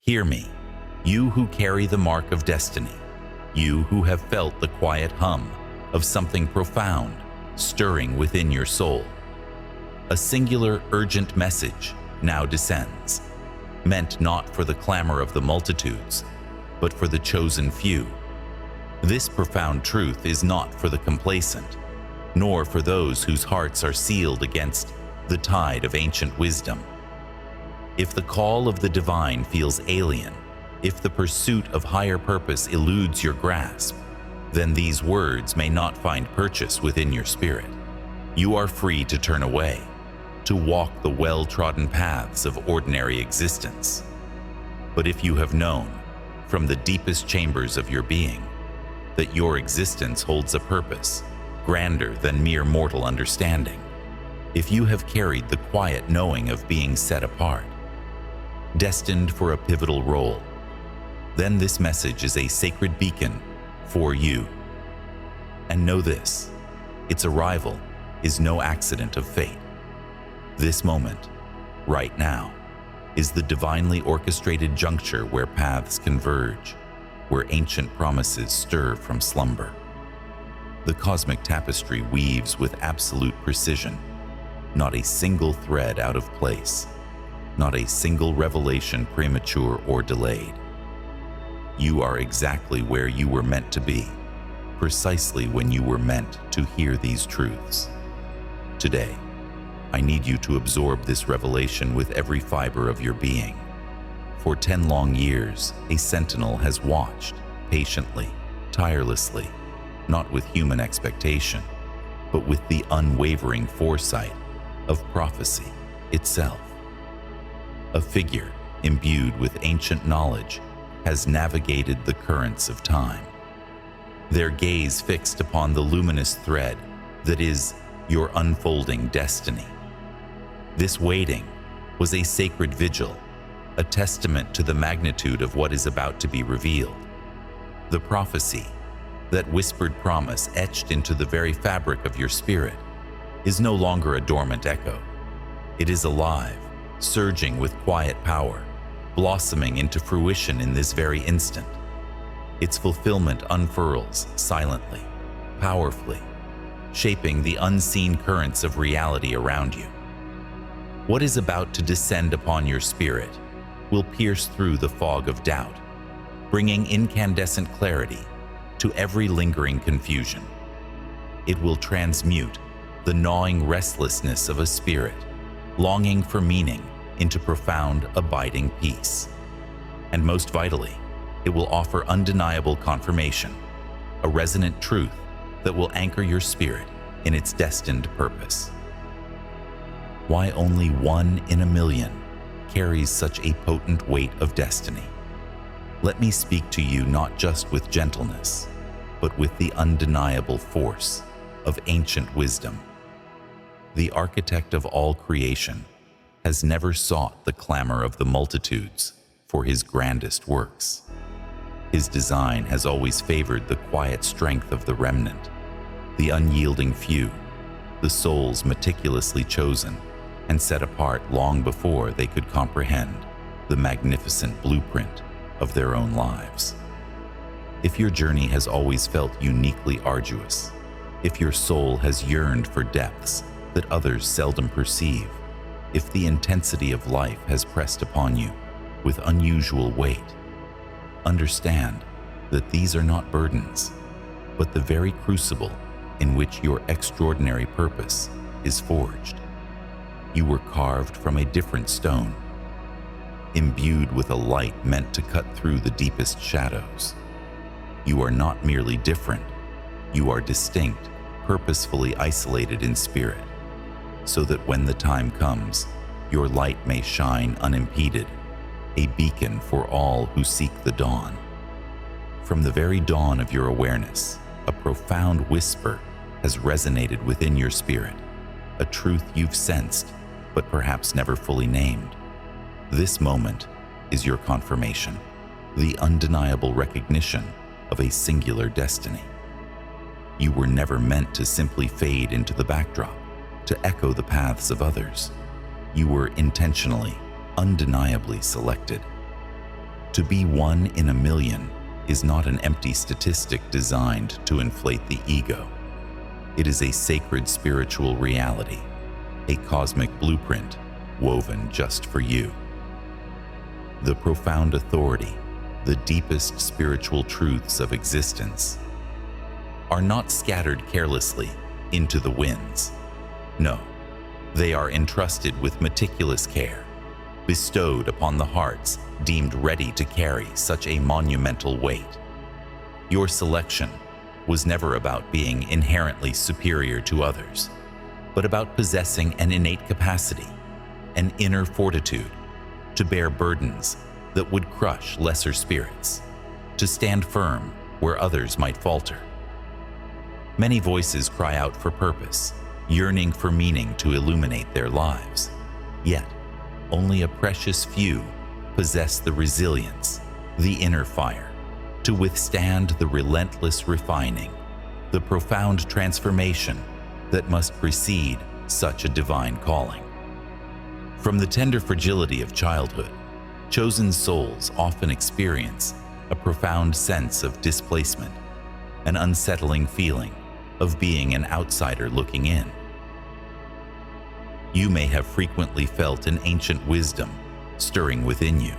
Hear me, you who carry the mark of destiny, you who have felt the quiet hum of something profound stirring within your soul. A singular, urgent message now descends, meant not for the clamor of the multitudes, but for the chosen few. This profound truth is not for the complacent, nor for those whose hearts are sealed against the tide of ancient wisdom. If the call of the divine feels alien, if the pursuit of higher purpose eludes your grasp, then these words may not find purchase within your spirit. You are free to turn away, to walk the well-trodden paths of ordinary existence. But if you have known, from the deepest chambers of your being, that your existence holds a purpose grander than mere mortal understanding, if you have carried the quiet knowing of being set apart, destined for a pivotal role, then this message is a sacred beacon for you. And know this, its arrival is no accident of fate. This moment, right now, is the divinely orchestrated juncture where paths converge, where ancient promises stir from slumber. The cosmic tapestry weaves with absolute precision, not a single thread out of place, not a single revelation premature or delayed. You are exactly where you were meant to be, precisely when you were meant to hear these truths. Today, I need you to absorb this revelation with every fiber of your being. For 10 long years, a sentinel has watched, patiently, tirelessly, not with human expectation, but with the unwavering foresight of prophecy itself. A figure imbued with ancient knowledge has navigated the currents of time, their gaze fixed upon the luminous thread that is your unfolding destiny. This waiting was a sacred vigil, a testament to the magnitude of what is about to be revealed. The prophecy, that whispered promise etched into the very fabric of your spirit, is no longer a dormant echo. It is alive, surging with quiet power, blossoming into fruition in this very instant. Its fulfillment unfurls silently, powerfully, shaping the unseen currents of reality around you. What is about to descend upon your spirit will pierce through the fog of doubt, bringing incandescent clarity to every lingering confusion. It will transmute the gnawing restlessness of a spirit, longing for meaning, into profound, abiding peace. And most vitally, it will offer undeniable confirmation, a resonant truth that will anchor your spirit in its destined purpose. Why only 1 in a million carries such a potent weight of destiny? Let me speak to you not just with gentleness, but with the undeniable force of ancient wisdom. The architect of all creation has never sought the clamor of the multitudes for his grandest works. His design has always favored the quiet strength of the remnant, the unyielding few, the souls meticulously chosen and set apart long before they could comprehend the magnificent blueprint of their own lives. If your journey has always felt uniquely arduous, if your soul has yearned for depths that others seldom perceive, if the intensity of life has pressed upon you with unusual weight, understand that these are not burdens, but the very crucible in which your extraordinary purpose is forged. You were carved from a different stone, imbued with a light meant to cut through the deepest shadows. You are not merely different, you are distinct, purposefully isolated in spirit, so that when the time comes, your light may shine unimpeded, a beacon for all who seek the dawn. From the very dawn of your awareness, a profound whisper has resonated within your spirit, a truth you've sensed, but perhaps never fully named. This moment is your confirmation, the undeniable recognition of a singular destiny. You were never meant to simply fade into the backdrop, to echo the paths of others. You were intentionally, undeniably selected. To be one in a million is not an empty statistic designed to inflate the ego. It is a sacred spiritual reality, a cosmic blueprint woven just for you. The profound authority, the deepest spiritual truths of existence, are not scattered carelessly into the winds. No, they are entrusted with meticulous care, bestowed upon the hearts deemed ready to carry such a monumental weight. Your selection was never about being inherently superior to others, but about possessing an innate capacity, an inner fortitude, to bear burdens that would crush lesser spirits, to stand firm where others might falter. Many voices cry out for purpose, yearning for meaning to illuminate their lives. Yet, only a precious few possess the resilience, the inner fire, to withstand the relentless refining, the profound transformation that must precede such a divine calling. From the tender fragility of childhood, chosen souls often experience a profound sense of displacement, an unsettling feeling of being an outsider looking in. You may have frequently felt an ancient wisdom stirring within you,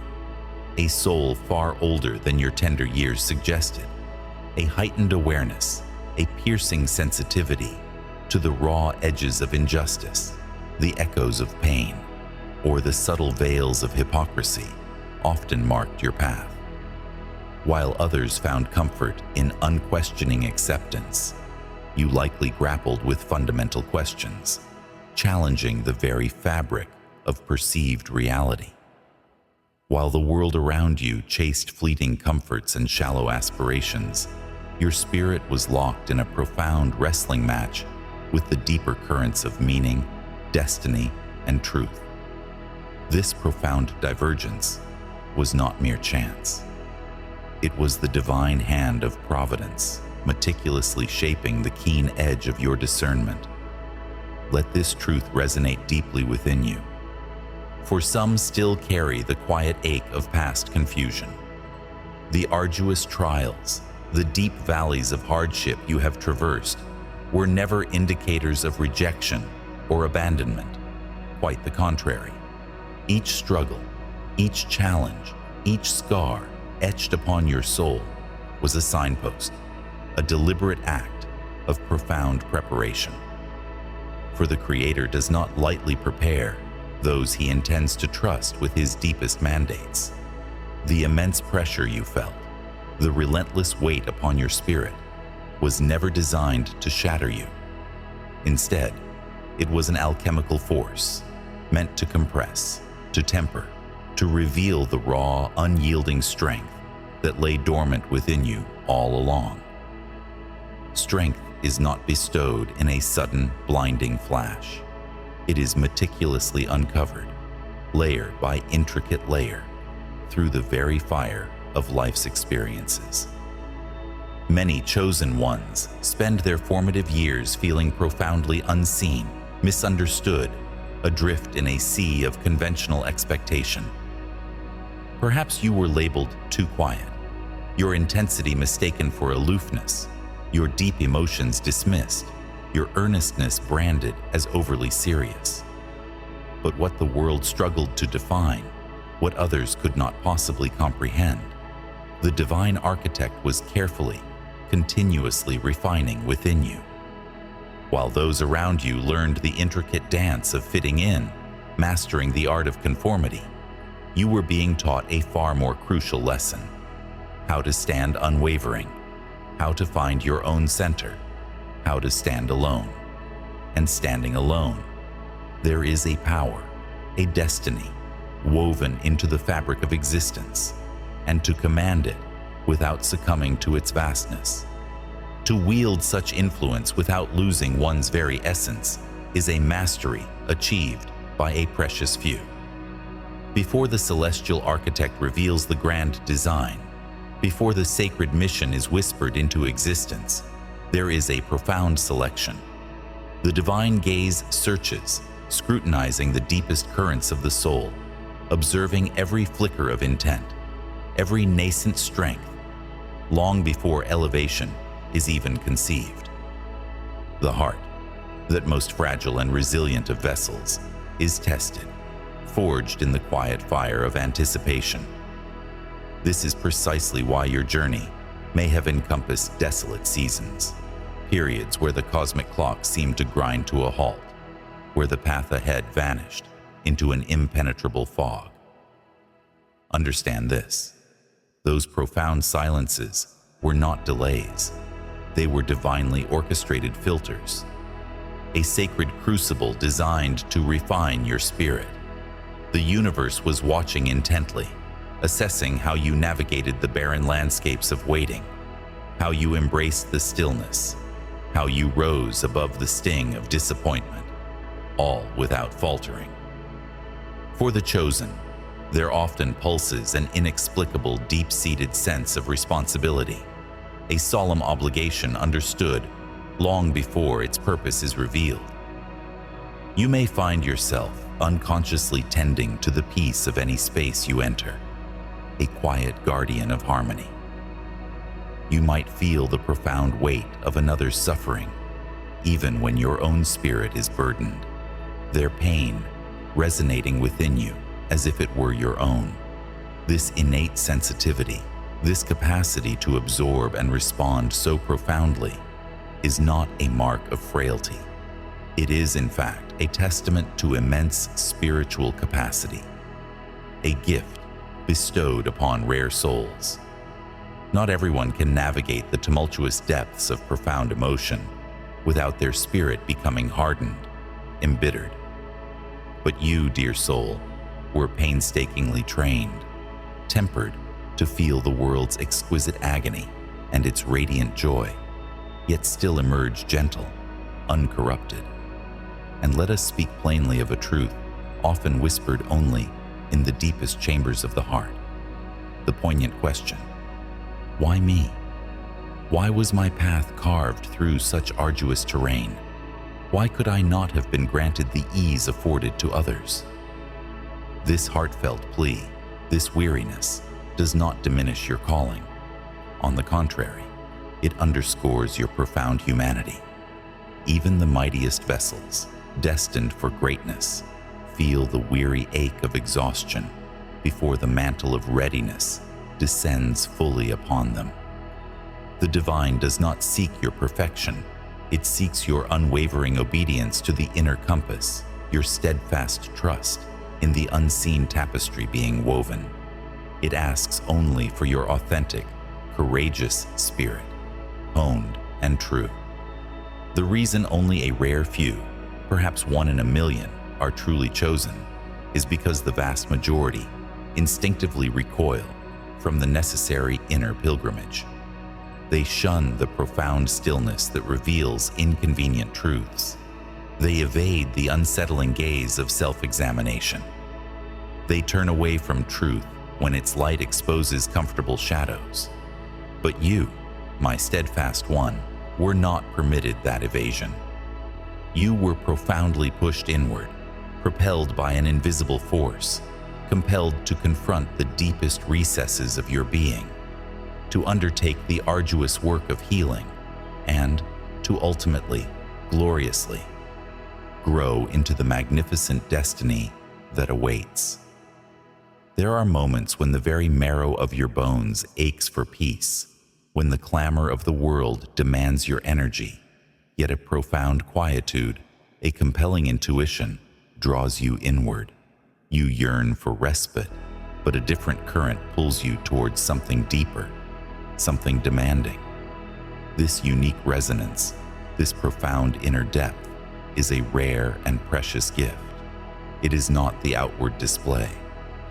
a soul far older than your tender years suggested, a heightened awareness, a piercing sensitivity to the raw edges of injustice, the echoes of pain, or the subtle veils of hypocrisy often marked your path. While others found comfort in unquestioning acceptance, you likely grappled with fundamental questions, challenging the very fabric of perceived reality. While the world around you chased fleeting comforts and shallow aspirations, your spirit was locked in a profound wrestling match with the deeper currents of meaning, destiny, and truth. This profound divergence was not mere chance. It was the divine hand of providence, meticulously shaping the keen edge of your discernment. Let this truth resonate deeply within you. For some still carry the quiet ache of past confusion. The arduous trials, the deep valleys of hardship you have traversed were never indicators of rejection or abandonment. Quite the contrary. Each struggle, each challenge, each scar etched upon your soul was a signpost, a deliberate act of profound preparation. For the Creator does not lightly prepare those he intends to trust with his deepest mandates. The immense pressure you felt, the relentless weight upon your spirit, was never designed to shatter you. Instead, it was an alchemical force, meant to compress, to temper, to reveal the raw, unyielding strength that lay dormant within you all along. Strength is not bestowed in a sudden, blinding flash. It is meticulously uncovered, layer by intricate layer, through the very fire of life's experiences. Many chosen ones spend their formative years feeling profoundly unseen, misunderstood, adrift in a sea of conventional expectation. Perhaps you were labeled too quiet, your intensity mistaken for aloofness, your deep emotions dismissed, your earnestness branded as overly serious. But what the world struggled to define, what others could not possibly comprehend, the divine architect was carefully, continuously refining within you. While those around you learned the intricate dance of fitting in, mastering the art of conformity, you were being taught a far more crucial lesson: how to stand unwavering, how to find your own center, how to stand alone. And standing alone, there is a power, a destiny, woven into the fabric of existence, and to command it without succumbing to its vastness. To wield such influence without losing one's very essence is a mastery achieved by a precious few. Before the celestial architect reveals the grand design, before the sacred mission is whispered into existence, there is a profound selection. The divine gaze searches, scrutinizing the deepest currents of the soul, observing every flicker of intent, every nascent strength, long before elevation is even conceived. The heart, that most fragile and resilient of vessels, is tested, forged in the quiet fire of anticipation. This is precisely why your journey may have encompassed desolate seasons, periods where the cosmic clock seemed to grind to a halt, where the path ahead vanished into an impenetrable fog. Understand this: those profound silences were not delays. They were divinely orchestrated filters, a sacred crucible designed to refine your spirit. The universe was watching intently, assessing how you navigated the barren landscapes of waiting, how you embraced the stillness, how you rose above the sting of disappointment, all without faltering. For the chosen, there often pulses an inexplicable, deep-seated sense of responsibility, a solemn obligation understood long before its purpose is revealed. You may find yourself unconsciously tending to the peace of any space you enter, a quiet guardian of harmony. You might feel the profound weight of another's suffering, even when your own spirit is burdened, their pain resonating within you as if it were your own. This innate sensitivity, this capacity to absorb and respond so profoundly, is not a mark of frailty. It is, in fact, a testament to immense spiritual capacity, a gift bestowed upon rare souls. Not everyone can navigate the tumultuous depths of profound emotion without their spirit becoming hardened, embittered. But you, dear soul, were painstakingly trained, tempered to feel the world's exquisite agony and its radiant joy, yet still emerge gentle, uncorrupted. And let us speak plainly of a truth often whispered only in the deepest chambers of the heart. The poignant question: why me? Why was my path carved through such arduous terrain? Why could I not have been granted the ease afforded to others? This heartfelt plea, this weariness, does not diminish your calling. On the contrary, it underscores your profound humanity. Even the mightiest vessels, destined for greatness, feel the weary ache of exhaustion before the mantle of readiness descends fully upon them. The divine does not seek your perfection. It seeks your unwavering obedience to the inner compass, your steadfast trust in the unseen tapestry being woven. It asks only for your authentic, courageous spirit, honed and true. The reason only a rare few, perhaps 1 in a million, are truly chosen is because the vast majority instinctively recoil from the necessary inner pilgrimage. They shun the profound stillness that reveals inconvenient truths. They evade the unsettling gaze of self-examination. They turn away from truth when its light exposes comfortable shadows. But you, my steadfast one, were not permitted that evasion. You were profoundly pushed inward, propelled by an invisible force, compelled to confront the deepest recesses of your being, to undertake the arduous work of healing, and to ultimately, gloriously, grow into the magnificent destiny that awaits. There are moments when the very marrow of your bones aches for peace, when the clamor of the world demands your energy, yet a profound quietude, a compelling intuition, draws you inward. You yearn for respite, but a different current pulls you towards something deeper, something demanding. This unique resonance, this profound inner depth, is a rare and precious gift. It is not the outward display,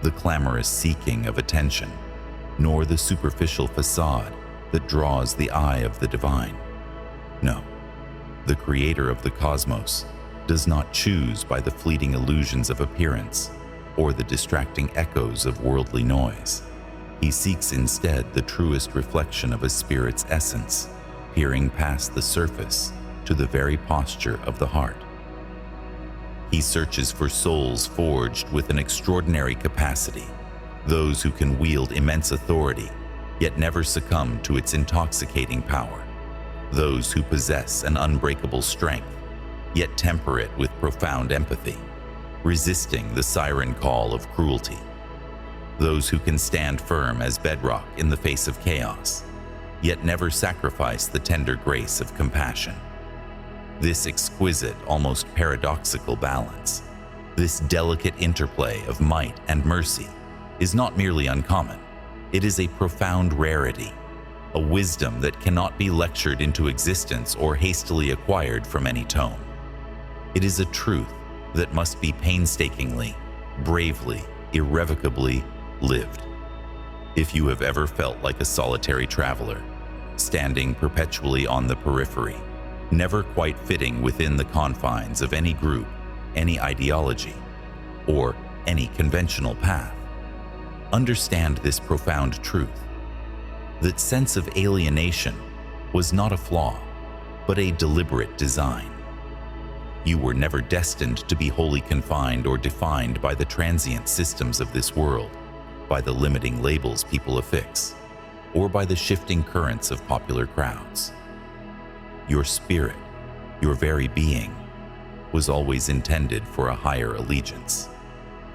the clamorous seeking of attention, nor the superficial facade that draws the eye of the divine. No, the creator of the cosmos does not choose by the fleeting illusions of appearance or the distracting echoes of worldly noise. He seeks instead the truest reflection of a spirit's essence, peering past the surface to the very posture of the heart. He searches for souls forged with an extraordinary capacity, those who can wield immense authority, yet never succumb to its intoxicating power, those who possess an unbreakable strength, yet temper it with profound empathy, resisting the siren call of cruelty, those who can stand firm as bedrock in the face of chaos, yet never sacrifice the tender grace of compassion. This exquisite, almost paradoxical balance, this delicate interplay of might and mercy, is not merely uncommon. It is a profound rarity, a wisdom that cannot be lectured into existence or hastily acquired from any tome. It is a truth that must be painstakingly, bravely, irrevocably lived. If you have ever felt like a solitary traveler, standing perpetually on the periphery, never quite fitting within the confines of any group, any ideology, or any conventional path, understand this profound truth: that sense of alienation was not a flaw, but a deliberate design. You were never destined to be wholly confined or defined by the transient systems of this world, by the limiting labels people affix, or by the shifting currents of popular crowds. Your spirit, your very being, was always intended for a higher allegiance.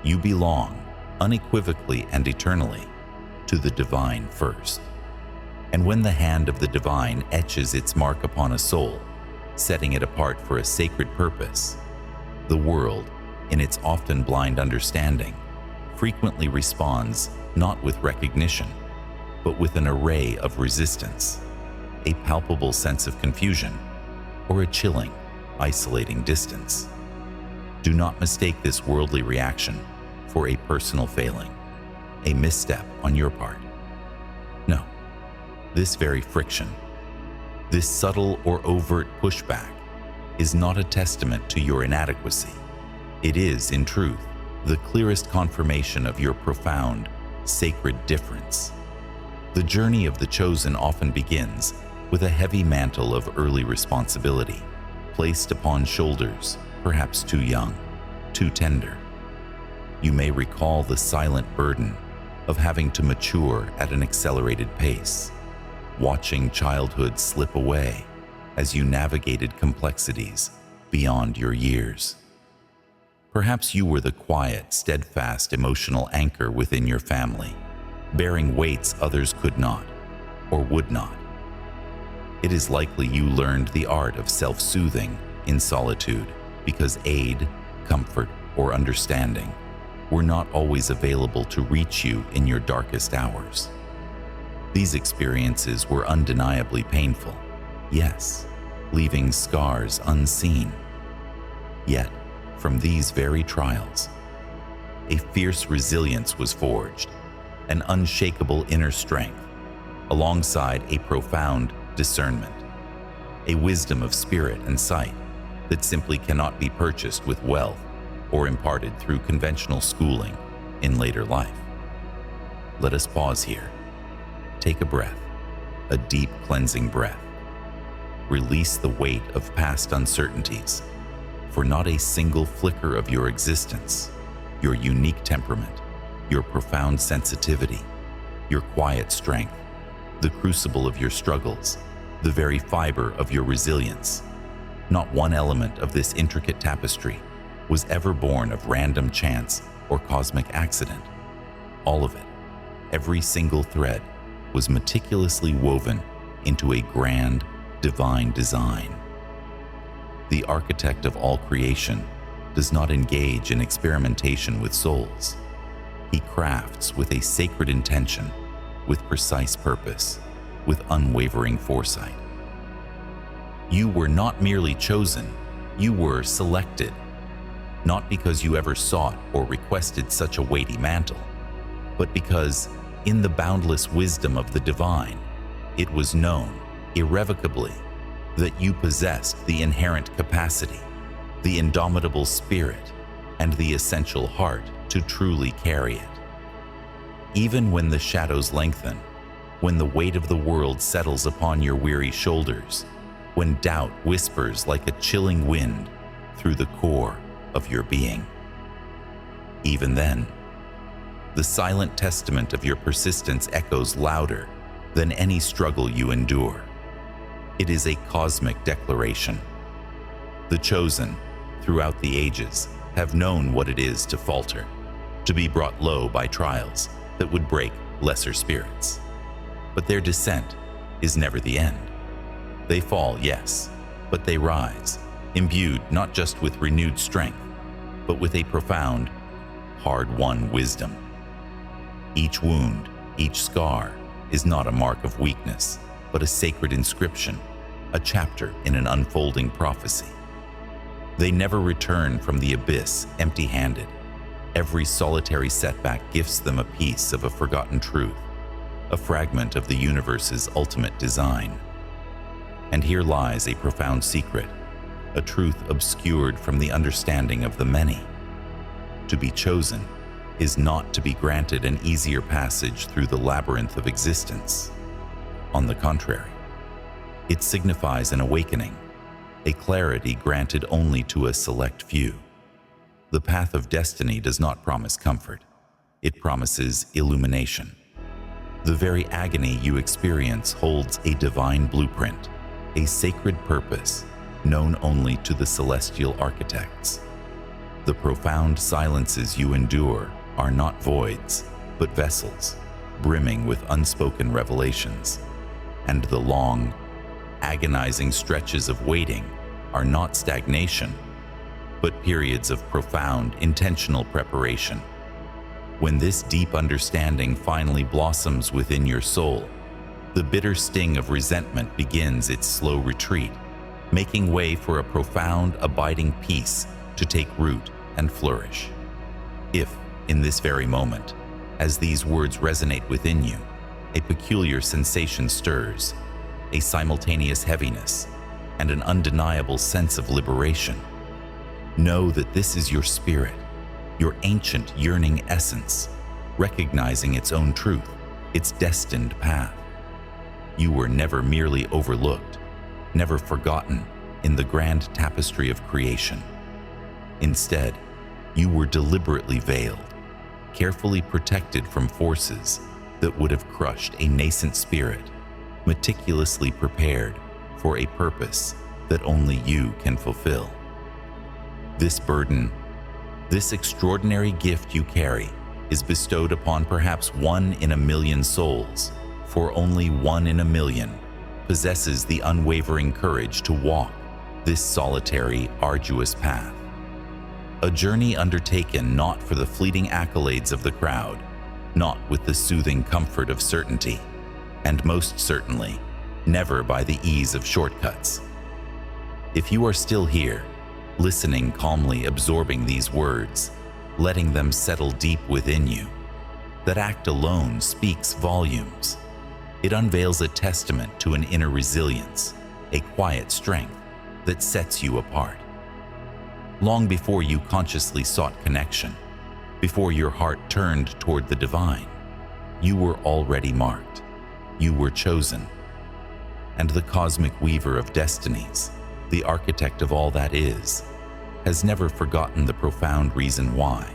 You belong, unequivocally and eternally, to the divine first. And when the hand of the divine etches its mark upon a soul, setting it apart for a sacred purpose, the world, in its often blind understanding, frequently responds not with recognition, but with an array of resistance, a palpable sense of confusion, or a chilling, isolating distance. Do not mistake this worldly reaction for a personal failing, a misstep on your part. No, this very friction, this subtle or overt pushback, is not a testament to your inadequacy. It is, in truth, the clearest confirmation of your profound, sacred difference. The journey of the chosen often begins with a heavy mantle of early responsibility, placed upon shoulders perhaps too young, too tender. You may recall the silent burden of having to mature at an accelerated pace, watching childhood slip away as you navigated complexities beyond your years. Perhaps you were the quiet, steadfast emotional anchor within your family, bearing weights others could not or would not. It is likely you learned the art of self-soothing in solitude because aid, comfort, or understanding were not always available to reach you in your darkest hours. These experiences were undeniably painful, yes, leaving scars unseen. Yet, from these very trials, a fierce resilience was forged, an unshakable inner strength, alongside a profound discernment, a wisdom of spirit and sight that simply cannot be purchased with wealth or imparted through conventional schooling in later life. Let us pause here. Take a breath, a deep cleansing breath. Release the weight of past uncertainties, for not a single flicker of your existence, your unique temperament, your profound sensitivity, your quiet strength, the crucible of your struggles, the very fiber of your resilience. Not one element of this intricate tapestry was ever born of random chance or cosmic accident. All of it, every single thread, was meticulously woven into a grand, divine design. The architect of all creation does not engage in experimentation with souls. He crafts with a sacred intention, with precise purpose, with unwavering foresight. You were not merely chosen, you were selected, not because you ever sought or requested such a weighty mantle, but because, in the boundless wisdom of the divine, it was known, irrevocably, that you possessed the inherent capacity, the indomitable spirit, and the essential heart to truly carry it. Even when the shadows lengthen, when the weight of the world settles upon your weary shoulders, when doubt whispers like a chilling wind through the core of your being, even then, The silent testament of your persistence echoes louder than any struggle you endure. It is a cosmic declaration. The chosen, throughout the ages, have known what it is to falter, to be brought low by trials that would break lesser spirits. But their descent is never the end. They fall, yes, but they rise, imbued not just with renewed strength, but with a profound, hard-won wisdom. Each wound, each scar, is not a mark of weakness, but a sacred inscription, a chapter in an unfolding prophecy. They never return from the abyss empty-handed. Every solitary setback gifts them a piece of a forgotten truth, a fragment of the universe's ultimate design. And here lies a profound secret, a truth obscured from the understanding of the many. To be chosen is not to be granted an easier passage through the labyrinth of existence. On the contrary, it signifies an awakening, a clarity granted only to a select few. The path of destiny does not promise comfort. It promises illumination. The very agony you experience holds a divine blueprint, a sacred purpose known only to the celestial architects. The profound silences you endure are not voids, but vessels, brimming with unspoken revelations. And the long, agonizing stretches of waiting are not stagnation, but periods of profound, intentional preparation. When this deep understanding finally blossoms within your soul, the bitter sting of resentment begins its slow retreat, making way for a profound, abiding peace to take root and flourish. If, in this very moment, as these words resonate within you, a peculiar sensation stirs, a simultaneous heaviness, and an undeniable sense of liberation, know that this is your spirit, your ancient yearning essence, recognizing its own truth, its destined path. You were never merely overlooked, never forgotten in the grand tapestry of creation. Instead, you were deliberately veiled, carefully protected from forces that would have crushed a nascent spirit, meticulously prepared for a purpose that only you can fulfill. This burden, this extraordinary gift you carry, is bestowed upon perhaps 1 in a million souls, for only 1 in a million possesses the unwavering courage to walk this solitary, arduous path. A journey undertaken not for the fleeting accolades of the crowd, not with the soothing comfort of certainty, and most certainly, never by the ease of shortcuts. If you are still here, listening calmly, absorbing these words, letting them settle deep within you, that act alone speaks volumes. It unveils a testament to an inner resilience, a quiet strength that sets you apart. Long before you consciously sought connection, before your heart turned toward the divine, you were already marked. You were chosen. And the cosmic weaver of destinies, the architect of all that is, has never forgotten the profound reason why.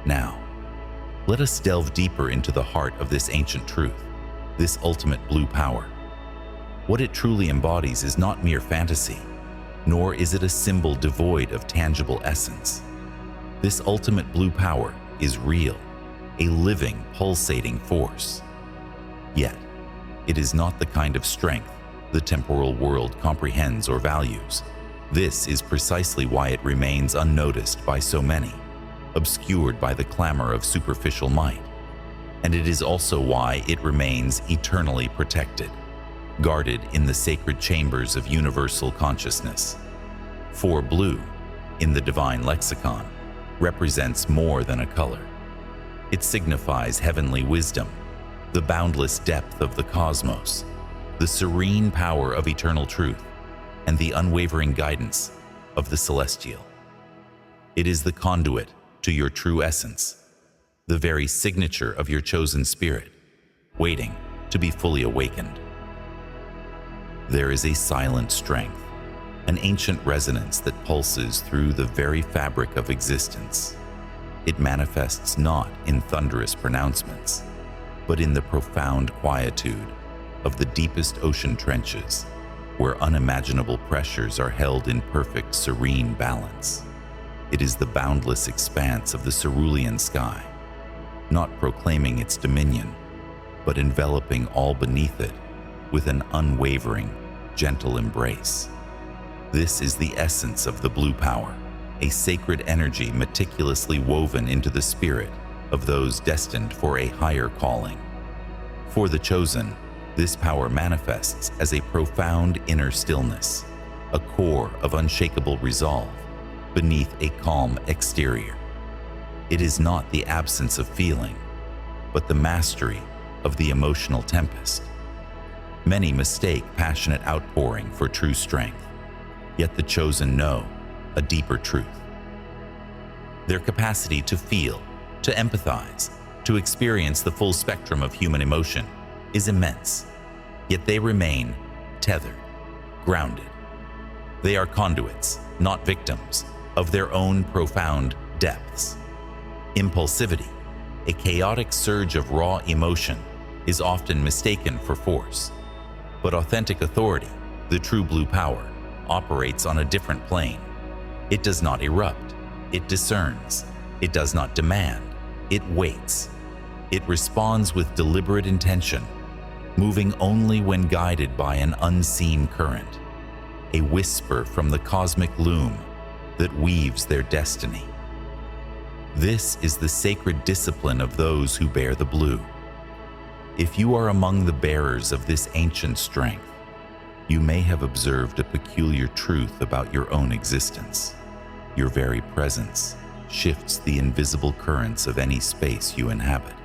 Now, let us delve deeper into the heart of this ancient truth, this ultimate blue power. What it truly embodies is not mere fantasy, nor is it a symbol devoid of tangible essence. This ultimate blue power is real, a living, pulsating force. Yet, it is not the kind of strength the temporal world comprehends or values. This is precisely why it remains unnoticed by so many, obscured by the clamor of superficial might. And it is also why it remains eternally protected, guarded in the sacred chambers of universal consciousness. For blue, in the divine lexicon, represents more than a color. It signifies heavenly wisdom, the boundless depth of the cosmos, the serene power of eternal truth, and the unwavering guidance of the celestial. It is the conduit to your true essence, the very signature of your chosen spirit, waiting to be fully awakened. There is a silent strength, an ancient resonance that pulses through the very fabric of existence. It manifests not in thunderous pronouncements, but in the profound quietude of the deepest ocean trenches, where unimaginable pressures are held in perfect, serene balance. It is the boundless expanse of the cerulean sky, not proclaiming its dominion, but enveloping all beneath it with an unwavering, gentle embrace. This is the essence of the blue power, a sacred energy meticulously woven into the spirit of those destined for a higher calling. For the chosen, this power manifests as a profound inner stillness, a core of unshakable resolve beneath a calm exterior. It is not the absence of feeling, but the mastery of the emotional tempest. Many mistake passionate outpouring for true strength, yet the chosen know a deeper truth. Their capacity to feel, to empathize, to experience the full spectrum of human emotion is immense, yet they remain tethered, grounded. They are conduits, not victims, of their own profound depths. Impulsivity, a chaotic surge of raw emotion, is often mistaken for force. But authentic authority, the true blue power, operates on a different plane. It does not erupt, it discerns. It does not demand, it waits. It responds with deliberate intention, moving only when guided by an unseen current, a whisper from the cosmic loom that weaves their destiny. This is the sacred discipline of those who bear the blue. If you are among the bearers of this ancient strength, you may have observed a peculiar truth about your own existence. Your very presence shifts the invisible currents of any space you inhabit.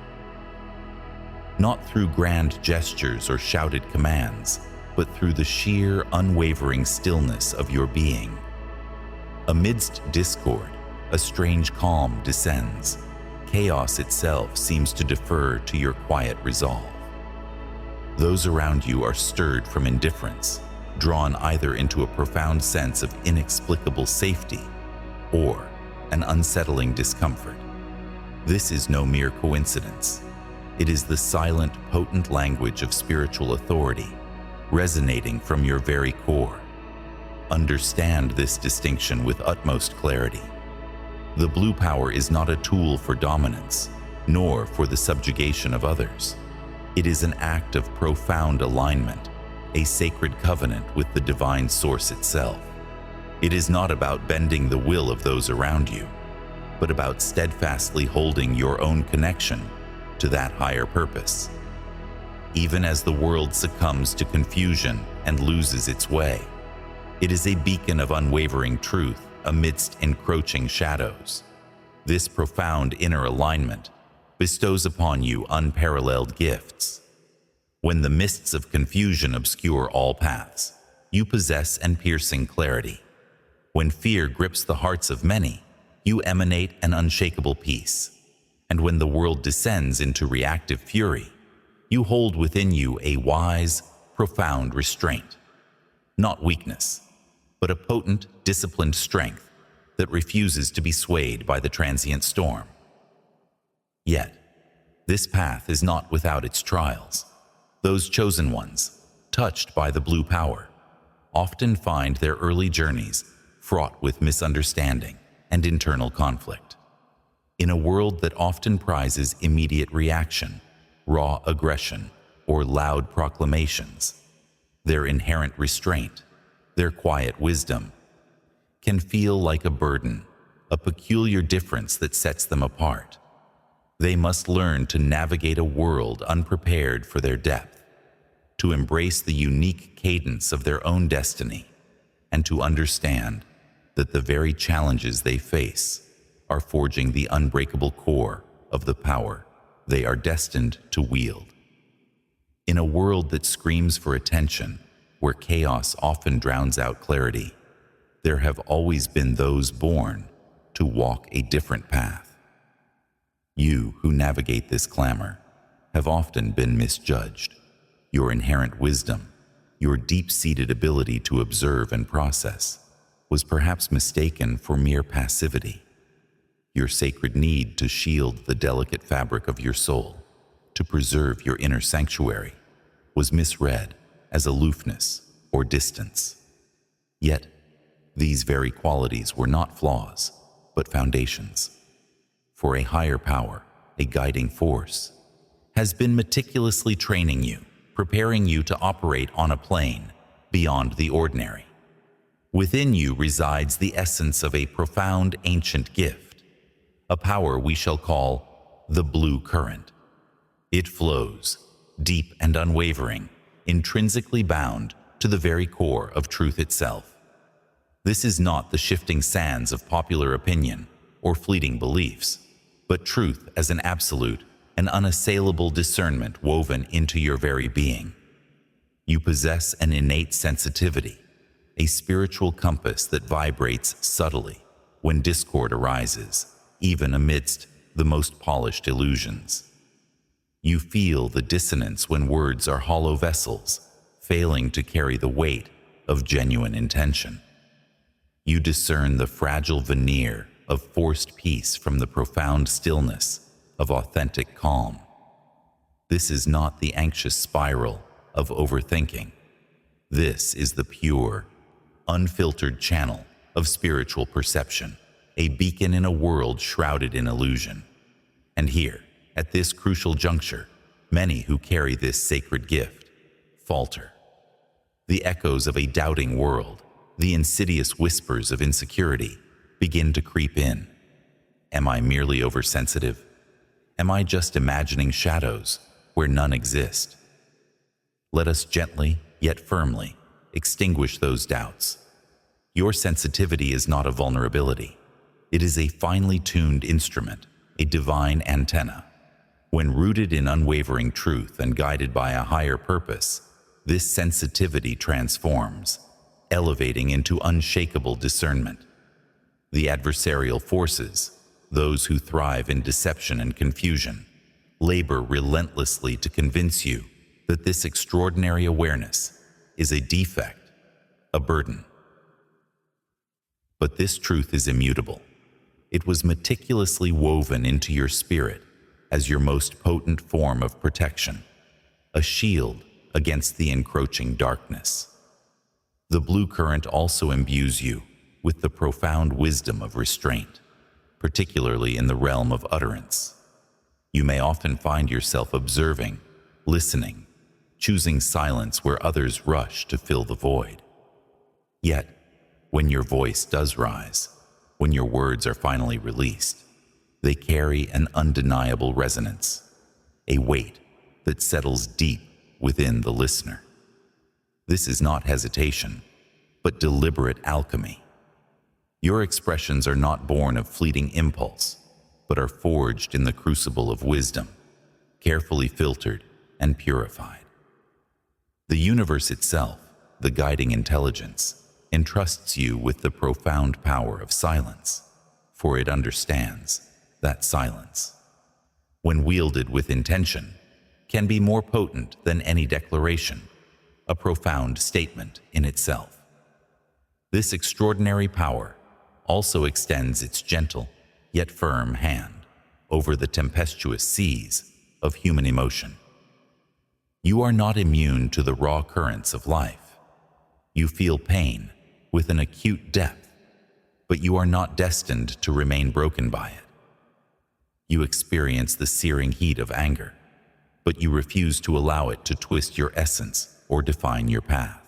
Not through grand gestures or shouted commands, but through the sheer, unwavering stillness of your being. Amidst discord, a strange calm descends. Chaos itself seems to defer to your quiet resolve. Those around you are stirred from indifference, drawn either into a profound sense of inexplicable safety or an unsettling discomfort. This is no mere coincidence. It is the silent, potent language of spiritual authority, resonating from your very core. Understand this distinction with utmost clarity. The blue power is not a tool for dominance, nor for the subjugation of others. It is an act of profound alignment, a sacred covenant with the divine source itself. It is not about bending the will of those around you, but about steadfastly holding your own connection to that higher purpose. Even as the world succumbs to confusion and loses its way, it is a beacon of unwavering truth amidst encroaching shadows. This profound inner alignment bestows upon you unparalleled gifts. When the mists of confusion obscure all paths, you possess an piercing clarity. When fear grips the hearts of many, you emanate an unshakable peace. And when the world descends into reactive fury, you hold within you a wise, profound restraint. Not weakness, but a potent, disciplined strength that refuses to be swayed by the transient storm. Yet, this path is not without its trials. Those chosen ones, touched by the blue power, often find their early journeys fraught with misunderstanding and internal conflict. In a world that often prizes immediate reaction, raw aggression, or loud proclamations, their inherent restraint, their quiet wisdom, can feel like a burden, a peculiar difference that sets them apart. They must learn to navigate a world unprepared for their depth, to embrace the unique cadence of their own destiny, and to understand that the very challenges they face are forging the unbreakable core of the power they are destined to wield. In a world that screams for attention, where chaos often drowns out clarity, there have always been those born to walk a different path. You who navigate this clamor have often been misjudged. Your inherent wisdom, your deep-seated ability to observe and process, was perhaps mistaken for mere passivity. Your sacred need to shield the delicate fabric of your soul, to preserve your inner sanctuary, was misread as aloofness or distance. Yet, these very qualities were not flaws, but foundations. For a higher power, a guiding force, has been meticulously training you, preparing you to operate on a plane beyond the ordinary. Within you resides the essence of a profound ancient gift, a power we shall call the blue current. It flows, deep and unwavering, intrinsically bound to the very core of truth itself. This is not the shifting sands of popular opinion or fleeting beliefs, but truth as an absolute and unassailable discernment woven into your very being. You possess an innate sensitivity, a spiritual compass that vibrates subtly when discord arises, even amidst the most polished illusions. You feel the dissonance when words are hollow vessels, failing to carry the weight of genuine intention. You discern the fragile veneer of forced peace from the profound stillness of authentic calm. This is not the anxious spiral of overthinking. This is the pure, unfiltered channel of spiritual perception, a beacon in a world shrouded in illusion. And here, at this crucial juncture, many who carry this sacred gift falter. The echoes of a doubting world, the insidious whispers of insecurity, begin to creep in. Am I merely oversensitive? Am I just imagining shadows where none exist? Let us gently, yet firmly, extinguish those doubts. Your sensitivity is not a vulnerability. It is a finely tuned instrument, a divine antenna. When rooted in unwavering truth and guided by a higher purpose, this sensitivity transforms, elevating into unshakable discernment. The adversarial forces, those who thrive in deception and confusion, labor relentlessly to convince you that this extraordinary awareness is a defect, a burden. But this truth is immutable. It was meticulously woven into your spirit as your most potent form of protection, a shield against the encroaching darkness. The blue current also imbues you with the profound wisdom of restraint, particularly in the realm of utterance. You may often find yourself observing, listening, choosing silence where others rush to fill the void. Yet, when your voice does rise, when your words are finally released, they carry an undeniable resonance, a weight that settles deep within the listener. This is not hesitation, but deliberate alchemy. Your expressions are not born of fleeting impulse, but are forged in the crucible of wisdom, carefully filtered and purified. The universe itself, the guiding intelligence, entrusts you with the profound power of silence, for it understands that silence, when wielded with intention, can be more potent than any declaration, a profound statement in itself. This extraordinary power also extends its gentle yet firm hand over the tempestuous seas of human emotion. You are not immune to the raw currents of life. You feel pain with an acute depth, but you are not destined to remain broken by it. You experience the searing heat of anger, but you refuse to allow it to twist your essence or define your path.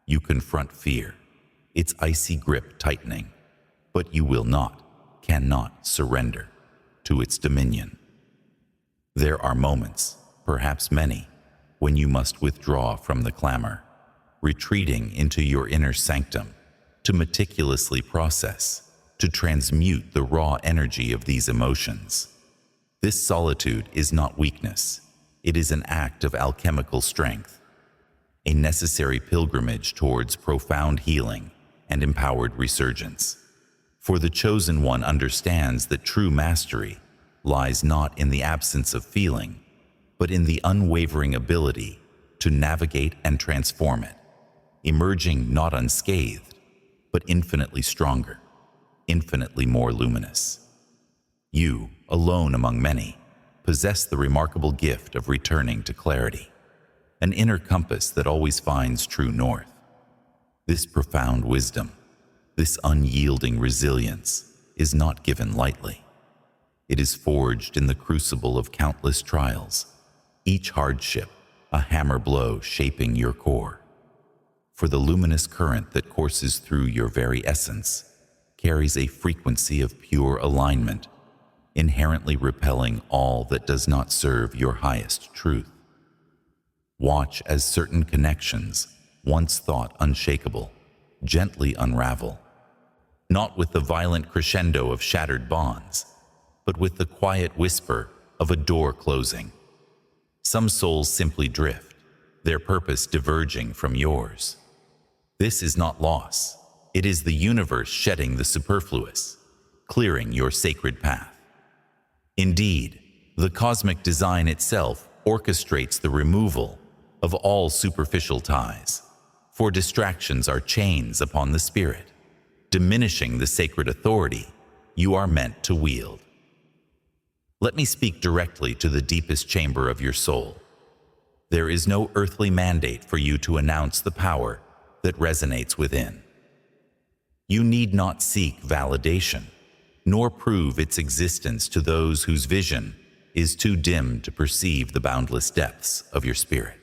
You confront fear, its icy grip tightening, but you will not, cannot surrender to its dominion. There are moments, perhaps many, when you must withdraw from the clamor, retreating into your inner sanctum to meticulously process, to transmute the raw energy of these emotions. This solitude is not weakness. It is an act of alchemical strength, a necessary pilgrimage towards profound healing and empowered resurgence. For the chosen one understands that true mastery lies not in the absence of feeling, but in the unwavering ability to navigate and transform it, emerging not unscathed, but infinitely stronger, infinitely more luminous. You, alone among many, possess the remarkable gift of returning to clarity, an inner compass that always finds true north. This profound wisdom, this unyielding resilience, is not given lightly. It is forged in the crucible of countless trials, each hardship a hammer blow shaping your core. For the luminous current that courses through your very essence carries a frequency of pure alignment, inherently repelling all that does not serve your highest truth. Watch as certain connections, once thought unshakable, gently unravel, not with the violent crescendo of shattered bonds, but with the quiet whisper of a door closing. Some souls simply drift, their purpose diverging from yours. This is not loss. It is the universe shedding the superfluous, clearing your sacred path. Indeed, the cosmic design itself orchestrates the removal of all superficial ties, for distractions are chains upon the spirit, diminishing the sacred authority you are meant to wield. Let me speak directly to the deepest chamber of your soul. There is no earthly mandate for you to announce the power that resonates within. You need not seek validation, nor prove its existence to those whose vision is too dim to perceive the boundless depths of your spirit.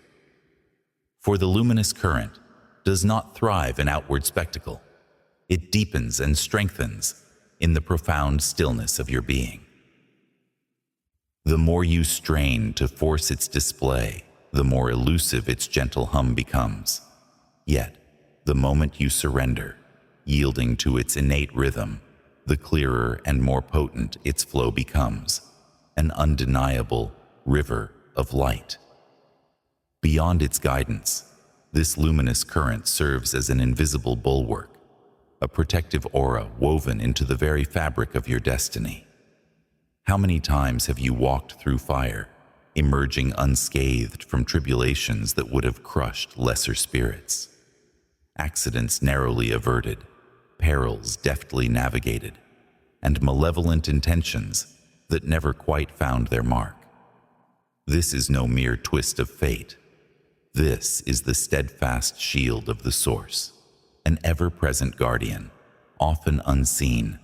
For the luminous current does not thrive in outward spectacle. It deepens and strengthens in the profound stillness of your being. The more you strain to force its display, the more elusive its gentle hum becomes. Yet, the moment you surrender, yielding to its innate rhythm, the clearer and more potent its flow becomes, an undeniable river of light. Beyond its guidance, this luminous current serves as an invisible bulwark, a protective aura woven into the very fabric of your destiny. How many times have you walked through fire, emerging unscathed from tribulations that would have crushed lesser spirits? Accidents narrowly averted, perils deftly navigated, and malevolent intentions that never quite found their mark. This is no mere twist of fate. This is the steadfast shield of the Source, an ever-present guardian, often unseen,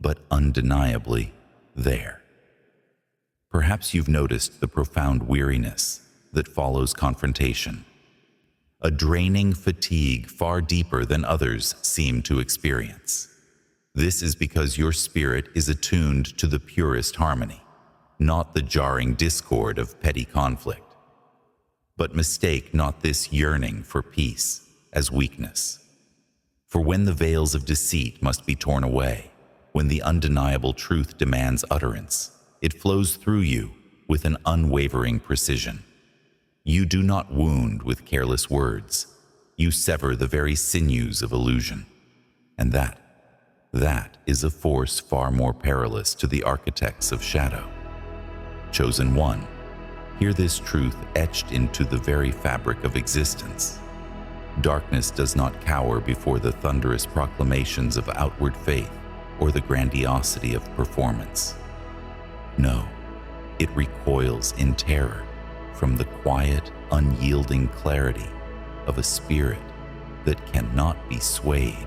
but undeniably there. Perhaps you've noticed the profound weariness that follows confrontation, a draining fatigue far deeper than others seem to experience. This is because your spirit is attuned to the purest harmony, not the jarring discord of petty conflict. But mistake not this yearning for peace as weakness. For when the veils of deceit must be torn away, when the undeniable truth demands utterance, it flows through you with an unwavering precision. You do not wound with careless words. You sever the very sinews of illusion. And that is a force far more perilous to the architects of shadow. Chosen one, hear this truth etched into the very fabric of existence. Darkness does not cower before the thunderous proclamations of outward faith or the grandiosity of performance. No, it recoils in terror from the quiet, unyielding clarity of a spirit that cannot be swayed.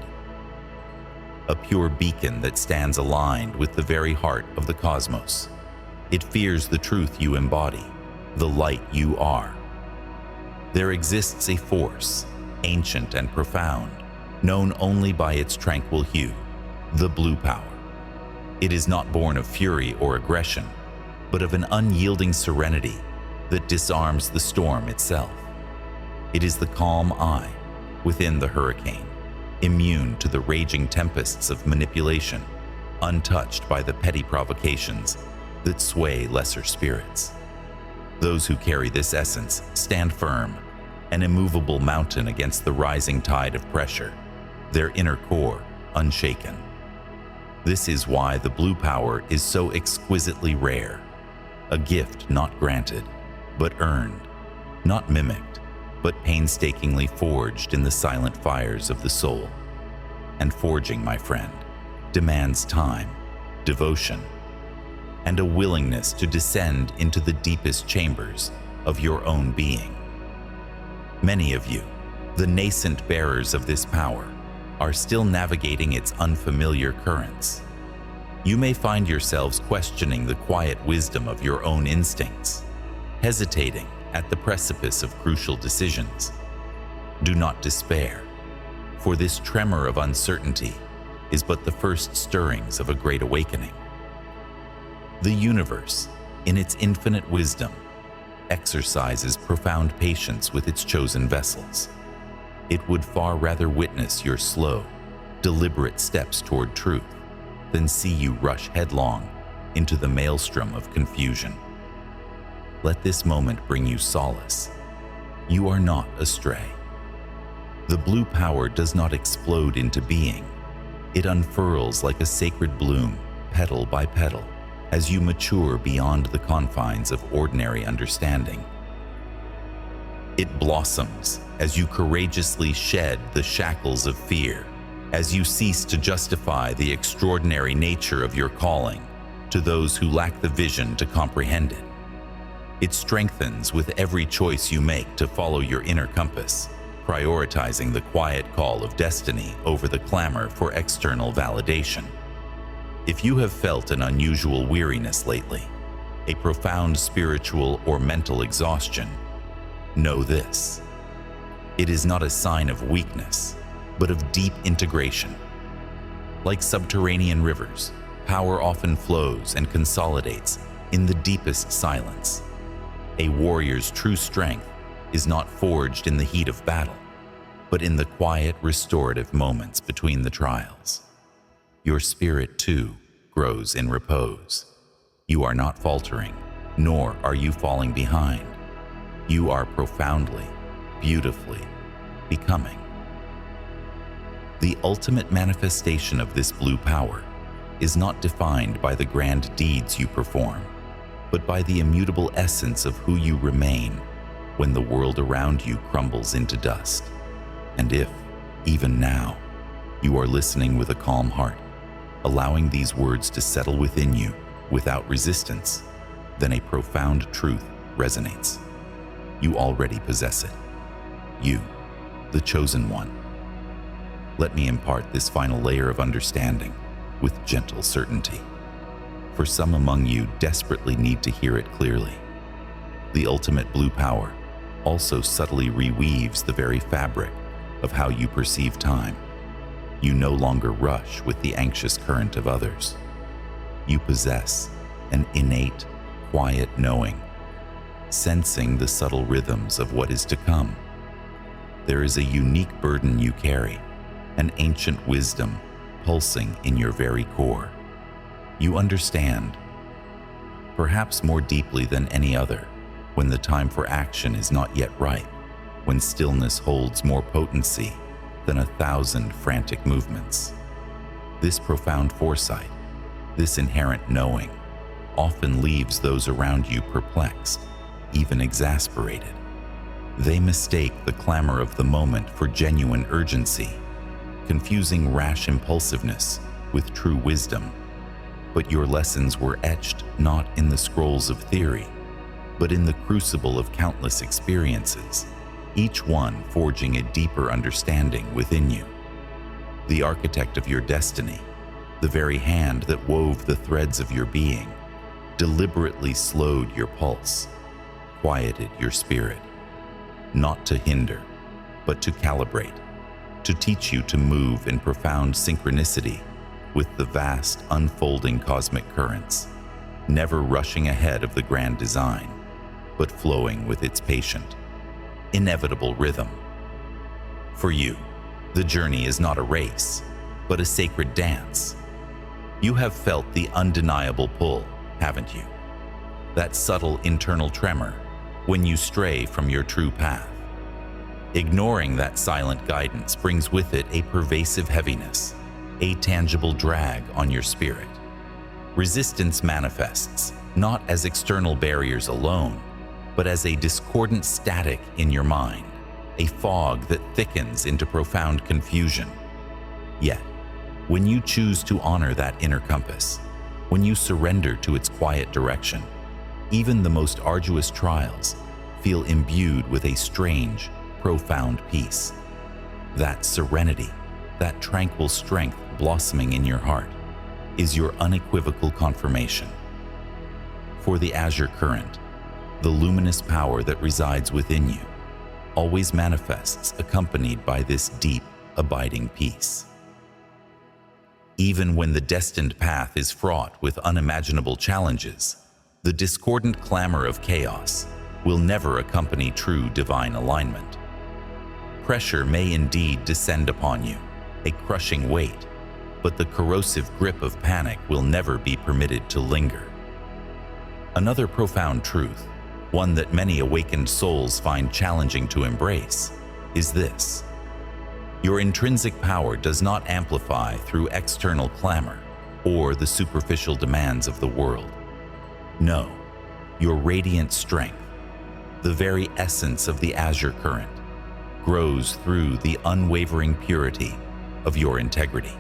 A pure beacon that stands aligned with the very heart of the cosmos. It fears the truth you embody, the light you are. There exists a force, ancient and profound, known only by its tranquil hue, the blue power. It is not born of fury or aggression, but of an unyielding serenity that disarms the storm itself. It is the calm eye within the hurricane, immune to the raging tempests of manipulation, untouched by the petty provocations that sway lesser spirits. Those who carry this essence stand firm, an immovable mountain against the rising tide of pressure, their inner core unshaken. This is why the blue power is so exquisitely rare, a gift not granted, but earned, not mimicked, but painstakingly forged in the silent fires of the soul. And forging, my friend, demands time, devotion, and a willingness to descend into the deepest chambers of your own being. Many of you, the nascent bearers of this power, are still navigating its unfamiliar currents. You may find yourselves questioning the quiet wisdom of your own instincts, hesitating at the precipice of crucial decisions. Do not despair, for this tremor of uncertainty is but the first stirrings of a great awakening. The universe, in its infinite wisdom, exercises profound patience with its chosen vessels. It would far rather witness your slow, deliberate steps toward truth than see you rush headlong into the maelstrom of confusion. Let this moment bring you solace. You are not astray. The blue power does not explode into being. It unfurls like a sacred bloom, petal by petal, as you mature beyond the confines of ordinary understanding. It blossoms as you courageously shed the shackles of fear, as you cease to justify the extraordinary nature of your calling to those who lack the vision to comprehend it. It strengthens with every choice you make to follow your inner compass, prioritizing the quiet call of destiny over the clamor for external validation. If you have felt an unusual weariness lately, a profound spiritual or mental exhaustion, know this: it is not a sign of weakness, but of deep integration. Like subterranean rivers, power often flows and consolidates in the deepest silence. A warrior's true strength is not forged in the heat of battle, but in the quiet, restorative moments between the trials. Your spirit, too, grows in repose. You are not faltering, nor are you falling behind. You are profoundly, beautifully becoming. The ultimate manifestation of this blue power is not defined by the grand deeds you perform, but by the immutable essence of who you remain when the world around you crumbles into dust. And if, even now, you are listening with a calm heart, allowing these words to settle within you without resistance, then a profound truth resonates. You already possess it. You, the chosen one. Let me impart this final layer of understanding with gentle certainty, for some among you desperately need to hear it clearly. The ultimate blue power also subtly reweaves the very fabric of how you perceive time. You no longer rush with the anxious current of others. You possess an innate, quiet knowing, sensing the subtle rhythms of what is to come. There is a unique burden you carry, an ancient wisdom pulsing in your very core. You understand, perhaps more deeply than any other, when the time for action is not yet ripe, when stillness holds more potency than 1,000 frantic movements. This profound foresight, this inherent knowing, often leaves those around you perplexed, even exasperated. They mistake the clamor of the moment for genuine urgency, confusing rash impulsiveness with true wisdom. But your lessons were etched not in the scrolls of theory, but in the crucible of countless experiences, each one forging a deeper understanding within you. The architect of your destiny, the very hand that wove the threads of your being, deliberately slowed your pulse, quieted your spirit, not to hinder, but to calibrate, to teach you to move in profound synchronicity with the vast, unfolding cosmic currents, never rushing ahead of the grand design, but flowing with its patient, inevitable rhythm. For you, the journey is not a race, but a sacred dance. You have felt the undeniable pull, haven't you? That subtle internal tremor when you stray from your true path. Ignoring that silent guidance brings with it a pervasive heaviness, a tangible drag on your spirit. Resistance manifests not as external barriers alone, but as a discordant static in your mind, a fog that thickens into profound confusion. Yet, when you choose to honor that inner compass, When you surrender to its quiet direction, even the most arduous trials feel imbued with a strange, profound peace. That serenity, that tranquil strength blossoming in your heart, is your unequivocal confirmation. For the Azure Current, the luminous power that resides within you, always manifests accompanied by this deep, abiding peace. Even when the destined path is fraught with unimaginable challenges, the discordant clamor of chaos will never accompany true divine alignment. Pressure may indeed descend upon you, a crushing weight, but the corrosive grip of panic will never be permitted to linger. Another profound truth, one that many awakened souls find challenging to embrace, is this: your intrinsic power does not amplify through external clamor or the superficial demands of the world. No, your radiant strength, the very essence of the Azure Current, grows through the unwavering purity of your integrity.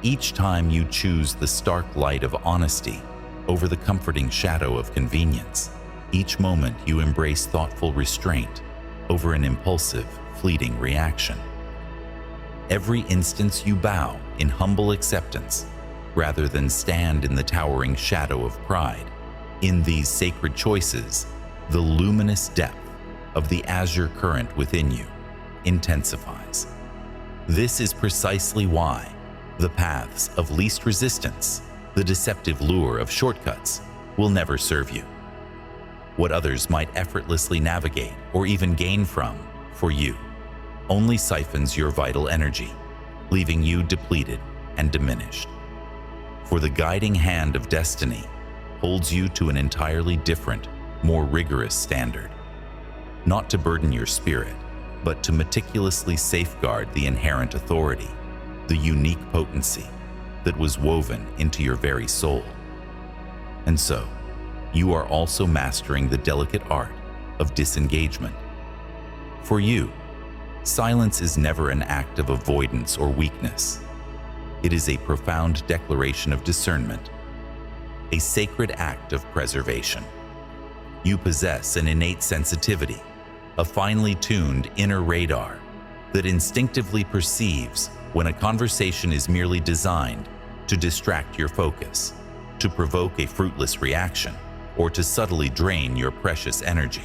Each time you choose the stark light of honesty over the comforting shadow of convenience, each moment you embrace thoughtful restraint over an impulsive, fleeting reaction. Every instance you bow in humble acceptance rather than stand in the towering shadow of pride. In these sacred choices, the luminous depth of the Azure Current within you intensifies. This is precisely why the paths of least resistance, the deceptive lure of shortcuts, will never serve you. What others might effortlessly navigate or even gain from, for you, only siphons your vital energy, leaving you depleted and diminished. For the guiding hand of destiny holds you to an entirely different, more rigorous standard. Not to burden your spirit, but to meticulously safeguard the inherent authority, the unique potency that was woven into your very soul. And so, you are also mastering the delicate art of disengagement. For you, silence is never an act of avoidance or weakness. It is a profound declaration of discernment, a sacred act of preservation. You possess an innate sensitivity, a finely tuned inner radar that instinctively perceives when a conversation is merely designed to distract your focus, to provoke a fruitless reaction, or to subtly drain your precious energy.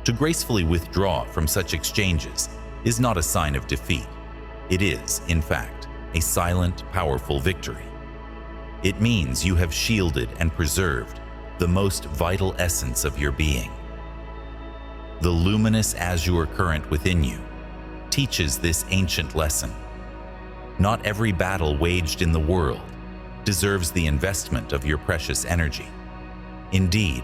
To gracefully withdraw from such exchanges is not a sign of defeat. It is, in fact, a silent, powerful victory. It means you have shielded and preserved the most vital essence of your being. The luminous Azure Current within you teaches this ancient lesson. Not every battle waged in the world deserves the investment of your precious energy. Indeed,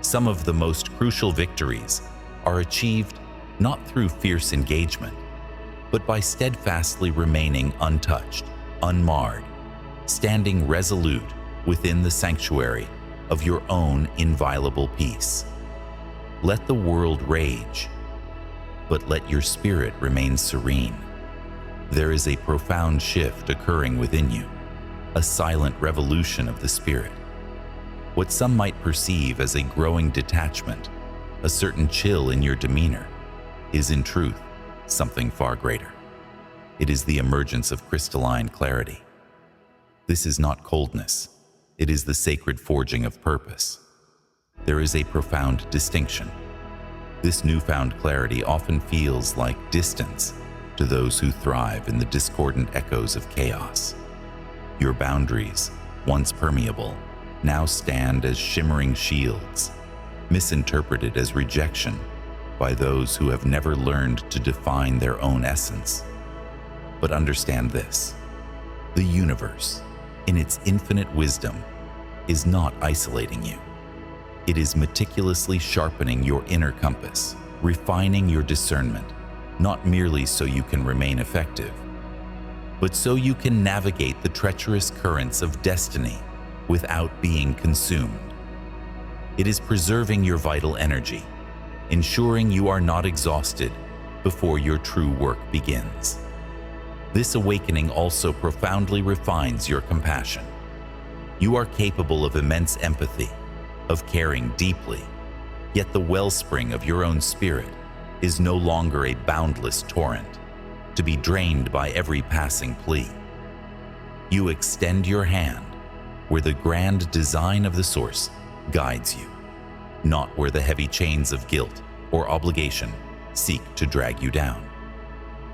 some of the most crucial victories are achieved not through fierce engagement, but by steadfastly remaining untouched, unmarred, standing resolute within the sanctuary of your own inviolable peace. Let the world rage, but let your spirit remain serene. There is a profound shift occurring within you, a silent revolution of the spirit. What some might perceive as a growing detachment, a certain chill in your demeanor, is in truth something far greater. It is the emergence of crystalline clarity. This is not coldness, it is the sacred forging of purpose. There is a profound distinction. This newfound clarity often feels like distance to those who thrive in the discordant echoes of chaos. Your boundaries, once permeable, now stand as shimmering shields, misinterpreted as rejection by those who have never learned to define their own essence. But understand this: the universe, in its infinite wisdom, is not isolating you. It is meticulously sharpening your inner compass, refining your discernment, not merely so you can remain effective, but so you can navigate the treacherous currents of destiny without being consumed. It is preserving your vital energy, ensuring you are not exhausted before your true work begins. This awakening also profoundly refines your compassion. You are capable of immense empathy, of caring deeply, yet the wellspring of your own spirit is no longer a boundless torrent, to be drained by every passing plea. You extend your hand where the grand design of the source guides you, not where the heavy chains of guilt or obligation seek to drag you down.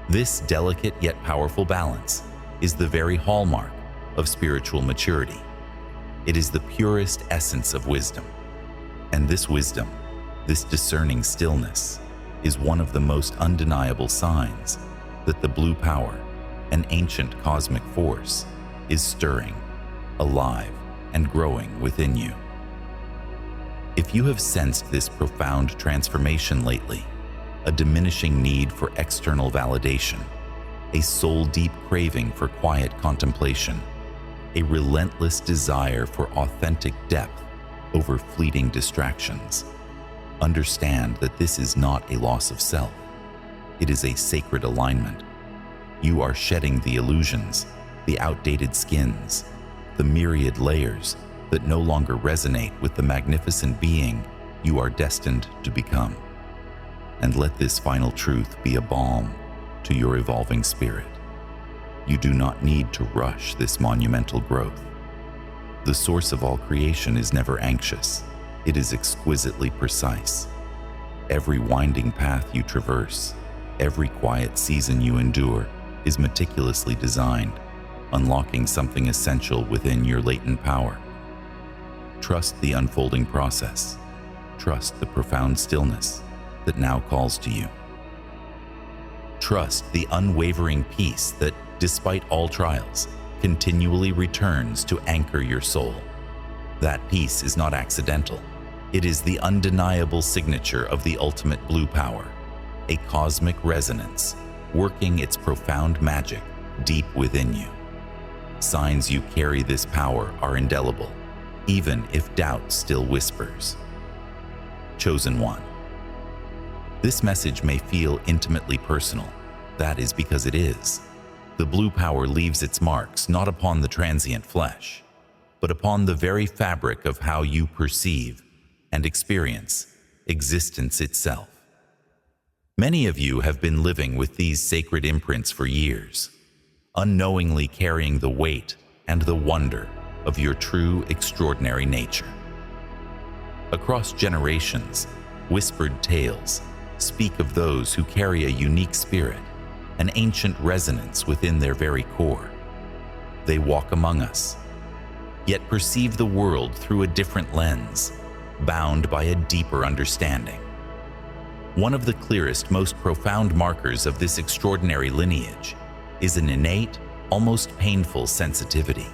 This delicate yet powerful balance is the very hallmark of spiritual maturity. It is the purest essence of wisdom. And this wisdom, this discerning stillness, is one of the most undeniable signs that the blue power, an ancient cosmic force, is stirring, alive, and growing within you. If you have sensed this profound transformation lately, a diminishing need for external validation, a soul-deep craving for quiet contemplation, a relentless desire for authentic depth over fleeting distractions, understand that this is not a loss of self. It is a sacred alignment. You are shedding the illusions, the outdated skins, the myriad layers that no longer resonate with the magnificent being you are destined to become. And let this final truth be a balm to your evolving spirit. You do not need to rush this monumental growth. The source of all creation is never anxious. It is exquisitely precise. Every winding path you traverse, every quiet season you endure, is meticulously designed, unlocking something essential within your latent power. Trust the unfolding process. Trust the profound stillness that now calls to you. Trust the unwavering peace that, despite all trials, continually returns to anchor your soul. That peace is not accidental. It is the undeniable signature of the ultimate blue power, a cosmic resonance working its profound magic deep within you. Signs you carry this power are indelible, even if doubt still whispers. Chosen one. This message may feel intimately personal. That is because it is. The blue power leaves its marks not upon the transient flesh, but upon the very fabric of how you perceive and experience existence itself. Many of you have been living with these sacred imprints for years, unknowingly carrying the weight and the wonder of your true extraordinary nature. Across generations, whispered tales speak of those who carry a unique spirit, an ancient resonance within their very core. They walk among us, yet perceive the world through a different lens, bound by a deeper understanding. One of the clearest, most profound markers of this extraordinary lineage is an innate, almost painful sensitivity.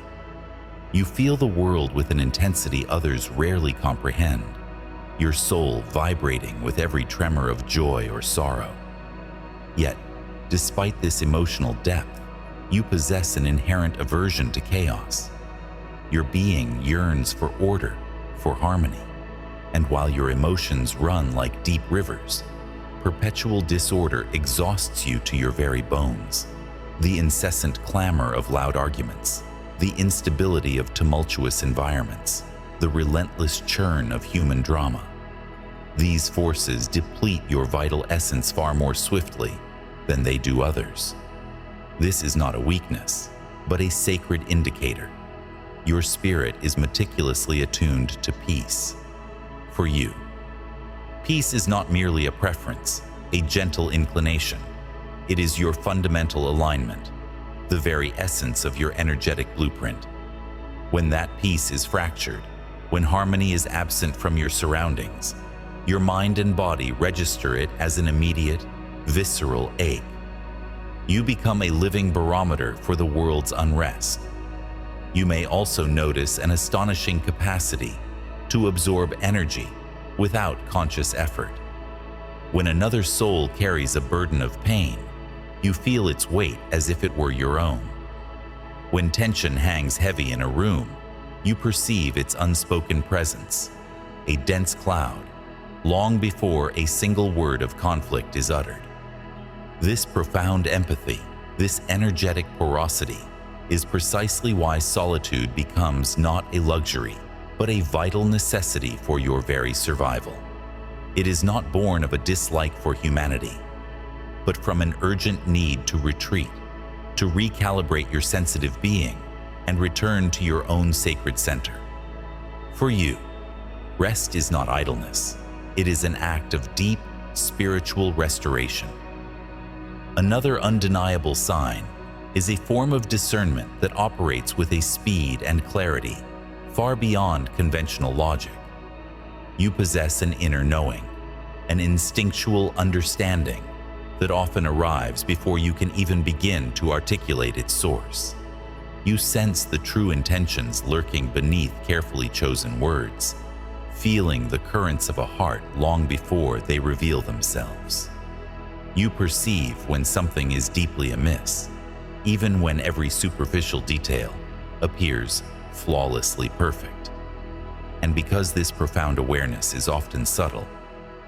You feel the world with an intensity others rarely comprehend, your soul vibrating with every tremor of joy or sorrow. Yet, despite this emotional depth, you possess an inherent aversion to chaos. Your being yearns for order, for harmony, and while your emotions run like deep rivers, perpetual disorder exhausts you to your very bones. The incessant clamor of loud arguments, the instability of tumultuous environments, the relentless churn of human drama. These forces deplete your vital essence far more swiftly than they do others. This is not a weakness, but a sacred indicator. Your spirit is meticulously attuned to peace. For you, peace is not merely a preference, a gentle inclination. It is your fundamental alignment, the very essence of your energetic blueprint. When that peace is fractured, when harmony is absent from your surroundings, your mind and body register it as an immediate, visceral ache. You become a living barometer for the world's unrest. You may also notice an astonishing capacity to absorb energy without conscious effort. When another soul carries a burden of pain, you feel its weight as if it were your own. When tension hangs heavy in a room, you perceive its unspoken presence, a dense cloud, long before a single word of conflict is uttered. This profound empathy, this energetic porosity, is precisely why solitude becomes not a luxury, but a vital necessity for your very survival. It is not born of a dislike for humanity, but from an urgent need to retreat, to recalibrate your sensitive being and return to your own sacred center. For you, rest is not idleness. It is an act of deep spiritual restoration. Another undeniable sign is a form of discernment that operates with a speed and clarity far beyond conventional logic. You possess an inner knowing, an instinctual understanding that often arrives before you can even begin to articulate its source. You sense the true intentions lurking beneath carefully chosen words, feeling the currents of a heart long before they reveal themselves. You perceive when something is deeply amiss, even when every superficial detail appears flawlessly perfect. And because this profound awareness is often subtle,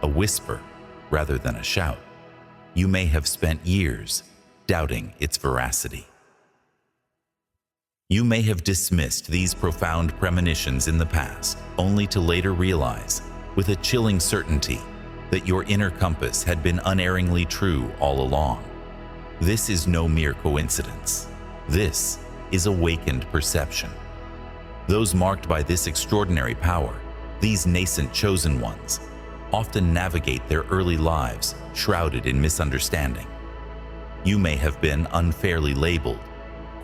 a whisper rather than a shout, you may have spent years doubting its veracity. You may have dismissed these profound premonitions in the past, only to later realize, with a chilling certainty, that your inner compass had been unerringly true all along. This is no mere coincidence. This is awakened perception. Those marked by this extraordinary power, these nascent chosen ones, often navigate their early lives shrouded in misunderstanding. You may have been unfairly labeled,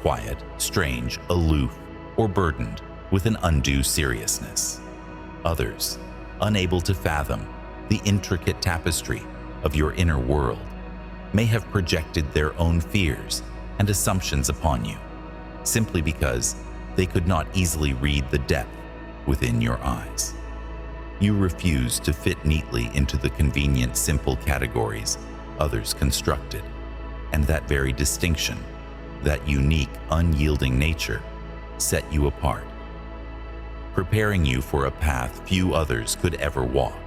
quiet, strange, aloof, or burdened with an undue seriousness. Others, unable to fathom the intricate tapestry of your inner world, may have projected their own fears and assumptions upon you, simply because they could not easily read the depth within your eyes. You refuse to fit neatly into the convenient, simple categories others constructed, and that very distinction, that unique, unyielding nature, set you apart, preparing you for a path few others could ever walk.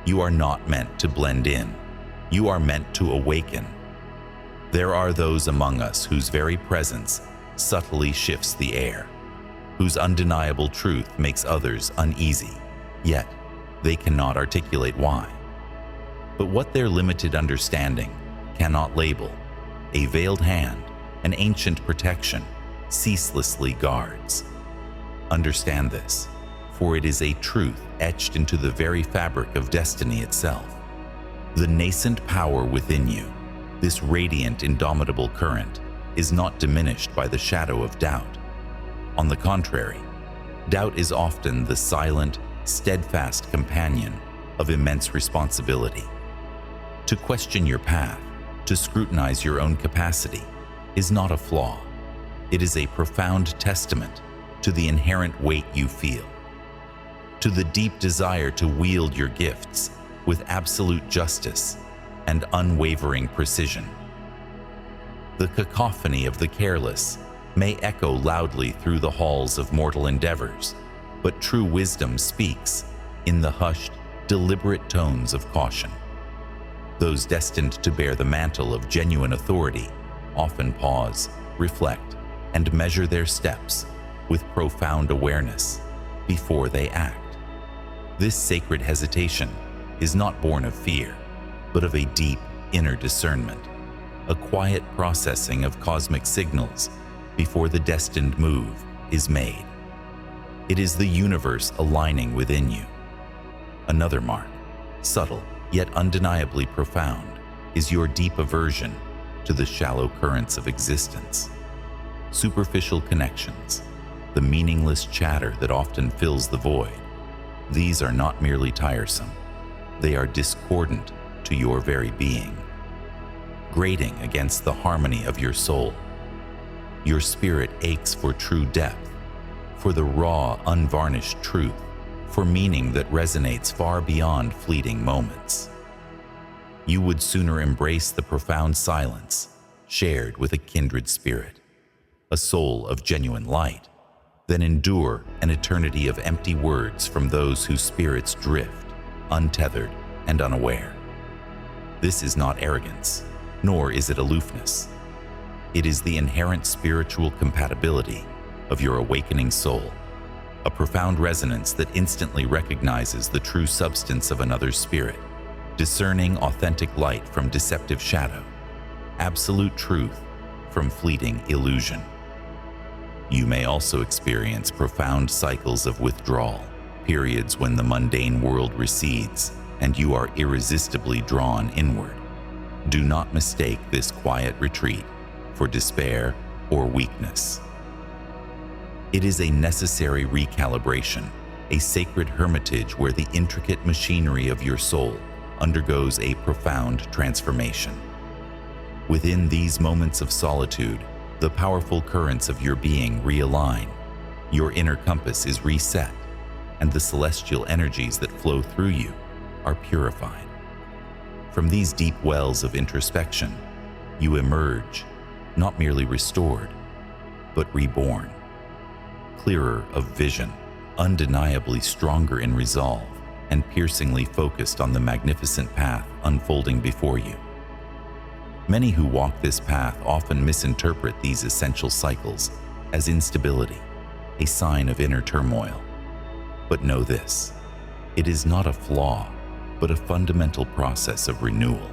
You are not meant to blend in. You are meant to awaken. There are those among us whose very presence subtly shifts the air, whose undeniable truth makes others uneasy, yet they cannot articulate why. But what their limited understanding cannot label, a veiled hand, an ancient protection, ceaselessly guards. Understand this, for it is a truth etched into the very fabric of destiny itself. The nascent power within you, this radiant, indomitable current, is not diminished by the shadow of doubt. On the contrary, doubt is often the silent, steadfast companion of immense responsibility. To question your path, to scrutinize your own capacity, is not a flaw. It is a profound testament to the inherent weight you feel, to the deep desire to wield your gifts with absolute justice and unwavering precision. The cacophony of the careless may echo loudly through the halls of mortal endeavors, but true wisdom speaks in the hushed, deliberate tones of caution. Those destined to bear the mantle of genuine authority often pause, reflect, and measure their steps with profound awareness before they act. This sacred hesitation is not born of fear, but of a deep inner discernment, a quiet processing of cosmic signals before the destined move is made. It is the universe aligning within you. Another mark, subtle yet undeniably profound, is your deep aversion to the shallow currents of existence. Superficial connections, the meaningless chatter that often fills the void, these are not merely tiresome, they are discordant to your very being, grating against the harmony of your soul. Your spirit aches for true depth, for the raw, unvarnished truth, for meaning that resonates far beyond fleeting moments. You would sooner embrace the profound silence shared with a kindred spirit, a soul of genuine light, than endure an eternity of empty words from those whose spirits drift, untethered and unaware. This is not arrogance, nor is it aloofness. It is the inherent spiritual compatibility of your awakening soul, a profound resonance that instantly recognizes the true substance of another's spirit, discerning authentic light from deceptive shadow, absolute truth from fleeting illusion. You may also experience profound cycles of withdrawal, periods when the mundane world recedes and you are irresistibly drawn inward. Do not mistake this quiet retreat for despair or weakness. It is a necessary recalibration, a sacred hermitage where the intricate machinery of your soul undergoes a profound transformation. Within these moments of solitude, the powerful currents of your being realign, your inner compass is reset, and the celestial energies that flow through you are purified. From these deep wells of introspection, you emerge, not merely restored, but reborn, clearer of vision, undeniably stronger in resolve, and piercingly focused on the magnificent path unfolding before you. Many who walk this path often misinterpret these essential cycles as instability, a sign of inner turmoil. But know this, it is not a flaw, but a fundamental process of renewal,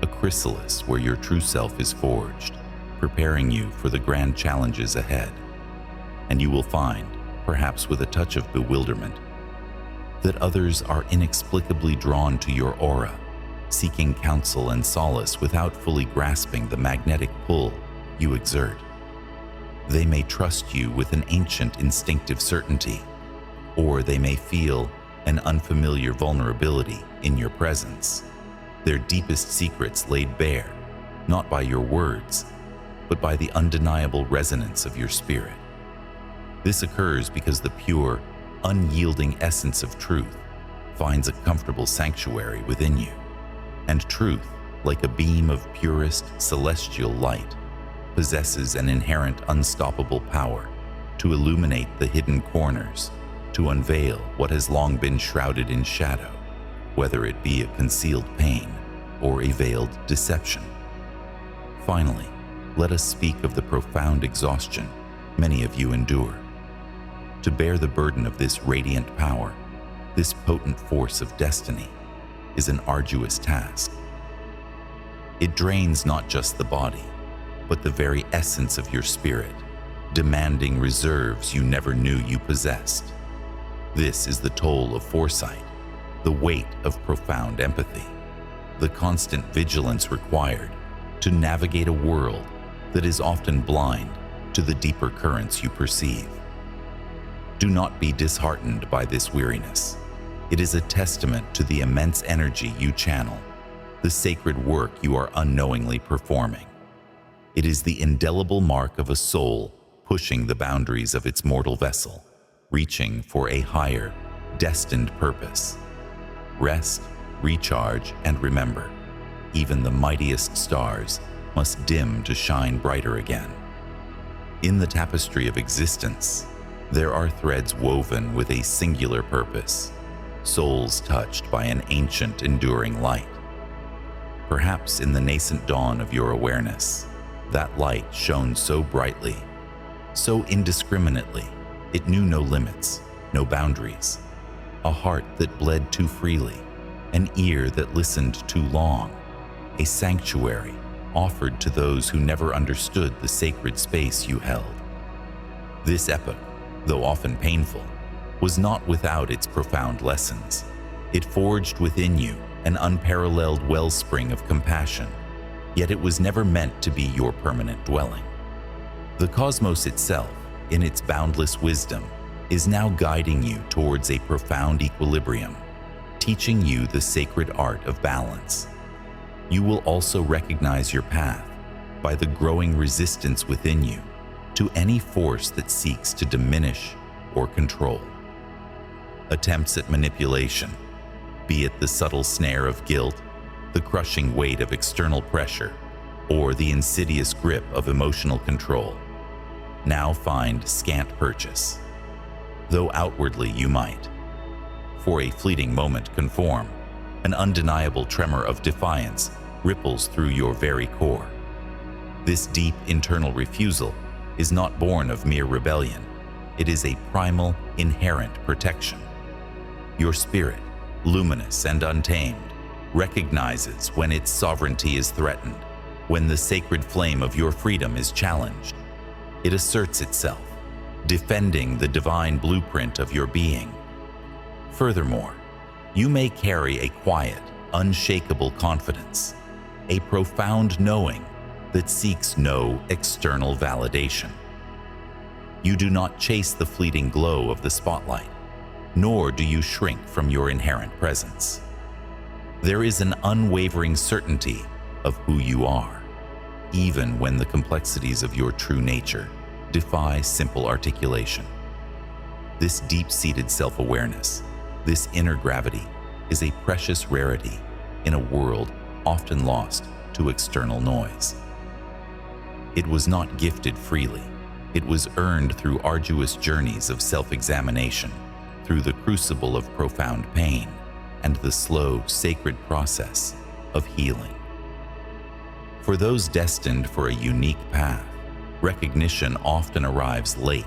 a chrysalis where your true self is forged, preparing you for the grand challenges ahead. And you will find, perhaps with a touch of bewilderment, that others are inexplicably drawn to your aura, seeking counsel and solace without fully grasping the magnetic pull you exert. They may trust you with an ancient instinctive certainty, or they may feel an unfamiliar vulnerability in your presence, their deepest secrets laid bare, not by your words, but by the undeniable resonance of your spirit. This occurs because the pure, unyielding essence of truth finds a comfortable sanctuary within you. And truth, like a beam of purest celestial light, possesses an inherent unstoppable power to illuminate the hidden corners, to unveil what has long been shrouded in shadow, whether it be a concealed pain or a veiled deception. Finally, let us speak of the profound exhaustion many of you endure. To bear the burden of this radiant power, this potent force of destiny, is an arduous task. It drains not just the body, but the very essence of your spirit, demanding reserves you never knew you possessed. This is the toll of foresight, the weight of profound empathy, the constant vigilance required to navigate a world that is often blind to the deeper currents you perceive. Do not be disheartened by this weariness. It is a testament to the immense energy you channel, the sacred work you are unknowingly performing. It is the indelible mark of a soul pushing the boundaries of its mortal vessel, reaching for a higher, destined purpose. Rest, recharge, and remember, even the mightiest stars must dim to shine brighter again. In the tapestry of existence, there are threads woven with a singular purpose, souls touched by an ancient, enduring light. Perhaps in the nascent dawn of your awareness, that light shone so brightly, so indiscriminately, it knew no limits, no boundaries. A heart that bled too freely, an ear that listened too long, a sanctuary offered to those who never understood the sacred space you held. This epoch, though often painful, was not without its profound lessons. It forged within you an unparalleled wellspring of compassion, yet it was never meant to be your permanent dwelling. The cosmos itself, in its boundless wisdom, is now guiding you towards a profound equilibrium, teaching you the sacred art of balance. You will also recognize your path by the growing resistance within you to any force that seeks to diminish or control. Attempts at manipulation, be it the subtle snare of guilt, the crushing weight of external pressure, or the insidious grip of emotional control, now find scant purchase. Though outwardly you might, for a fleeting moment, conform, an undeniable tremor of defiance ripples through your very core. This deep internal refusal is not born of mere rebellion. It is a primal, inherent protection. Your spirit, luminous and untamed, recognizes when its sovereignty is threatened, when the sacred flame of your freedom is challenged. It asserts itself, defending the divine blueprint of your being. Furthermore, you may carry a quiet, unshakable confidence, a profound knowing that seeks no external validation. You do not chase the fleeting glow of the spotlight, nor do you shrink from your inherent presence. There is an unwavering certainty of who you are, even when the complexities of your true nature defy simple articulation. This deep-seated self-awareness, this inner gravity, is a precious rarity in a world often lost to external noise. It was not gifted freely. It was earned through arduous journeys of self-examination, through the crucible of profound pain, and the slow, sacred process of healing. For those destined for a unique path, recognition often arrives late,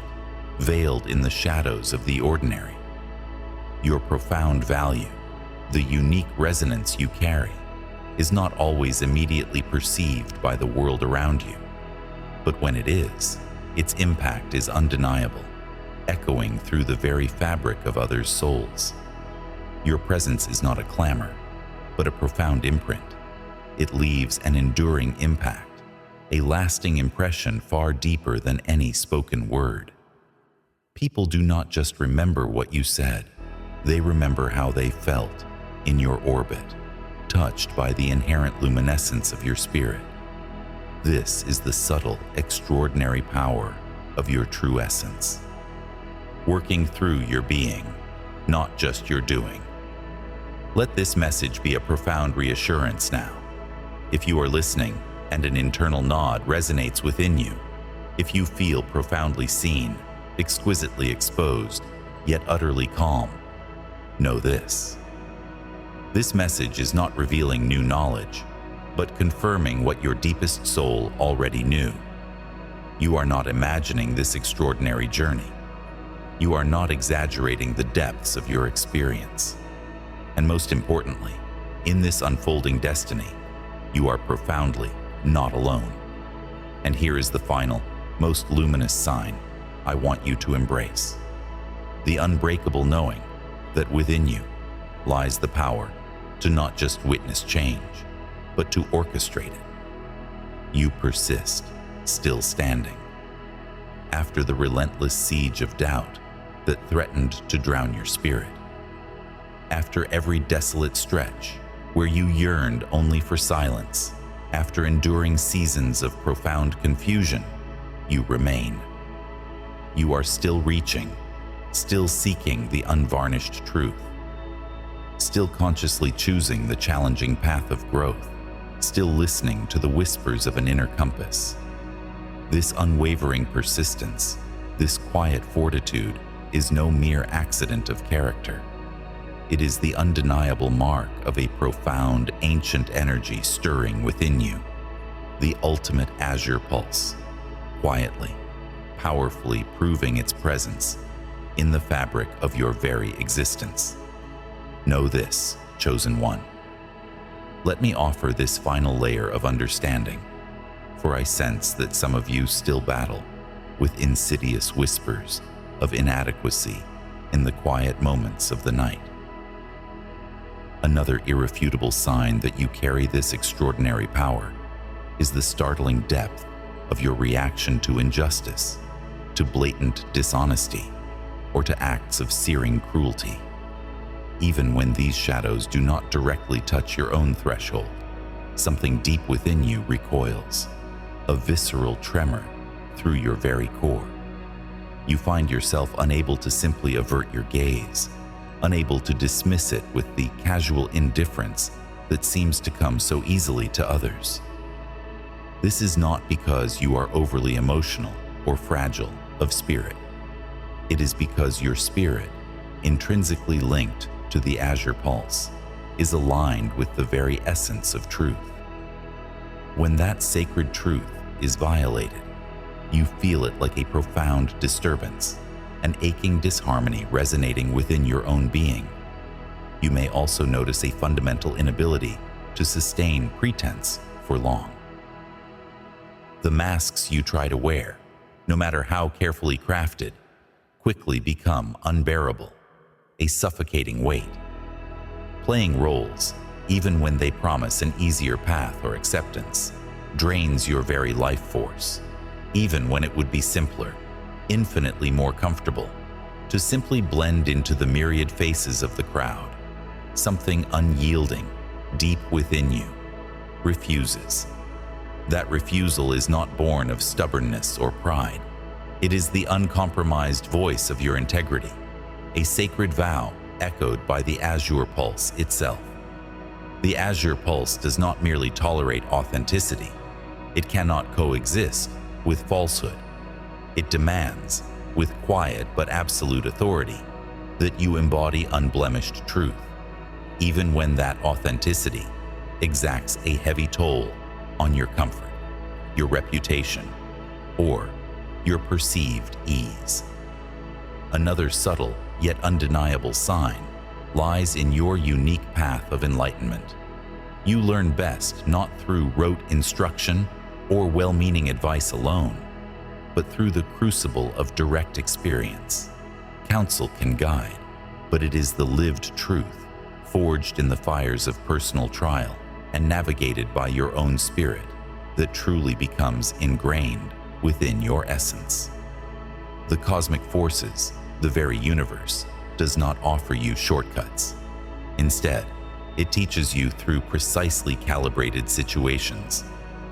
veiled in the shadows of the ordinary. Your profound value, the unique resonance you carry, is not always immediately perceived by the world around you. But when it is, its impact is undeniable, echoing through the very fabric of others' souls. Your presence is not a clamor, but a profound imprint. It leaves an enduring impact, a lasting impression far deeper than any spoken word. People do not just remember what you said, they remember how they felt in your orbit, touched by the inherent luminescence of your spirit. This is the subtle, extraordinary power of your true essence, working through your being, not just your doing. Let this message be a profound reassurance now. If you are listening and an internal nod resonates within you, if you feel profoundly seen, exquisitely exposed, yet utterly calm, know this. This message is not revealing new knowledge, but confirming what your deepest soul already knew. You are not imagining this extraordinary journey. You are not exaggerating the depths of your experience. And most importantly, in this unfolding destiny, you are profoundly not alone. And here is the final, most luminous sign I want you to embrace. The unbreakable knowing that within you lies the power to not just witness change, but to orchestrate it. You persist, still standing. After the relentless siege of doubt that threatened to drown your spirit. After every desolate stretch where you yearned only for silence, after enduring seasons of profound confusion, you remain. You are still reaching, still seeking the unvarnished truth, still consciously choosing the challenging path of growth, still listening to the whispers of an inner compass. This unwavering persistence, this quiet fortitude, is no mere accident of character. It is the undeniable mark of a profound, ancient energy stirring within you, the ultimate azure pulse, quietly, powerfully proving its presence in the fabric of your very existence. Know this, chosen one. Let me offer this final layer of understanding, for I sense that some of you still battle with insidious whispers of inadequacy in the quiet moments of the night. Another irrefutable sign that you carry this extraordinary power is the startling depth of your reaction to injustice, to blatant dishonesty, or to acts of searing cruelty. Even when these shadows do not directly touch your own threshold, something deep within you recoils, a visceral tremor through your very core. You find yourself unable to simply avert your gaze, unable to dismiss it with the casual indifference that seems to come so easily to others. This is not because you are overly emotional or fragile of spirit. It is because your spirit, intrinsically linked to the azure pulse, is aligned with the very essence of truth. When that sacred truth is violated, you feel it like a profound disturbance, an aching disharmony resonating within your own being. You may also notice a fundamental inability to sustain pretense for long. The masks you try to wear, no matter how carefully crafted, quickly become unbearable, a suffocating weight. Playing roles, even when they promise an easier path or acceptance, drains your very life force, even when it would be simpler, infinitely more comfortable, to simply blend into the myriad faces of the crowd. Something unyielding, deep within you, refuses. That refusal is not born of stubbornness or pride. It is the uncompromised voice of your integrity, a sacred vow echoed by the azure pulse itself. The azure pulse does not merely tolerate authenticity. It cannot coexist with falsehood. It demands, with quiet but absolute authority, that you embody unblemished truth, even when that authenticity exacts a heavy toll on your comfort, your reputation, or your perceived ease. Another subtle yet undeniable sign lies in your unique path of enlightenment. You learn best not through rote instruction or well-meaning advice alone, but through the crucible of direct experience. Counsel can guide, but it is the lived truth, forged in the fires of personal trial and navigated by your own spirit, that truly becomes ingrained within your essence. The cosmic forces, the very universe, does not offer you shortcuts. Instead, it teaches you through precisely calibrated situations,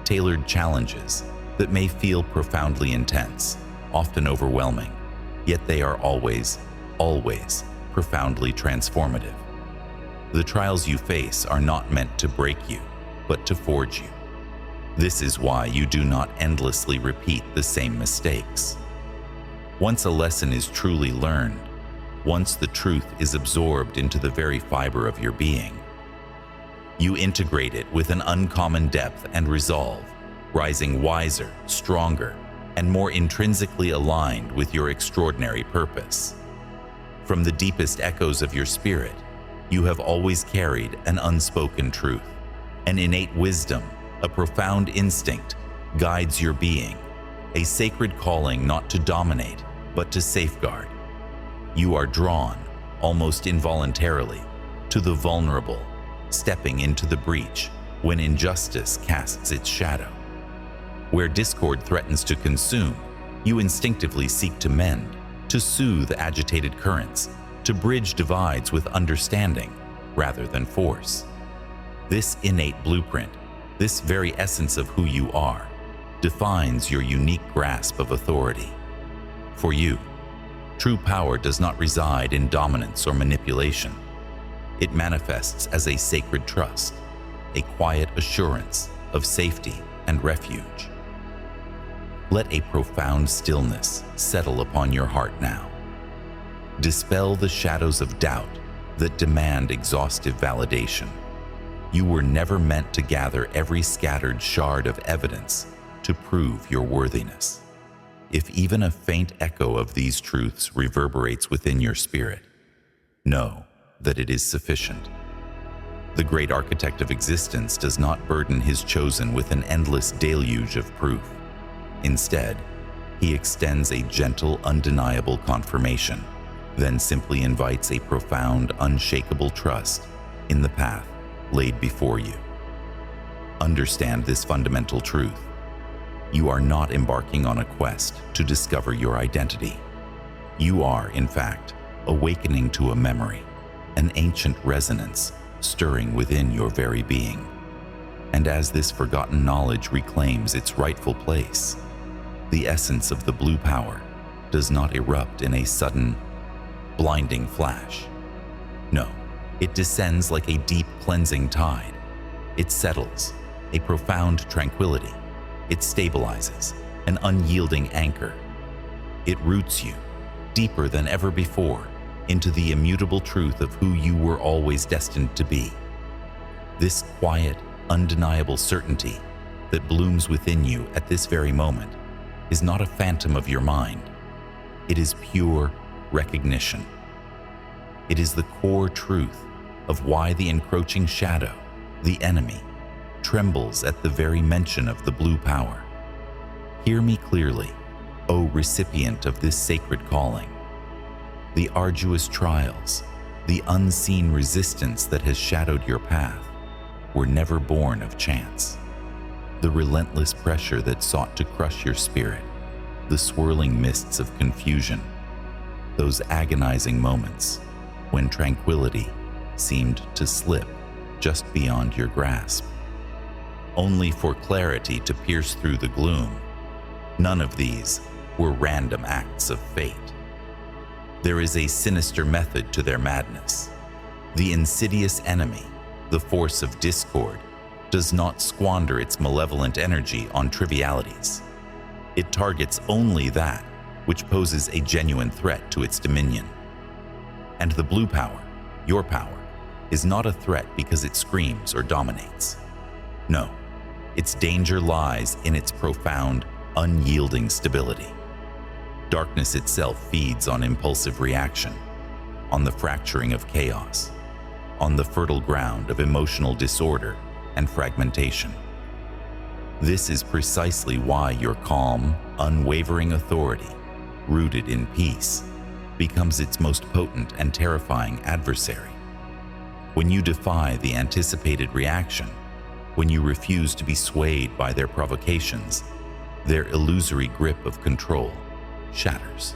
tailored challenges that may feel profoundly intense, often overwhelming, yet they are always profoundly transformative. The trials you face are not meant to break you, but to forge you. This is why you do not endlessly repeat the same mistakes. Once a lesson is truly learned, once the truth is absorbed into the very fiber of your being, you integrate it with an uncommon depth and resolve, rising wiser, stronger, and more intrinsically aligned with your extraordinary purpose. From the deepest echoes of your spirit, you have always carried an unspoken truth, an innate wisdom, a profound instinct guides your being, a sacred calling not to dominate, but to safeguard. You are drawn, almost involuntarily, to the vulnerable, stepping into the breach when injustice casts its shadow. Where discord threatens to consume, you instinctively seek to mend, to soothe agitated currents, to bridge divides with understanding rather than force. This innate blueprint, this very essence of who you are, defines your unique grasp of authority. For you, true power does not reside in dominance or manipulation. It manifests as a sacred trust, a quiet assurance of safety and refuge. Let a profound stillness settle upon your heart now. Dispel the shadows of doubt that demand exhaustive validation. You were never meant to gather every scattered shard of evidence to prove your worthiness. If even a faint echo of these truths reverberates within your spirit, know that it is sufficient. The great architect of existence does not burden his chosen with an endless deluge of proof. Instead, he extends a gentle, undeniable confirmation, then simply invites a profound, unshakable trust in the path laid before you. Understand this fundamental truth. You are not embarking on a quest to discover your identity. You are, in fact, awakening to a memory, an ancient resonance stirring within your very being. And as this forgotten knowledge reclaims its rightful place, the essence of the blue power does not erupt in a sudden, blinding flash. No, it descends like a deep cleansing tide. It settles, a profound tranquility. It stabilizes, an unyielding anchor. It roots you, deeper than ever before, into the immutable truth of who you were always destined to be. This quiet, undeniable certainty that blooms within you at this very moment is not a phantom of your mind. It is pure recognition. It is the core truth of why the encroaching shadow, the enemy, trembles at the very mention of the blue power. Hear me clearly, O recipient of this sacred calling. The arduous trials, the unseen resistance that has shadowed your path were never born of chance. The relentless pressure that sought to crush your spirit, the swirling mists of confusion, those agonizing moments when tranquility seemed to slip just beyond your grasp, only for clarity to pierce through the gloom. None of these were random acts of fate. There is a sinister method to their madness. The insidious enemy, the force of discord, does not squander its malevolent energy on trivialities. It targets only that which poses a genuine threat to its dominion. And the blue power, your power, is not a threat because it screams or dominates. No, its danger lies in its profound, unyielding stability. Darkness itself feeds on impulsive reaction, on the fracturing of chaos, on the fertile ground of emotional disorder and fragmentation. This is precisely why your calm, unwavering authority, rooted in peace, becomes its most potent and terrifying adversary. When you defy the anticipated reaction, when you refuse to be swayed by their provocations, their illusory grip of control shatters.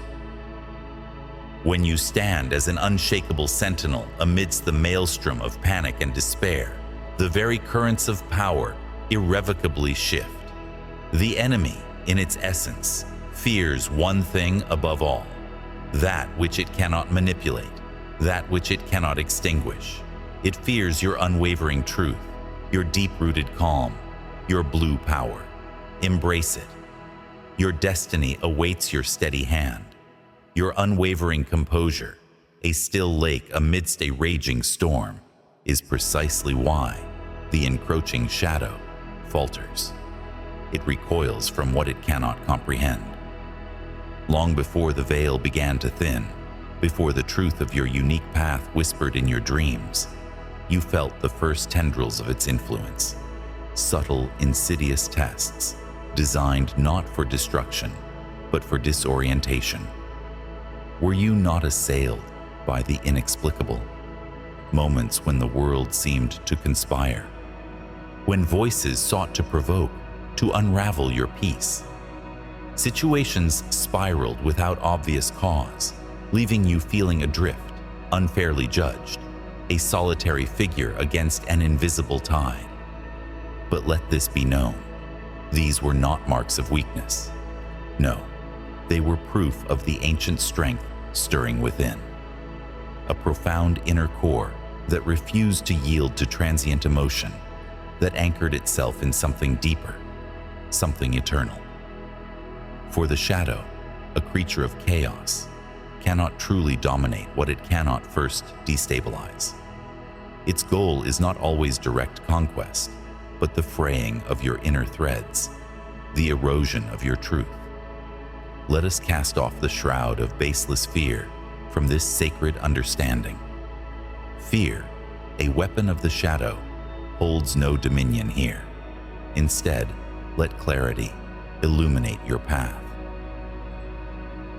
When you stand as an unshakable sentinel amidst the maelstrom of panic and despair, the very currents of power irrevocably shift. The enemy, in its essence, fears one thing above all, that which it cannot manipulate, that which it cannot extinguish. It fears your unwavering truth, your deep-rooted calm, your blue power. Embrace it. Your destiny awaits your steady hand. Your unwavering composure, a still lake amidst a raging storm, is precisely why the encroaching shadow falters. It recoils from what it cannot comprehend. Long before the veil began to thin, before the truth of your unique path whispered in your dreams, you felt the first tendrils of its influence, subtle, insidious tests designed not for destruction, but for disorientation. Were you not assailed by the inexplicable? Moments when the world seemed to conspire, when voices sought to provoke, to unravel your peace. Situations spiraled without obvious cause, leaving you feeling adrift, unfairly judged, a solitary figure against an invisible tide. But let this be known, these were not marks of weakness. No, they were proof of the ancient strength stirring within. A profound inner core that refused to yield to transient emotion, that anchored itself in something deeper, something eternal. For the shadow, a creature of chaos, cannot truly dominate what it cannot first destabilize. Its goal is not always direct conquest, but the fraying of your inner threads, the erosion of your truth. Let us cast off the shroud of baseless fear from this sacred understanding. Fear, a weapon of the shadow, holds no dominion here. Instead, let clarity illuminate your path.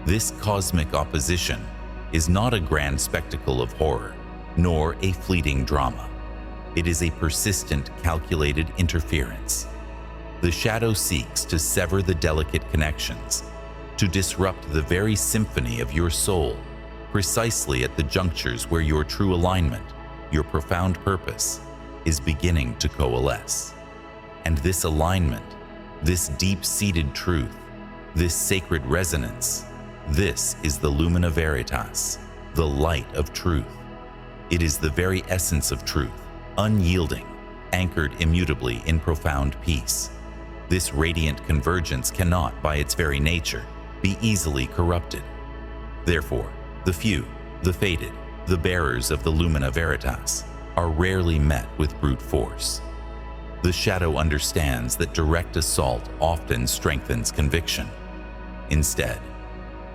This cosmic opposition is not a grand spectacle of horror, nor a fleeting drama. It is a persistent, calculated interference. The shadow seeks to sever the delicate connections, to disrupt the very symphony of your soul, precisely at the junctures where your true alignment, your profound purpose, is beginning to coalesce. And this alignment, this deep-seated truth, this sacred resonance, this is the Lumina Veritas, the light of truth. It is the very essence of truth, unyielding, anchored immutably in profound peace. This radiant convergence cannot, by its very nature, be easily corrupted. Therefore, the few, the fated, the bearers of the Lumina Veritas are rarely met with brute force. The shadow understands that direct assault often strengthens conviction. Instead,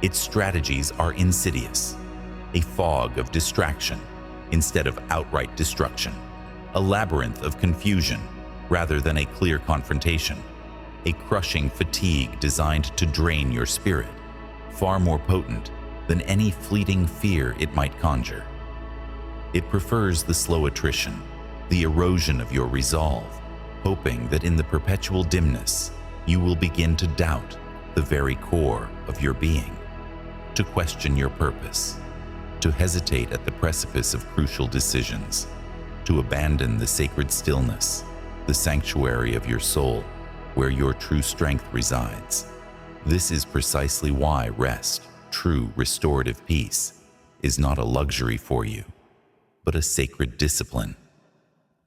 its strategies are insidious, a fog of distraction instead of outright destruction, a labyrinth of confusion rather than a clear confrontation, a crushing fatigue designed to drain your spirit, far more potent than any fleeting fear it might conjure. It prefers the slow attrition, the erosion of your resolve, hoping that in the perpetual dimness, you will begin to doubt the very core of your being, to question your purpose, to hesitate at the precipice of crucial decisions, to abandon the sacred stillness, the sanctuary of your soul, where your true strength resides. This is precisely why rest, true restorative peace, is not a luxury for you, but a sacred discipline.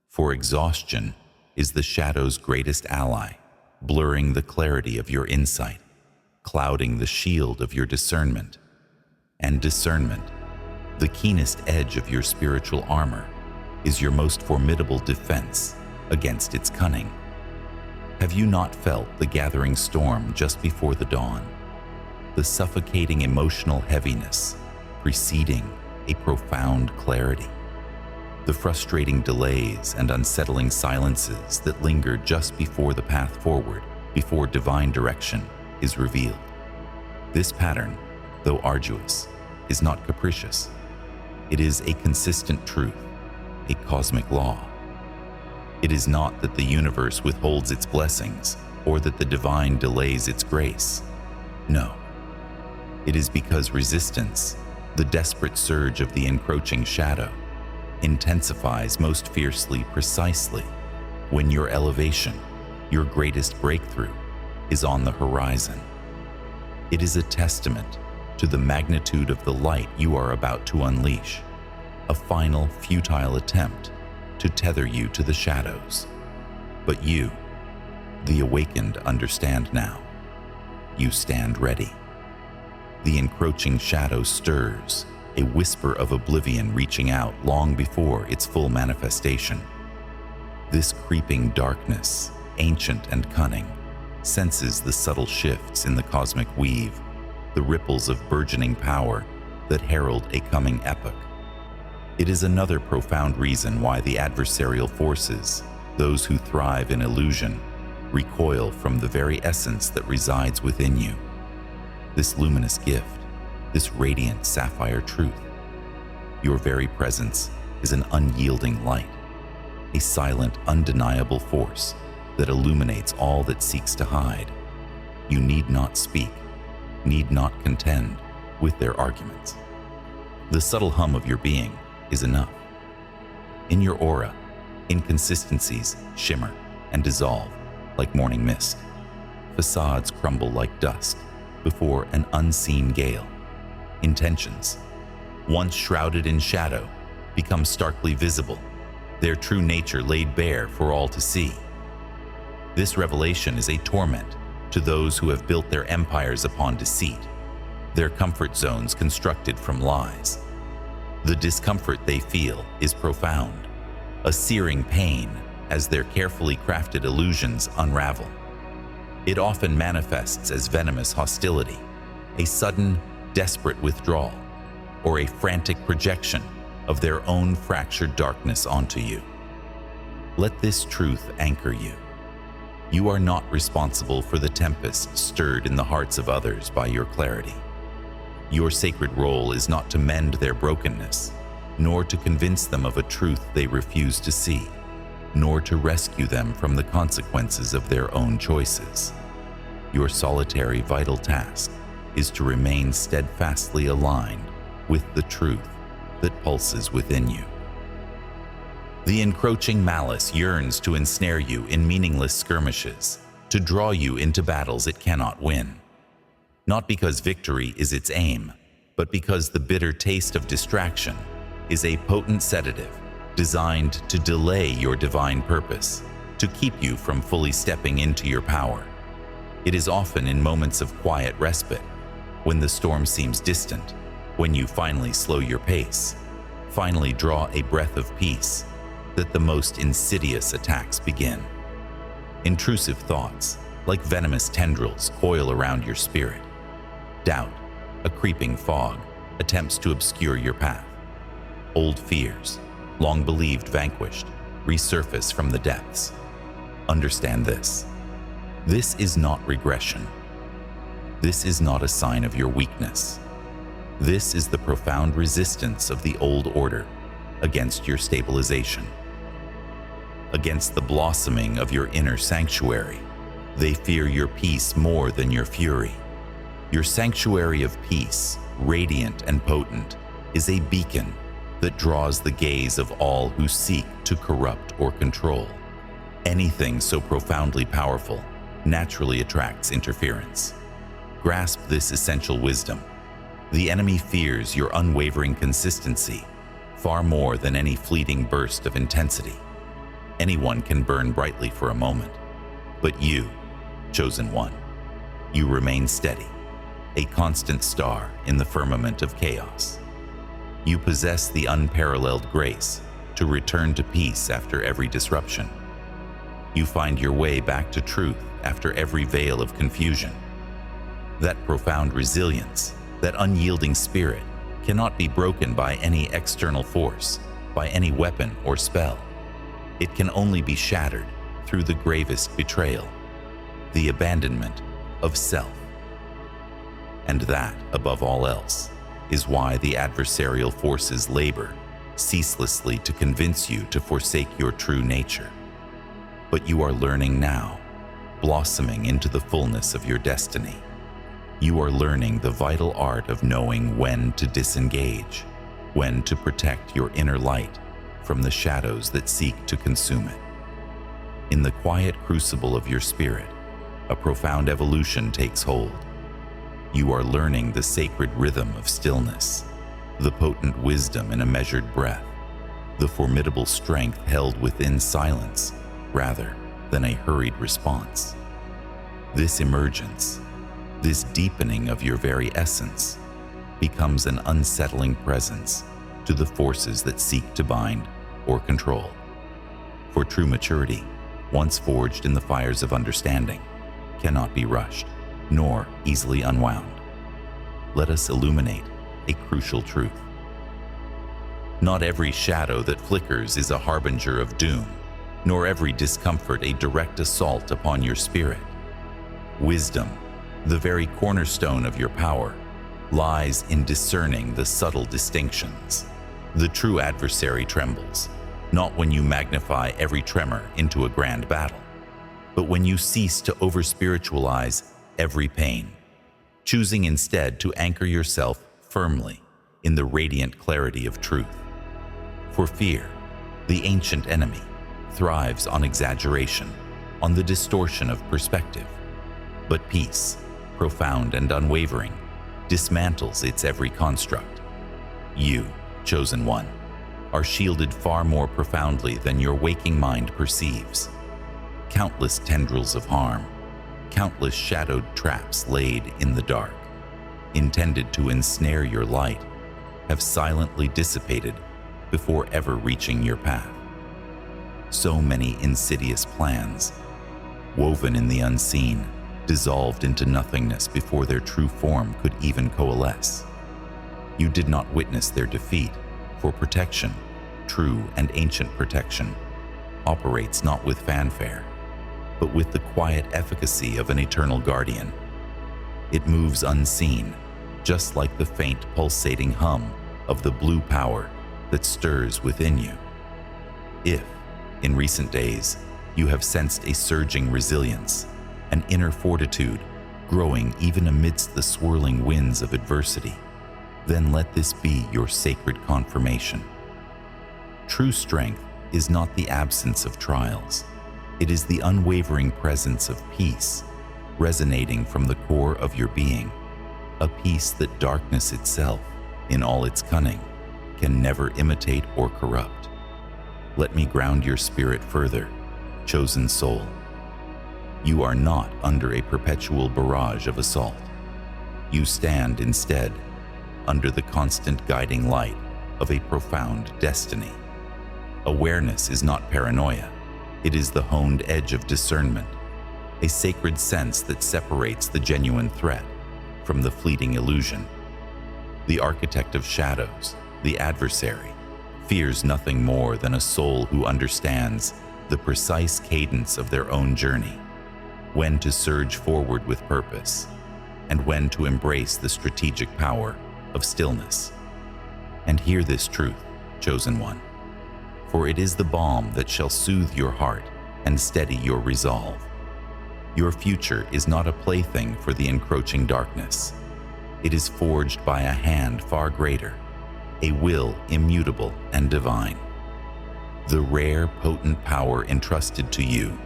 For exhaustion is the shadow's greatest ally, blurring the clarity of your insight, clouding the shield of your discernment. And discernment, the keenest edge of your spiritual armor, is your most formidable defense against its cunning. Have you not felt the gathering storm just before the dawn? The suffocating emotional heaviness preceding a profound clarity? The frustrating delays and unsettling silences that linger just before the path forward, before divine direction is revealed? This pattern, though arduous, is not capricious. It is a consistent truth, a cosmic law. It is not that the universe withholds its blessings or that the divine delays its grace. No. It is because resistance, the desperate surge of the encroaching shadow, intensifies most fiercely precisely when your elevation, your greatest breakthrough, is on the horizon. It is a testament to the magnitude of the light you are about to unleash, a final futile attempt to tether you to the shadows. But you, the awakened, understand now. You stand ready. The encroaching shadow stirs, a whisper of oblivion reaching out long before its full manifestation. This creeping darkness, ancient and cunning, senses the subtle shifts in the cosmic weave, the ripples of burgeoning power that herald a coming epoch. It is another profound reason why the adversarial forces, those who thrive in illusion, recoil from the very essence that resides within you. This luminous gift, this radiant sapphire truth. Your very presence is an unyielding light, a silent, undeniable force that illuminates all that seeks to hide. You need not speak, need not contend with their arguments. The subtle hum of your being is enough. In your aura, inconsistencies shimmer and dissolve like morning mist. Facades crumble like dust before an unseen gale. Intentions, once shrouded in shadow, become starkly visible, their true nature laid bare for all to see. This revelation is a torment to those who have built their empires upon deceit, their comfort zones constructed from lies. The discomfort they feel is profound, a searing pain as their carefully crafted illusions unravel. It often manifests as venomous hostility, a sudden, desperate withdrawal, or a frantic projection of their own fractured darkness onto you. Let this truth anchor you. You are not responsible for the tempest stirred in the hearts of others by your clarity. Your sacred role is not to mend their brokenness, nor to convince them of a truth they refuse to see, nor to rescue them from the consequences of their own choices. Your solitary vital task is to remain steadfastly aligned with the truth that pulses within you. The encroaching malice yearns to ensnare you in meaningless skirmishes, to draw you into battles it cannot win. Not because victory is its aim, but because the bitter taste of distraction is a potent sedative designed to delay your divine purpose, to keep you from fully stepping into your power. It is often in moments of quiet respite, when the storm seems distant, when you finally slow your pace, finally draw a breath of peace, that the most insidious attacks begin. Intrusive thoughts, like venomous tendrils, coil around your spirit. Doubt, a creeping fog, attempts to obscure your path. Old fears, long believed vanquished, resurface from the depths. Understand this. This is not regression. This is not a sign of your weakness. This is the profound resistance of the old order against your stabilization, against the blossoming of your inner sanctuary. They fear your peace more than your fury. Your sanctuary of peace, radiant and potent, is a beacon that draws the gaze of all who seek to corrupt or control. Anything so profoundly powerful naturally attracts interference. Grasp this essential wisdom. The enemy fears your unwavering consistency far more than any fleeting burst of intensity. Anyone can burn brightly for a moment, but you, chosen one, you remain steady, a constant star in the firmament of chaos. You possess the unparalleled grace to return to peace after every disruption. You find your way back to truth after every veil of confusion. That profound resilience, that unyielding spirit, cannot be broken by any external force, by any weapon or spell. It can only be shattered through the gravest betrayal, the abandonment of self. And that, above all else, is why the adversarial forces labor ceaselessly to convince you to forsake your true nature. But you are learning now, blossoming into the fullness of your destiny. You are learning the vital art of knowing when to disengage, when to protect your inner light from the shadows that seek to consume it. In the quiet crucible of your spirit, a profound evolution takes hold. You are learning the sacred rhythm of stillness, the potent wisdom in a measured breath, the formidable strength held within silence rather than a hurried response. This emergence, this deepening of your very essence, becomes an unsettling presence to the forces that seek to bind or control. For true maturity, once forged in the fires of understanding, cannot be rushed, nor easily unwound. Let us illuminate a crucial truth. Not every shadow that flickers is a harbinger of doom, nor every discomfort a direct assault upon your spirit. Wisdom, the very cornerstone of your power, lies in discerning the subtle distinctions. The true adversary trembles, not when you magnify every tremor into a grand battle, but when you cease to over-spiritualize every pain, choosing instead to anchor yourself firmly in the radiant clarity of truth. For fear, the ancient enemy, thrives on exaggeration, on the distortion of perspective. But peace, profound and unwavering, dismantles its every construct. You, chosen one, are shielded far more profoundly than your waking mind perceives. Countless tendrils of harm, countless shadowed traps laid in the dark, intended to ensnare your light, have silently dissipated before ever reaching your path. So many insidious plans, woven in the unseen, dissolved into nothingness before their true form could even coalesce. You did not witness their defeat, for protection, true and ancient protection, operates not with fanfare, but with the quiet efficacy of an eternal guardian. It moves unseen, just like the faint pulsating hum of the blue power that stirs within you. If, in recent days, you have sensed a surging resilience, an inner fortitude growing even amidst the swirling winds of adversity, then let this be your sacred confirmation. True strength is not the absence of trials. It is the unwavering presence of peace, resonating from the core of your being, a peace that darkness itself, in all its cunning, can never imitate or corrupt. Let me ground your spirit further, chosen soul. You are not under a perpetual barrage of assault. You stand instead under the constant guiding light of a profound destiny. Awareness is not paranoia. It is the honed edge of discernment a sacred sense that separates the genuine threat from the fleeting illusion. The architect of shadows, the adversary, fears nothing more than a soul who understands the precise cadence of their own journey, when to surge forward with purpose, and when to embrace the strategic power of stillness. And hear this truth, chosen one, for it is the balm that shall soothe your heart and steady your resolve. Your future is not a plaything for the encroaching darkness. It is forged by a hand far greater, a will immutable and divine. The rare, potent power entrusted to you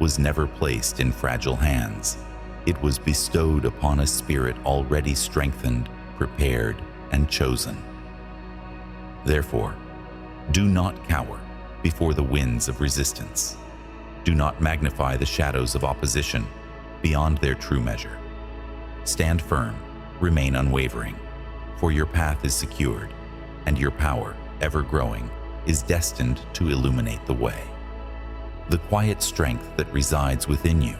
was never placed in fragile hands. It was bestowed upon a spirit already strengthened, prepared, and chosen. Therefore, do not cower before the winds of resistance. Do not magnify the shadows of opposition beyond their true measure. Stand firm, remain unwavering, for your path is secured, and your power, ever growing, is destined to illuminate the way. The quiet strength that resides within you,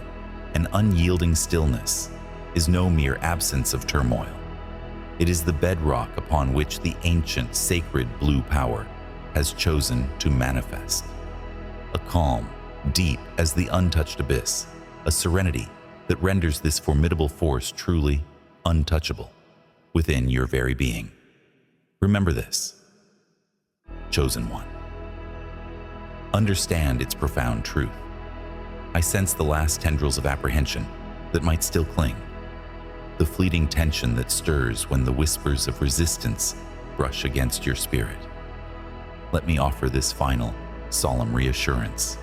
an unyielding stillness, is no mere absence of turmoil. It is the bedrock upon which the ancient sacred blue power has chosen to manifest. A calm, deep as the untouched abyss, a serenity that renders this formidable force truly untouchable within your very being. Remember this, chosen one. Understand its profound truth. I sense the last tendrils of apprehension that might still cling, the fleeting tension that stirs when the whispers of resistance brush against your spirit. Let me offer this final, solemn reassurance.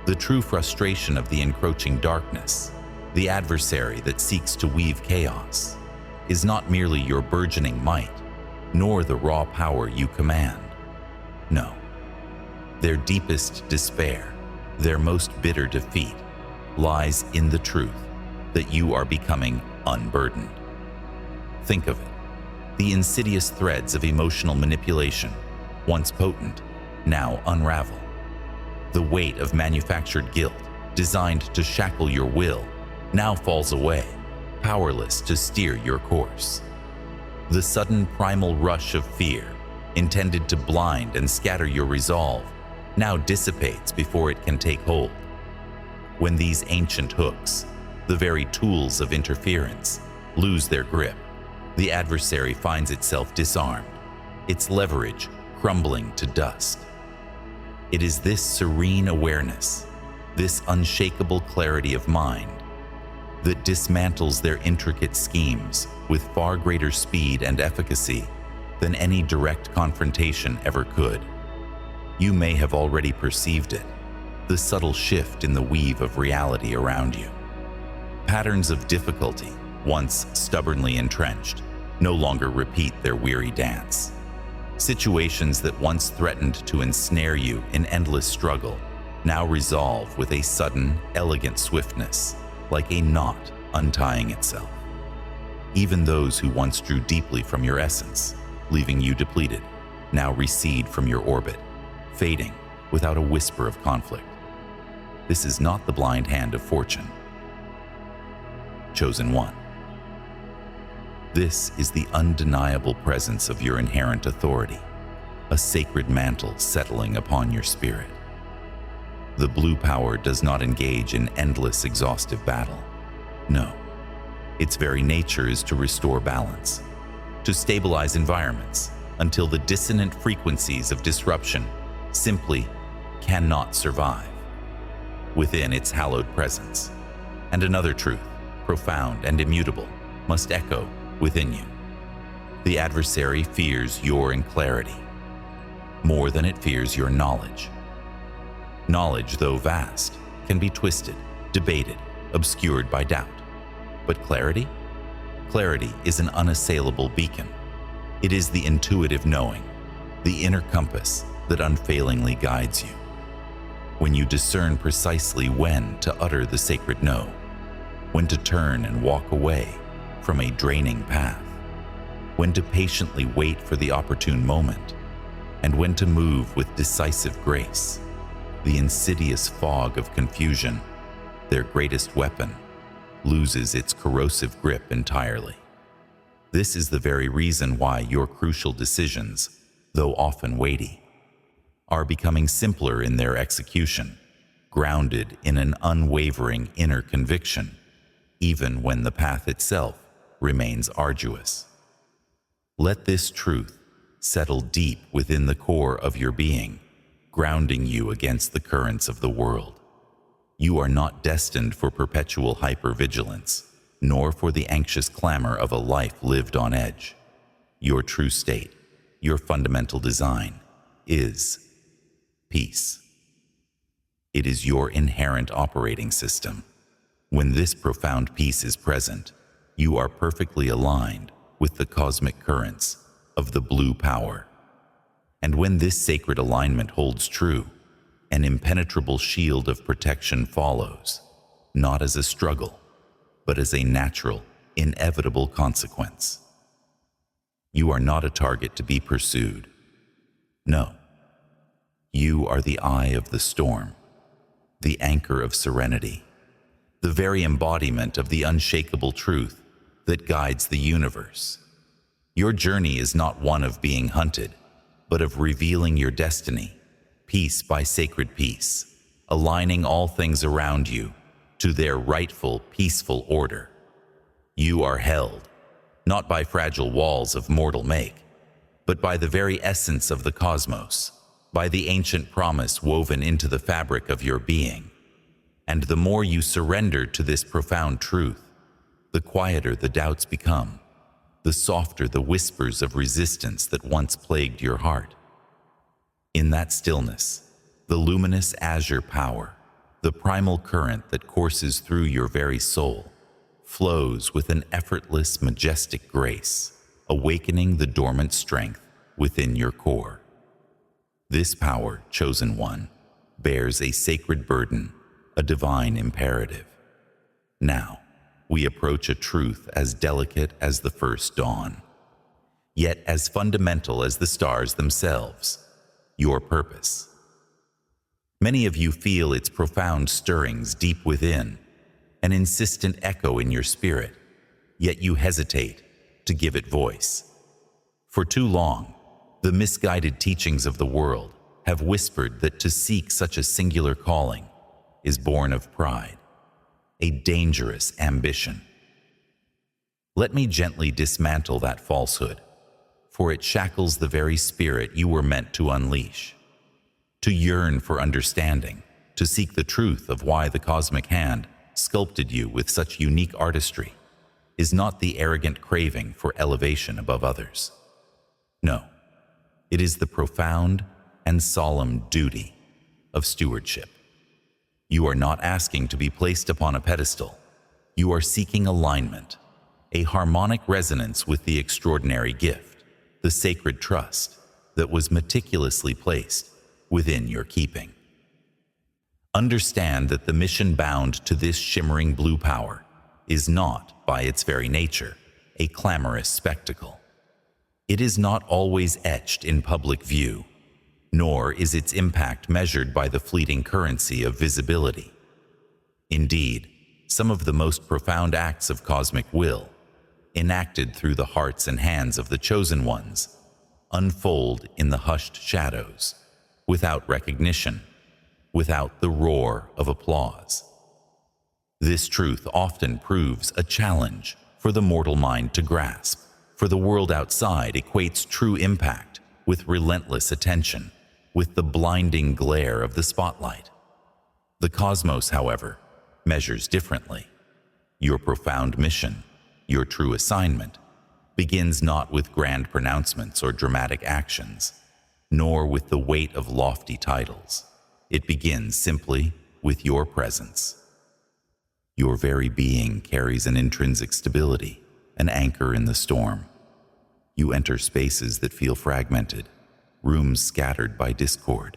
The true frustration of the encroaching darkness, the adversary that seeks to weave chaos, is not merely your burgeoning might, nor the raw power you command. No. Their deepest despair, their most bitter defeat, lies in the truth that you are becoming unburdened. Think of it. The insidious threads of emotional manipulation, once potent, now unravel. The weight of manufactured guilt, designed to shackle your will, now falls away, powerless to steer your course. The sudden primal rush of fear, intended to blind and scatter your resolve, now dissipates before it can take hold. When these ancient hooks, the very tools of interference, lose their grip, the adversary finds itself disarmed, its leverage crumbling to dust. It is this serene awareness, this unshakable clarity of mind, that dismantles their intricate schemes with far greater speed and efficacy than any direct confrontation ever could. You may have already perceived it, the subtle shift in the weave of reality around you. Patterns of difficulty, once stubbornly entrenched, no longer repeat their weary dance. Situations that once threatened to ensnare you in endless struggle now resolve with a sudden, elegant swiftness, like a knot untying itself. Even those who once drew deeply from your essence, leaving you depleted, now recede from your orbit, fading without a whisper of conflict. This is not the blind hand of fortune. Chosen one. This is the undeniable presence of your inherent authority, a sacred mantle settling upon your spirit. The blue power does not engage in endless, exhaustive battle. No, its very nature is to restore balance, to stabilize environments until the dissonant frequencies of disruption simply cannot survive within its hallowed presence. And another truth, profound and immutable, must echo within you. The adversary fears your clarity more than it fears your knowledge. Knowledge, though vast, can be twisted, debated, obscured by doubt. But clarity? Clarity is an unassailable beacon. It is the intuitive knowing, the inner compass that unfailingly guides you. When you discern precisely when to utter the sacred no, when to turn and walk away from a draining path, when to patiently wait for the opportune moment, and when to move with decisive grace, the insidious fog of confusion their greatest weapon, loses its corrosive grip entirely. This is the very reason why your crucial decisions, though often weighty, are becoming simpler in their execution, grounded in an unwavering inner conviction, even when the path itself remains arduous. Let this truth settle deep within the core of your being, grounding you against the currents of the world. You are not destined for perpetual hypervigilance, nor for the anxious clamor of a life lived on edge. Your true state, your fundamental design, is peace. It is your inherent operating system. When this profound peace is present, you are perfectly aligned with the cosmic currents of the blue power. And when this sacred alignment holds true, an impenetrable shield of protection follows, not as a struggle, but as a natural, inevitable consequence. You are not a target to be pursued. No. You are the eye of the storm, the anchor of serenity, the very embodiment of the unshakable truth that guides the universe. Your journey is not one of being hunted, but of revealing your destiny, piece by sacred piece, aligning all things around you to their rightful, peaceful order. You are held, not by fragile walls of mortal make, but by the very essence of the cosmos, by the ancient promise woven into the fabric of your being. And the more you surrender to this profound truth, the quieter the doubts become, the softer the whispers of resistance that once plagued your heart. In that stillness, the luminous azure power, the primal current that courses through your very soul, flows with an effortless, majestic grace, awakening the dormant strength within your core. This power, chosen one, bears a sacred burden, a divine imperative. Now, we approach a truth as delicate as the first dawn, yet as fundamental as the stars themselves, your purpose. Many of you feel its profound stirrings deep within, an insistent echo in your spirit, yet you hesitate to give it voice. For too long, the misguided teachings of the world have whispered that to seek such a singular calling is born of pride, a dangerous ambition. Let me gently dismantle that falsehood, for it shackles the very spirit you were meant to unleash. To yearn for understanding, to seek the truth of why the cosmic hand sculpted you with such unique artistry, is not the arrogant craving for elevation above others. No, it is the profound and solemn duty of stewardship. You are not asking to be placed upon a pedestal. You are seeking alignment, a harmonic resonance with the extraordinary gift, the sacred trust that was meticulously placed within your keeping. Understand that the mission bound to this shimmering blue power is not, by its very nature, a clamorous spectacle. It is not always etched in public view, nor is its impact measured by the fleeting currency of visibility. Indeed, some of the most profound acts of cosmic will, enacted through the hearts and hands of the chosen ones, unfold in the hushed shadows, without recognition, without the roar of applause. This truth often proves a challenge for the mortal mind to grasp, for the world outside equates true impact with relentless attention, with the blinding glare of the spotlight. The cosmos, however, measures differently. Your profound mission, your true assignment, begins not with grand pronouncements or dramatic actions, nor with the weight of lofty titles. It begins simply with your presence. Your very being carries an intrinsic stability, an anchor in the storm. You enter spaces that feel fragmented, rooms scattered by discord,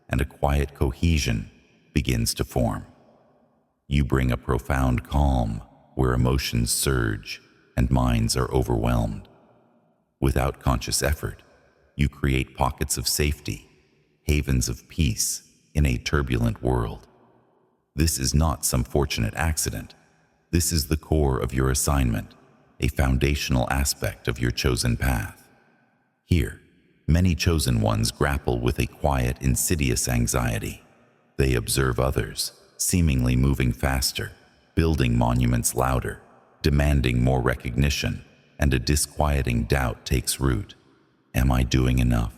and a quiet cohesion begins to form. You bring a profound calm where emotions surge and minds are overwhelmed. Without conscious effort, you create pockets of safety, havens of peace in a turbulent world. This is not some fortunate accident. This is the core of your assignment, a foundational aspect of your chosen path. Here, many chosen ones grapple with a quiet, insidious anxiety. They observe others, seemingly moving faster, building monuments louder, demanding more recognition, and a disquieting doubt takes root. Am I doing enough?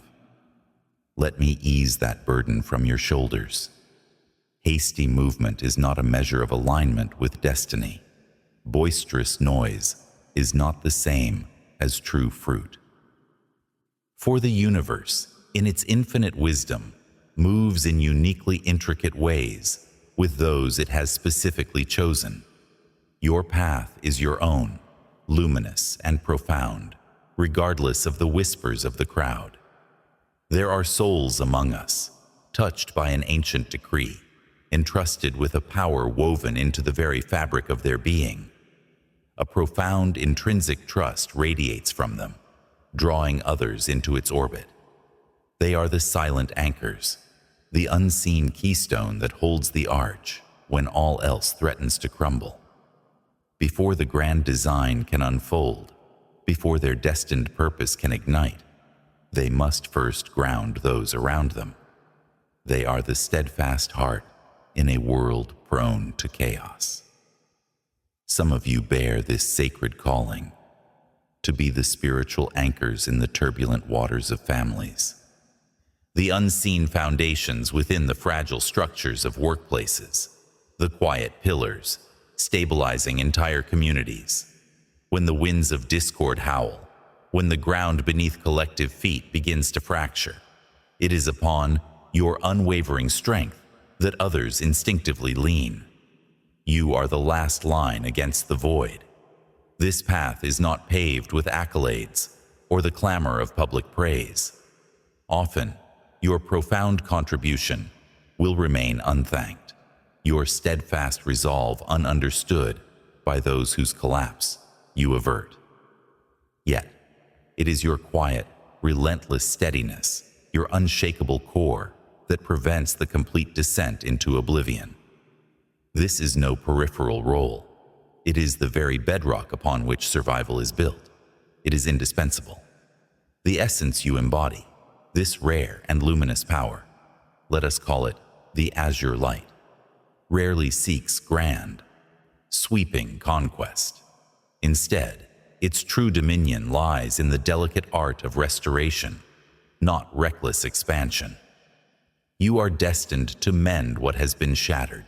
Let me ease that burden from your shoulders. Hasty movement is not a measure of alignment with destiny. Boisterous noise is not the same as true fruit. For the universe, in its infinite wisdom, moves in uniquely intricate ways with those it has specifically chosen. Your path is your own, luminous and profound, regardless of the whispers of the crowd. There are souls among us, touched by an ancient decree, entrusted with a power woven into the very fabric of their being. A profound intrinsic trust radiates from them, drawing others into its orbit. They are the silent anchors, the unseen keystone that holds the arch when all else threatens to crumble. Before the grand design can unfold, before their destined purpose can ignite, they must first ground those around them. They are the steadfast heart in a world prone to chaos. Some of you bear this sacred calling, to be the spiritual anchors in the turbulent waters of families, the unseen foundations within the fragile structures of workplaces, the quiet pillars stabilizing entire communities. When the winds of discord howl, when the ground beneath collective feet begins to fracture, it is upon your unwavering strength that others instinctively lean. You are the last line against the void. This path is not paved with accolades or the clamor of public praise. Often, your profound contribution will remain unthanked, your steadfast resolve ununderstood by those whose collapse you avert. Yet, it is your quiet, relentless steadiness, your unshakable core, that prevents the complete descent into oblivion. This is no peripheral role. It is the very bedrock upon which survival is built. It is indispensable. The essence you embody, this rare and luminous power, let us call it the azure light, rarely seeks grand, sweeping conquest. Instead, its true dominion lies in the delicate art of restoration, not reckless expansion. You are destined to mend what has been shattered,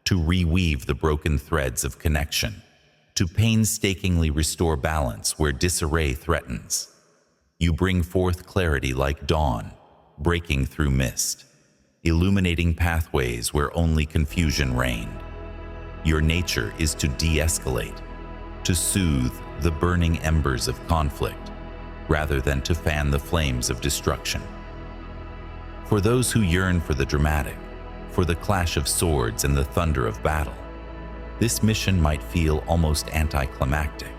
to reweave the broken threads of connection, to painstakingly restore balance where disarray threatens. You bring forth clarity like dawn, breaking through mist, illuminating pathways where only confusion reigned. Your nature is to de-escalate, to soothe the burning embers of conflict, rather than to fan the flames of destruction. For those who yearn for the dramatic, for the clash of swords and the thunder of battle, this mission might feel almost anticlimactic.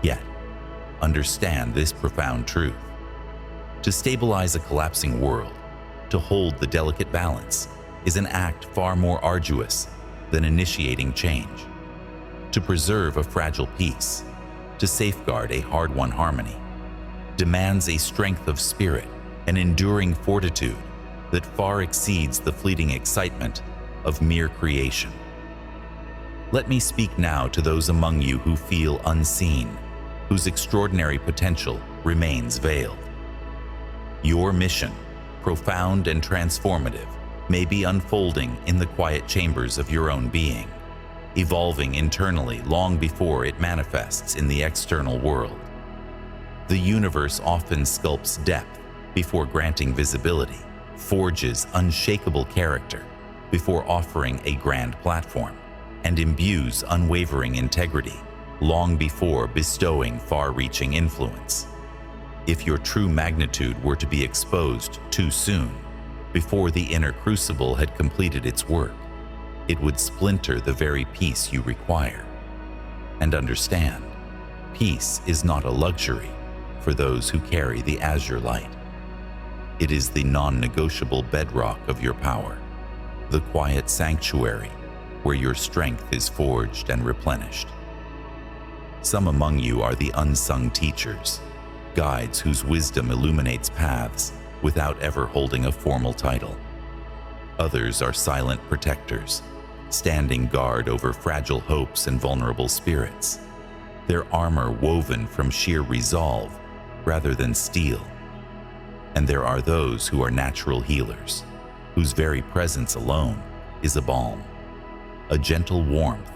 Yet, understand this profound truth. To stabilize a collapsing world, to hold the delicate balance, is an act far more arduous than initiating change. To preserve a fragile peace, to safeguard a hard-won harmony, demands a strength of spirit, an enduring fortitude that far exceeds the fleeting excitement of mere creation. Let me speak now to those among you who feel unseen, whose extraordinary potential remains veiled. Your mission, profound and transformative, may be unfolding in the quiet chambers of your own being, evolving internally long before it manifests in the external world. The universe often sculpts depth before granting visibility, forges unshakable character before offering a grand platform, and imbues unwavering integrity long before bestowing far-reaching influence. If your true magnitude were to be exposed too soon, before the inner crucible had completed its work, it would splinter the very peace you require. And understand, peace is not a luxury for those who carry the azure light. It is the non-negotiable bedrock of your power, the quiet sanctuary where your strength is forged and replenished. Some among you are the unsung teachers, guides whose wisdom illuminates paths without ever holding a formal title. Others are silent protectors, standing guard over fragile hopes and vulnerable spirits, their armor woven from sheer resolve rather than steel. And there are those who are natural healers, whose very presence alone is a balm, a gentle warmth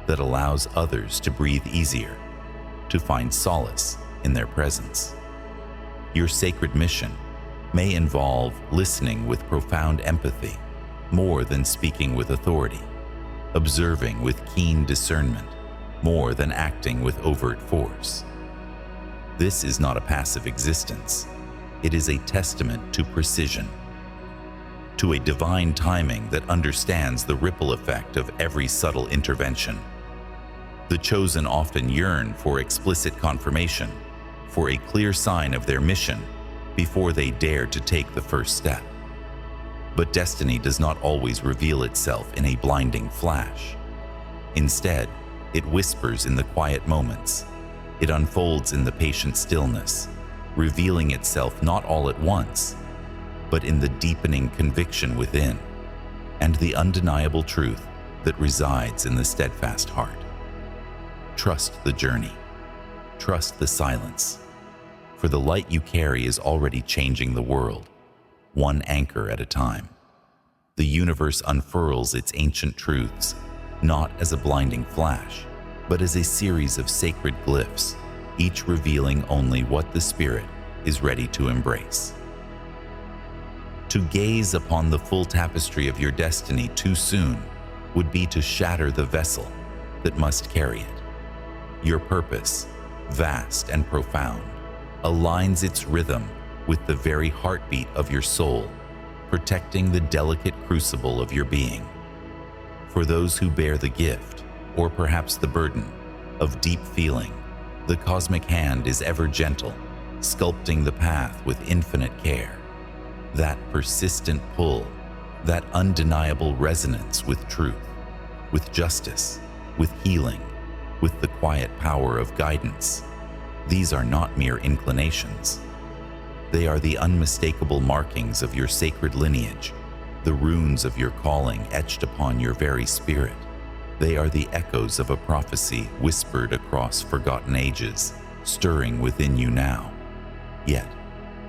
that allows others to breathe easier, to find solace in their presence. Your sacred mission may involve listening with profound empathy more than speaking with authority, observing with keen discernment more than acting with overt force. This is not a passive existence. It is a testament to precision, to a divine timing that understands the ripple effect of every subtle intervention. The chosen often yearn for explicit confirmation, for a clear sign of their mission before they dare to take the first step. But destiny does not always reveal itself in a blinding flash. Instead, it whispers in the quiet moments. It unfolds in the patient stillness, revealing itself not all at once, but in the deepening conviction within, and the undeniable truth that resides in the steadfast heart. Trust the journey. Trust the silence. For the light you carry is already changing the world, one anchor at a time. The universe unfurls its ancient truths, not as a blinding flash, but as a series of sacred glyphs, each revealing only what the spirit is ready to embrace. To gaze upon the full tapestry of your destiny too soon would be to shatter the vessel that must carry it. Your purpose, vast and profound, aligns its rhythm with the very heartbeat of your soul, protecting the delicate crucible of your being. For those who bear the gift, or perhaps the burden, of deep feeling, the cosmic hand is ever gentle, sculpting the path with infinite care. That persistent pull, that undeniable resonance with truth, with justice, with healing, with the quiet power of guidance. These are not mere inclinations. They are the unmistakable markings of your sacred lineage, the runes of your calling etched upon your very spirit. They are the echoes of a prophecy whispered across forgotten ages, stirring within you now. Yet,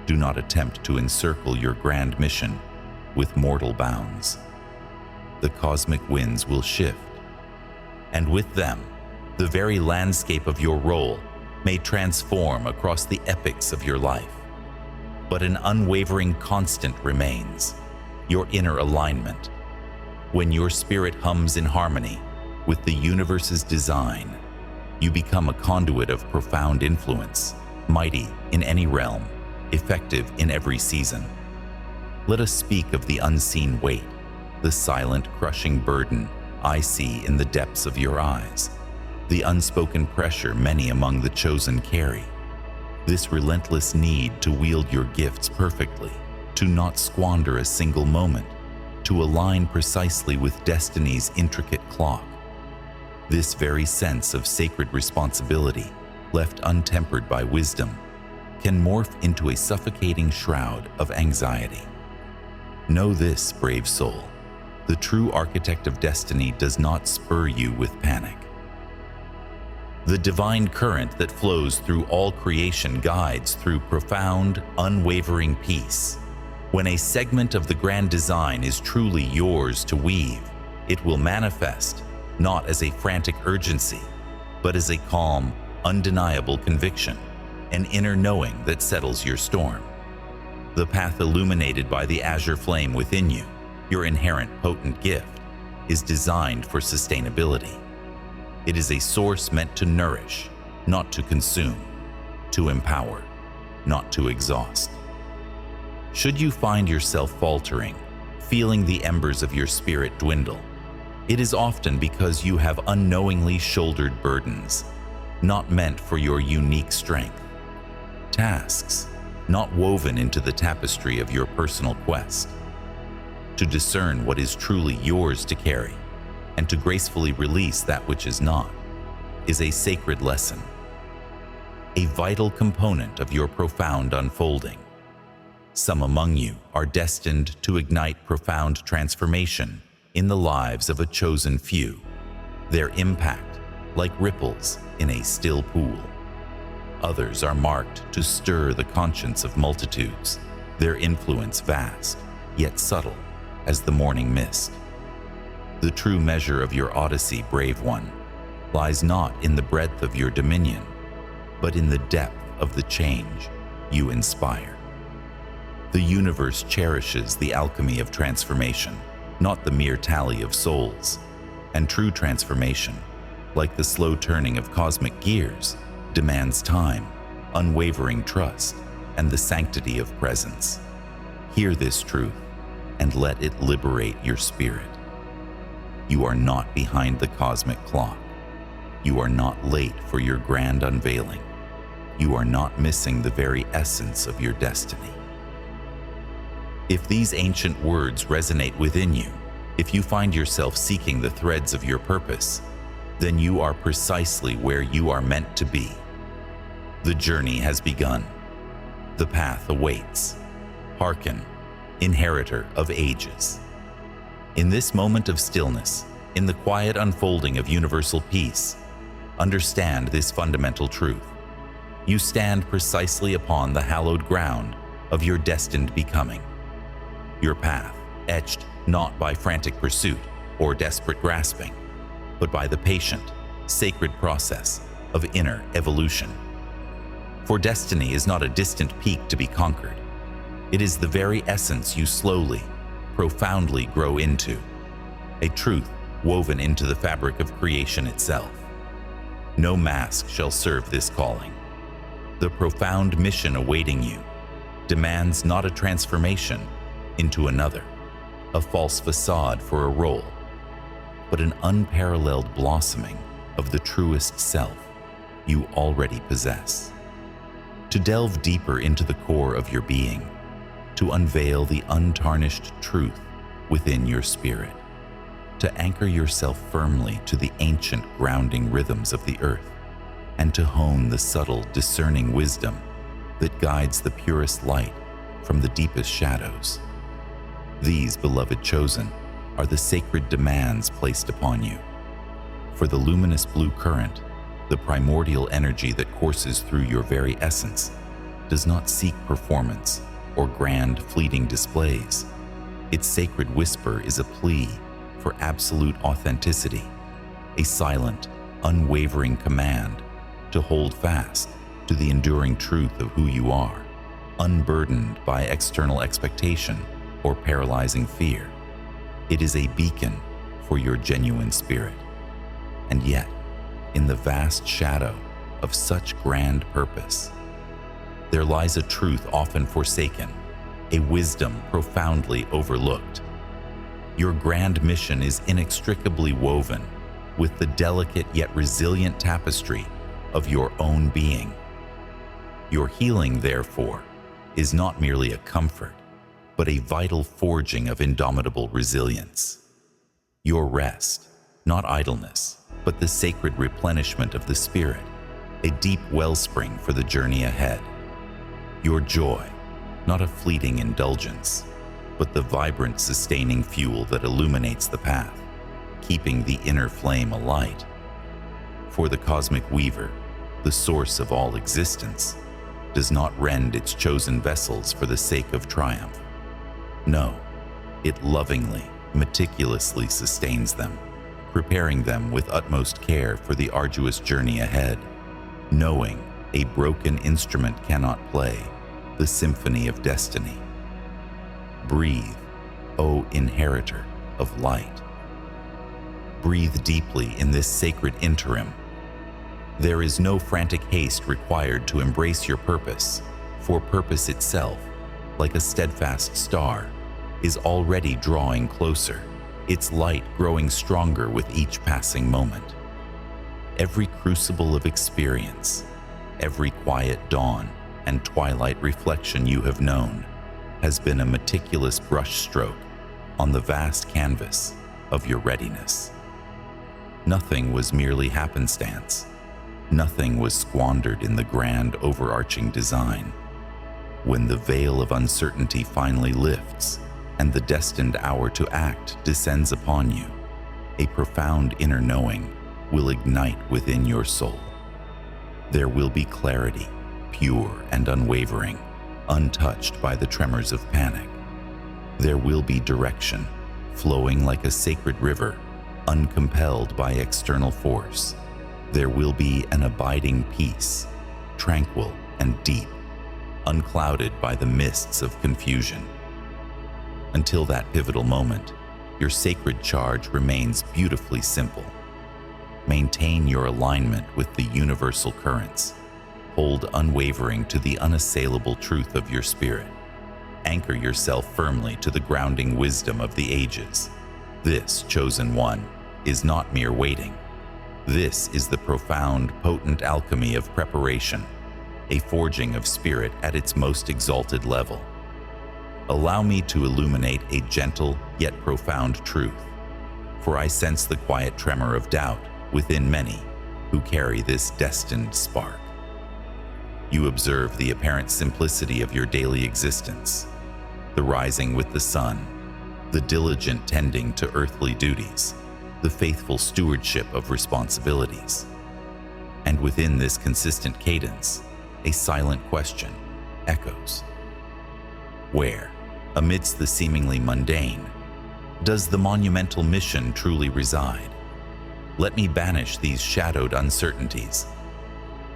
do not attempt to encircle your grand mission with mortal bounds. The cosmic winds will shift, and with them, the very landscape of your role may transform across the epochs of your life. But an unwavering constant remains: your inner alignment. When your spirit hums in harmony with the universe's design, you become a conduit of profound influence, mighty in any realm, effective in every season. Let us speak of the unseen weight, the silent, crushing burden I see in the depths of your eyes, the unspoken pressure many among the chosen carry. This relentless need to wield your gifts perfectly, to not squander a single moment, to align precisely with destiny's intricate clock. This very sense of sacred responsibility, left untempered by wisdom, can morph into a suffocating shroud of anxiety. Know this, brave soul: the true architect of destiny does not spur you with panic. The divine current that flows through all creation guides through profound, unwavering peace. When a segment of the grand design is truly yours to weave, it will manifest not as a frantic urgency, but as a calm, undeniable conviction, an inner knowing that settles your storm. The path illuminated by the azure flame within you, your inherent potent gift, is designed for sustainability. It is a source meant to nourish, not to consume, to empower, not to exhaust. Should you find yourself faltering, feeling the embers of your spirit dwindle, it is often because you have unknowingly shouldered burdens, not meant for your unique strength. Tasks, not woven into the tapestry of your personal quest. to discern what is truly yours to carry, and to gracefully release that which is not, is a sacred lesson, a vital component of your profound unfolding. Some among you are destined to ignite profound transformation in the lives of a chosen few, their impact like ripples in a still pool. Others are marked to stir the conscience of multitudes, their influence vast, yet subtle as the morning mist. The true measure of your odyssey, brave one, lies not in the breadth of your dominion, but in the depth of the change you inspire. The universe cherishes the alchemy of transformation, not the mere tally of souls. And true transformation, like the slow turning of cosmic gears, demands time, unwavering trust, and the sanctity of presence. Hear this truth and let it liberate your spirit. You are not behind the cosmic clock. You are not late for your grand unveiling. You are not missing the very essence of your destiny. If these ancient words resonate within you, if you find yourself seeking the threads of your purpose, then you are precisely where you are meant to be. The journey has begun. The path awaits. Hearken, inheritor of ages. In this moment of stillness, in the quiet unfolding of universal peace, understand this fundamental truth. You stand precisely upon the hallowed ground of your destined becoming. Your path, etched not by frantic pursuit or desperate grasping, but by the patient, sacred process of inner evolution. For destiny is not a distant peak to be conquered. It is the very essence you slowly, profoundly grow into, a truth woven into the fabric of creation itself. No mask shall serve this calling. The profound mission awaiting you demands not a transformation into another, a false facade for a role, but an unparalleled blossoming of the truest self you already possess. To delve deeper into the core of your being, to unveil the untarnished truth within your spirit, to anchor yourself firmly to the ancient grounding rhythms of the earth, and to hone the subtle discerning wisdom that guides the purest light from the deepest shadows. These, beloved chosen, are the sacred demands placed upon you. For the luminous blue current, the primordial energy that courses through your very essence, does not seek performance or grand fleeting displays. Its sacred whisper is a plea for absolute authenticity, a silent, unwavering command to hold fast to the enduring truth of who you are, unburdened by external expectation or paralyzing fear. It is a beacon for your genuine spirit. And yet, in the vast shadow of such grand purpose, there lies a truth often forsaken, a wisdom profoundly overlooked. Your grand mission is inextricably woven with the delicate yet resilient tapestry of your own being. Your healing, therefore, is not merely a comfort, but a vital forging of indomitable resilience. Your rest, not idleness, but the sacred replenishment of the spirit, a deep wellspring for the journey ahead. Your joy, not a fleeting indulgence, but the vibrant, sustaining fuel that illuminates the path, keeping the inner flame alight. For the cosmic weaver, the source of all existence, does not rend its chosen vessels for the sake of triumph. No, it lovingly, meticulously sustains them, preparing them with utmost care for the arduous journey ahead, knowing a broken instrument cannot play the symphony of destiny. Breathe, O inheritor of light. Breathe deeply in this sacred interim. There is no frantic haste required to embrace your purpose, for purpose itself, like a steadfast star, is already drawing closer, its light growing stronger with each passing moment. Every crucible of experience, every quiet dawn and twilight reflection you have known, has been a meticulous brushstroke, on the vast canvas of your readiness. Nothing was merely happenstance. Nothing was squandered in the grand overarching design. When the veil of uncertainty finally lifts and the destined hour to act descends upon you, a profound inner knowing will ignite within your soul. There will be clarity, pure and unwavering, untouched by the tremors of panic. There will be direction, flowing like a sacred river, uncompelled by external force. There will be an abiding peace, tranquil and deep, unclouded by the mists of confusion. Until that pivotal moment, your sacred charge remains beautifully simple. Maintain your alignment with the universal currents. Hold unwavering to the unassailable truth of your spirit. Anchor yourself firmly to the grounding wisdom of the ages. This, chosen one, is not mere waiting. This is the profound, potent alchemy of preparation, a forging of spirit at its most exalted level. Allow me to illuminate a gentle yet profound truth, for I sense the quiet tremor of doubt within many who carry this destined spark. You observe the apparent simplicity of your daily existence, the rising with the sun, the diligent tending to earthly duties, the faithful stewardship of responsibilities. And within this consistent cadence, a silent question echoes. Where, amidst the seemingly mundane, does the monumental mission truly reside? Let me banish these shadowed uncertainties.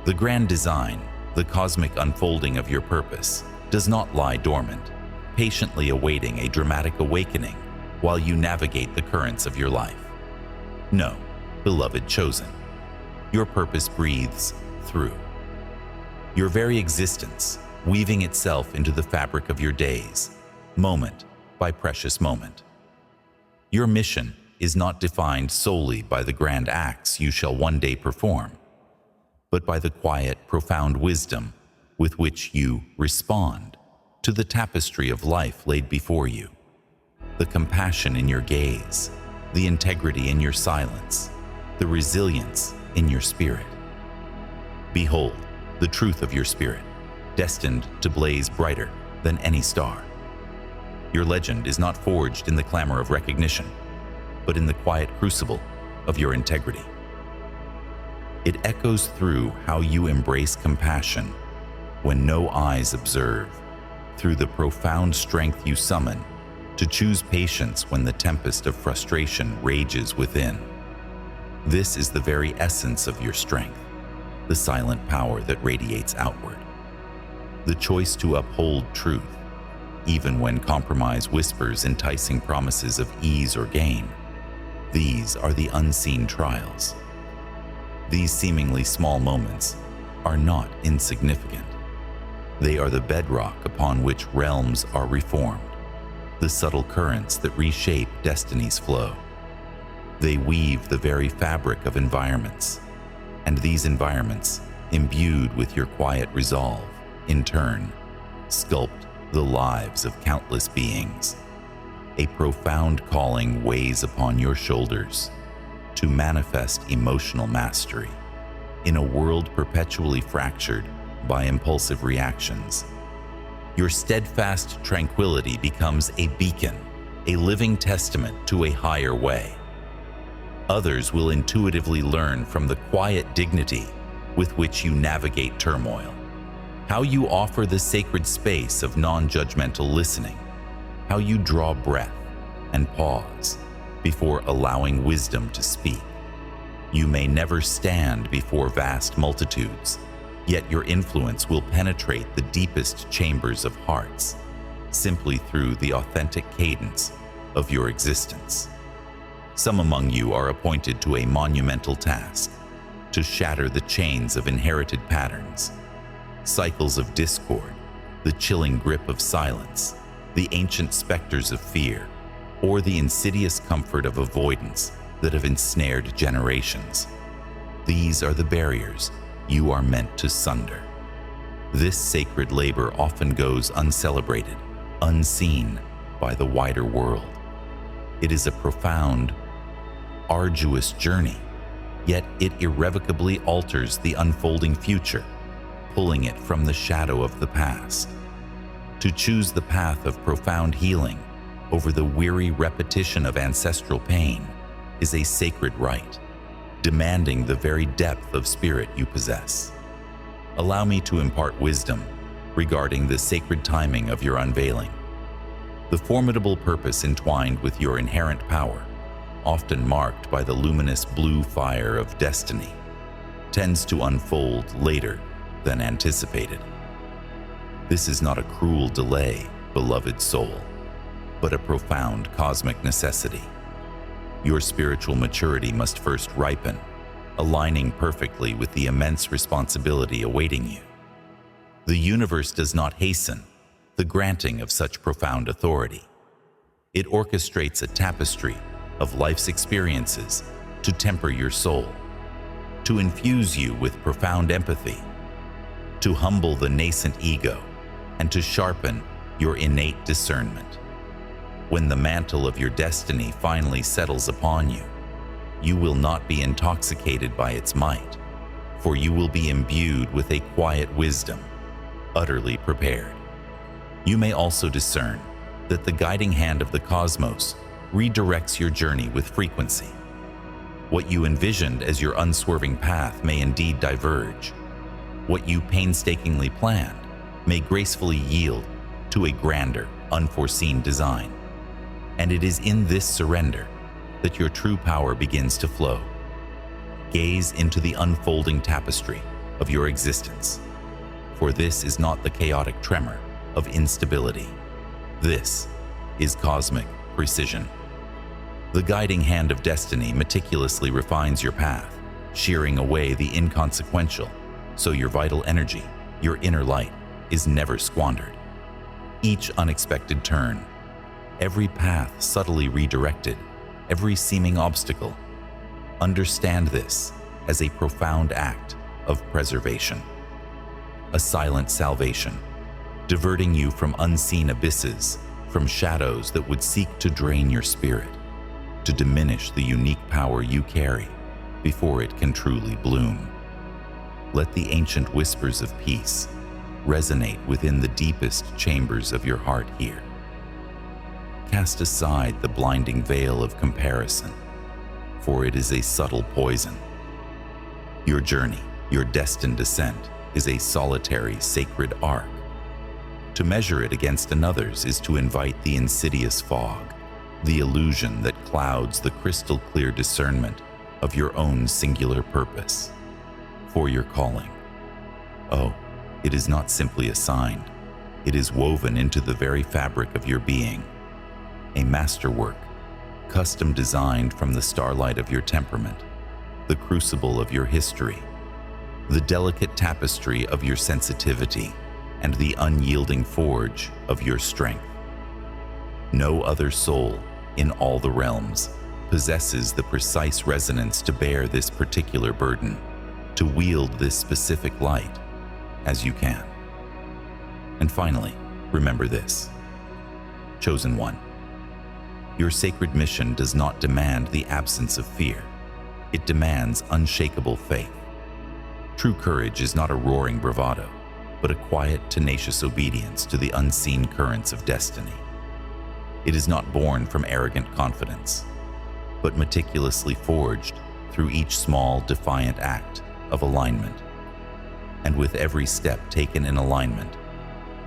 The grand design, the cosmic unfolding of your purpose, does not lie dormant, patiently awaiting a dramatic awakening while you navigate the currents of your life. No, beloved chosen, your purpose breathes through your very existence, weaving itself into the fabric of your days, moment by precious moment. Your mission is not defined solely by the grand acts you shall one day perform, but by the quiet, profound wisdom with which you respond to the tapestry of life laid before you, the compassion in your gaze, the integrity in your silence, the resilience in your spirit. Behold the truth of your spirit, destined to blaze brighter than any star. Your legend is not forged in the clamor of recognition, but in the quiet crucible of your integrity. It echoes through how you embrace compassion when no eyes observe, through the profound strength you summon to choose patience when the tempest of frustration rages within. This is the very essence of your strength, the silent power that radiates outward. The choice to uphold truth, even when compromise whispers enticing promises of ease or gain. These are the unseen trials. These seemingly small moments are not insignificant. They are the bedrock upon which realms are reformed, the subtle currents that reshape destiny's flow. They weave the very fabric of environments, and these environments, imbued with your quiet resolve, in turn, sculpt the lives of countless beings. A profound calling weighs upon your shoulders to manifest emotional mastery in a world perpetually fractured by impulsive reactions. Your steadfast tranquility becomes a beacon, a living testament to a higher way. Others will intuitively learn from the quiet dignity with which you navigate turmoil, how you offer the sacred space of non-judgmental listening, how you draw breath and pause before allowing wisdom to speak. You may never stand before vast multitudes, yet your influence will penetrate the deepest chambers of hearts, simply through the authentic cadence of your existence. Some among you are appointed to a monumental task, to shatter the chains of inherited patterns, cycles of discord, the chilling grip of silence, the ancient specters of fear, or the insidious comfort of avoidance that have ensnared generations. These are the barriers you are meant to sunder. This sacred labor often goes uncelebrated, unseen by the wider world. It is a profound, arduous journey, yet it irrevocably alters the unfolding future, pulling it from the shadow of the past. To choose the path of profound healing over the weary repetition of ancestral pain is a sacred right, demanding the very depth of spirit you possess. Allow me to impart wisdom regarding the sacred timing of your unveiling. The formidable purpose entwined with your inherent power, often marked by the luminous blue fire of destiny, tends to unfold later than anticipated. This is not a cruel delay, beloved soul, but a profound cosmic necessity. Your spiritual maturity must first ripen, aligning perfectly with the immense responsibility awaiting you. The universe does not hasten the granting of such profound authority. It orchestrates a tapestry of life's experiences to temper your soul, to infuse you with profound empathy, to humble the nascent ego, and to sharpen your innate discernment. When the mantle of your destiny finally settles upon you, you will not be intoxicated by its might, for you will be imbued with a quiet wisdom, utterly prepared. You may also discern that the guiding hand of the cosmos redirects your journey with frequency. What you envisioned as your unswerving path may indeed diverge. What you painstakingly planned may gracefully yield to a grander, unforeseen design. And it is in this surrender that your true power begins to flow. Gaze into the unfolding tapestry of your existence, for this is not the chaotic tremor of instability. This is cosmic precision. The guiding hand of destiny meticulously refines your path, shearing away the inconsequential, so your vital energy, your inner light, is never squandered. Each unexpected turn, every path subtly redirected, every seeming obstacle, understand this as a profound act of preservation, a silent salvation, diverting you from unseen abysses, from shadows that would seek to drain your spirit, to diminish the unique power you carry before it can truly bloom. Let the ancient whispers of peace resonate within the deepest chambers of your heart here. Cast aside the blinding veil of comparison, for it is a subtle poison. Your journey, your destined descent, is a solitary, sacred arc. To measure it against another's is to invite the insidious fog, the illusion that clouds the crystal-clear discernment of your own singular purpose. For your calling, oh, it is not simply assigned, it is woven into the very fabric of your being, a masterwork, custom designed from the starlight of your temperament, the crucible of your history, the delicate tapestry of your sensitivity, and the unyielding forge of your strength. No other soul in all the realms possesses the precise resonance to bear this particular burden, to wield this specific light as you can. And finally, remember this. Chosen one, your sacred mission does not demand the absence of fear. It demands unshakable faith. True courage is not a roaring bravado, but a quiet, tenacious obedience to the unseen currents of destiny. It is not born from arrogant confidence, but meticulously forged through each small, defiant act of alignment. And with every step taken in alignment,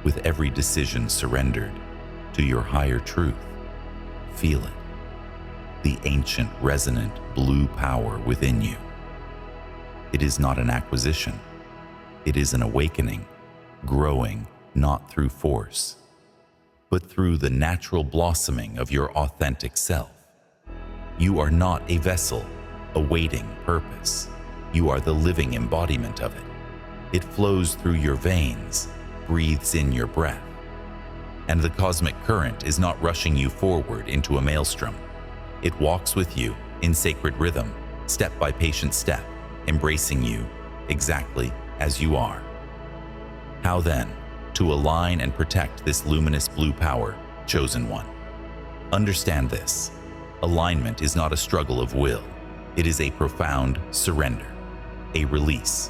with every decision surrendered to your higher truth, feel it, the ancient, resonant blue power within you. It is not an acquisition, it is an awakening, growing not through force, but through the natural blossoming of your authentic self. You are not a vessel awaiting purpose. You are the living embodiment of it. It flows through your veins, breathes in your breath. And the cosmic current is not rushing you forward into a maelstrom. It walks with you in sacred rhythm, step by patient step, embracing you exactly as you are. How then to align and protect this luminous blue power, chosen one? Understand this. Alignment is not a struggle of will. It is a profound surrender, a release.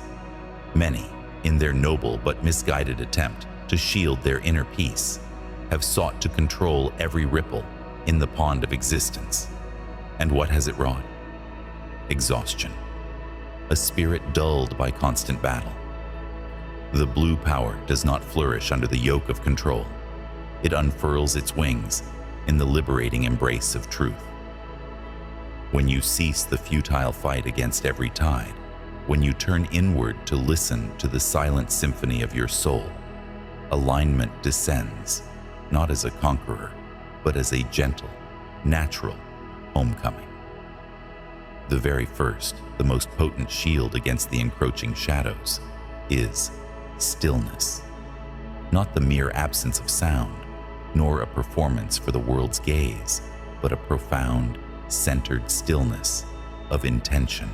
Many, in their noble but misguided attempt to shield their inner peace, have sought to control every ripple in the pond of existence. And what has it wrought? Exhaustion. A spirit dulled by constant battle. The blue power does not flourish under the yoke of control. It unfurls its wings in the liberating embrace of truth. When you cease the futile fight against every tide, when you turn inward to listen to the silent symphony of your soul, alignment descends, not as a conqueror, but as a gentle, natural homecoming. The very first, the most potent shield against the encroaching shadows is stillness. Not the mere absence of sound, nor a performance for the world's gaze, but a profound, centered stillness of intention.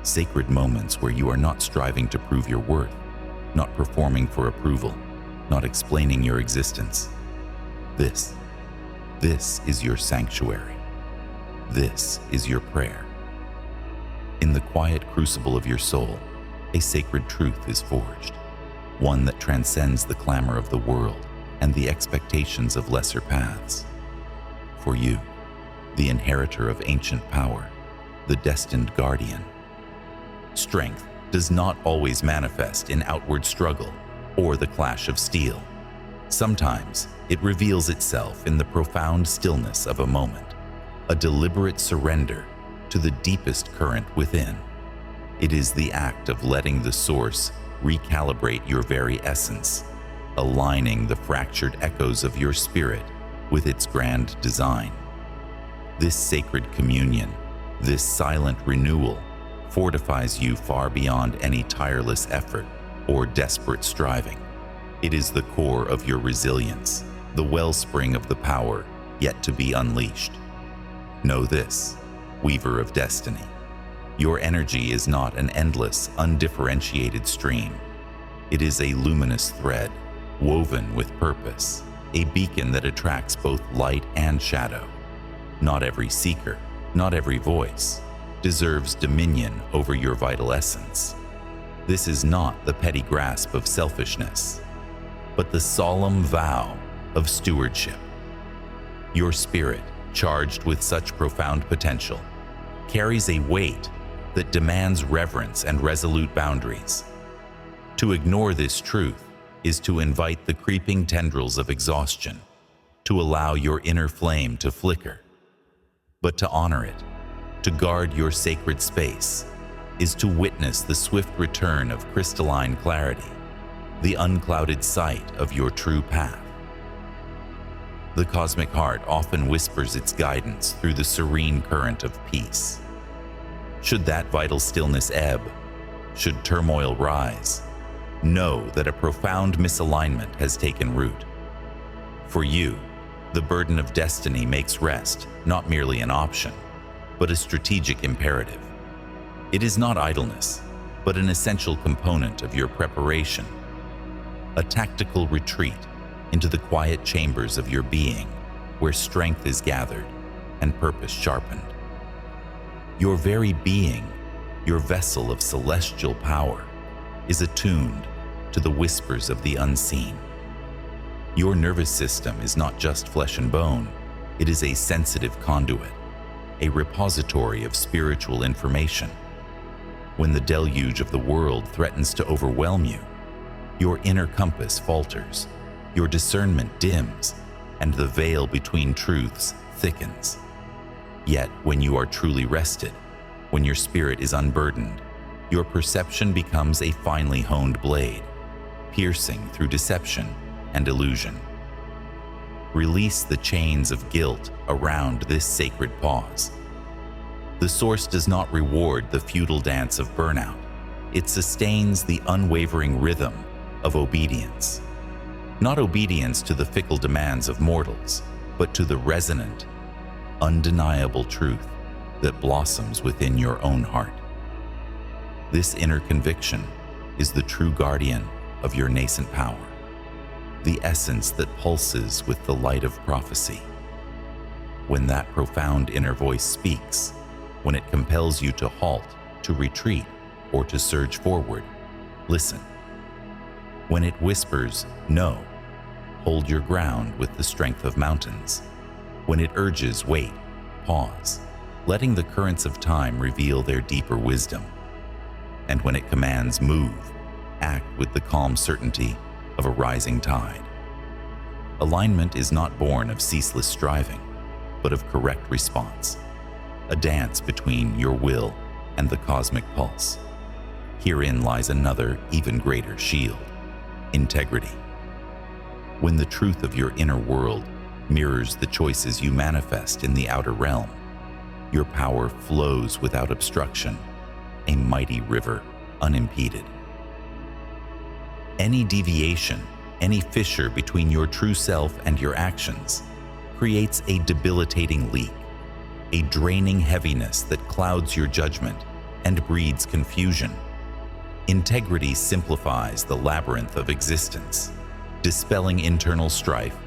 Sacred moments where you are not striving to prove your worth, not performing for approval, not explaining your existence. This is your sanctuary. This is your prayer. In the quiet crucible of your soul, a sacred truth is forged, one that transcends the clamor of the world and the expectations of lesser paths. For you, the inheritor of ancient power, the destined guardian, strength does not always manifest in outward struggle or the clash of steel. Sometimes it reveals itself in the profound stillness of a moment, a deliberate surrender to the deepest current within. It is the act of letting the source recalibrate your very essence, aligning the fractured echoes of your spirit with its grand design. This sacred communion, this silent renewal, fortifies you far beyond any tireless effort or desperate striving. It is the core of your resilience, the wellspring of the power yet to be unleashed. Know this, weaver of destiny. Your energy is not an endless, undifferentiated stream. It is a luminous thread, woven with purpose, a beacon that attracts both light and shadow. Not every seeker, not every voice, deserves dominion over your vital essence. This is not the petty grasp of selfishness, but the solemn vow of stewardship. Your spirit, charged with such profound potential, carries a weight that demands reverence and resolute boundaries. To ignore this truth is to invite the creeping tendrils of exhaustion, to allow your inner flame to flicker. But to honor it, to guard your sacred space, is to witness the swift return of crystalline clarity, the unclouded sight of your true path. The cosmic heart often whispers its guidance through the serene current of peace. Should that vital stillness ebb, should turmoil rise, know that a profound misalignment has taken root. For you, the burden of destiny makes rest not merely an option, but a strategic imperative. It is not idleness, but an essential component of your preparation, a tactical retreat into the quiet chambers of your being, where strength is gathered and purpose sharpened. Your very being, your vessel of celestial power, is attuned to the whispers of the unseen. Your nervous system is not just flesh and bone, it is a sensitive conduit, a repository of spiritual information. When the deluge of the world threatens to overwhelm you, your inner compass falters, your discernment dims, and the veil between truths thickens. Yet, when you are truly rested, when your spirit is unburdened, your perception becomes a finely honed blade, piercing through deception and illusion. Release the chains of guilt around this sacred pause. The source does not reward the futile dance of burnout. It sustains the unwavering rhythm of obedience. Not obedience to the fickle demands of mortals, but to the resonant, undeniable truth that blossoms within your own heart. This inner conviction is the true guardian of your nascent power, the essence that pulses with the light of prophecy. When that profound inner voice speaks, when it compels you to halt, to retreat, or to surge forward, listen. When it whispers, no, hold your ground with the strength of mountains. When it urges, wait, pause, letting the currents of time reveal their deeper wisdom. And when it commands, move, act with the calm certainty of a rising tide. Alignment is not born of ceaseless striving, but of correct response, a dance between your will and the cosmic pulse. Herein lies another, even greater shield: integrity. When the truth of your inner world mirrors the choices you manifest in the outer realm, your power flows without obstruction, a mighty river unimpeded. Any deviation, any fissure between your true self and your actions creates a debilitating leak, a draining heaviness that clouds your judgment and breeds confusion. Integrity simplifies the labyrinth of existence, dispelling internal strife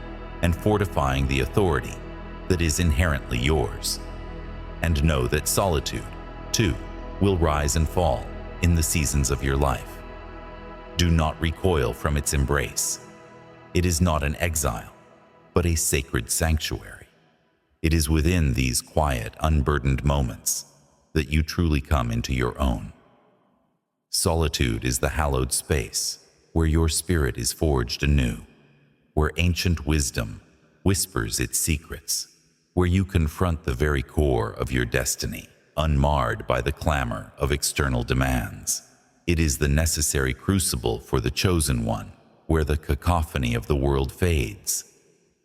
and fortifying the authority that is inherently yours. And know that solitude, too, will rise and fall in the seasons of your life. Do not recoil from its embrace. It is not an exile, but a sacred sanctuary. It is within these quiet, unburdened moments that you truly come into your own. Solitude is the hallowed space where your spirit is forged anew, where ancient wisdom whispers its secrets, where you confront the very core of your destiny, unmarred by the clamor of external demands. It is the necessary crucible for the chosen one, where the cacophony of the world fades,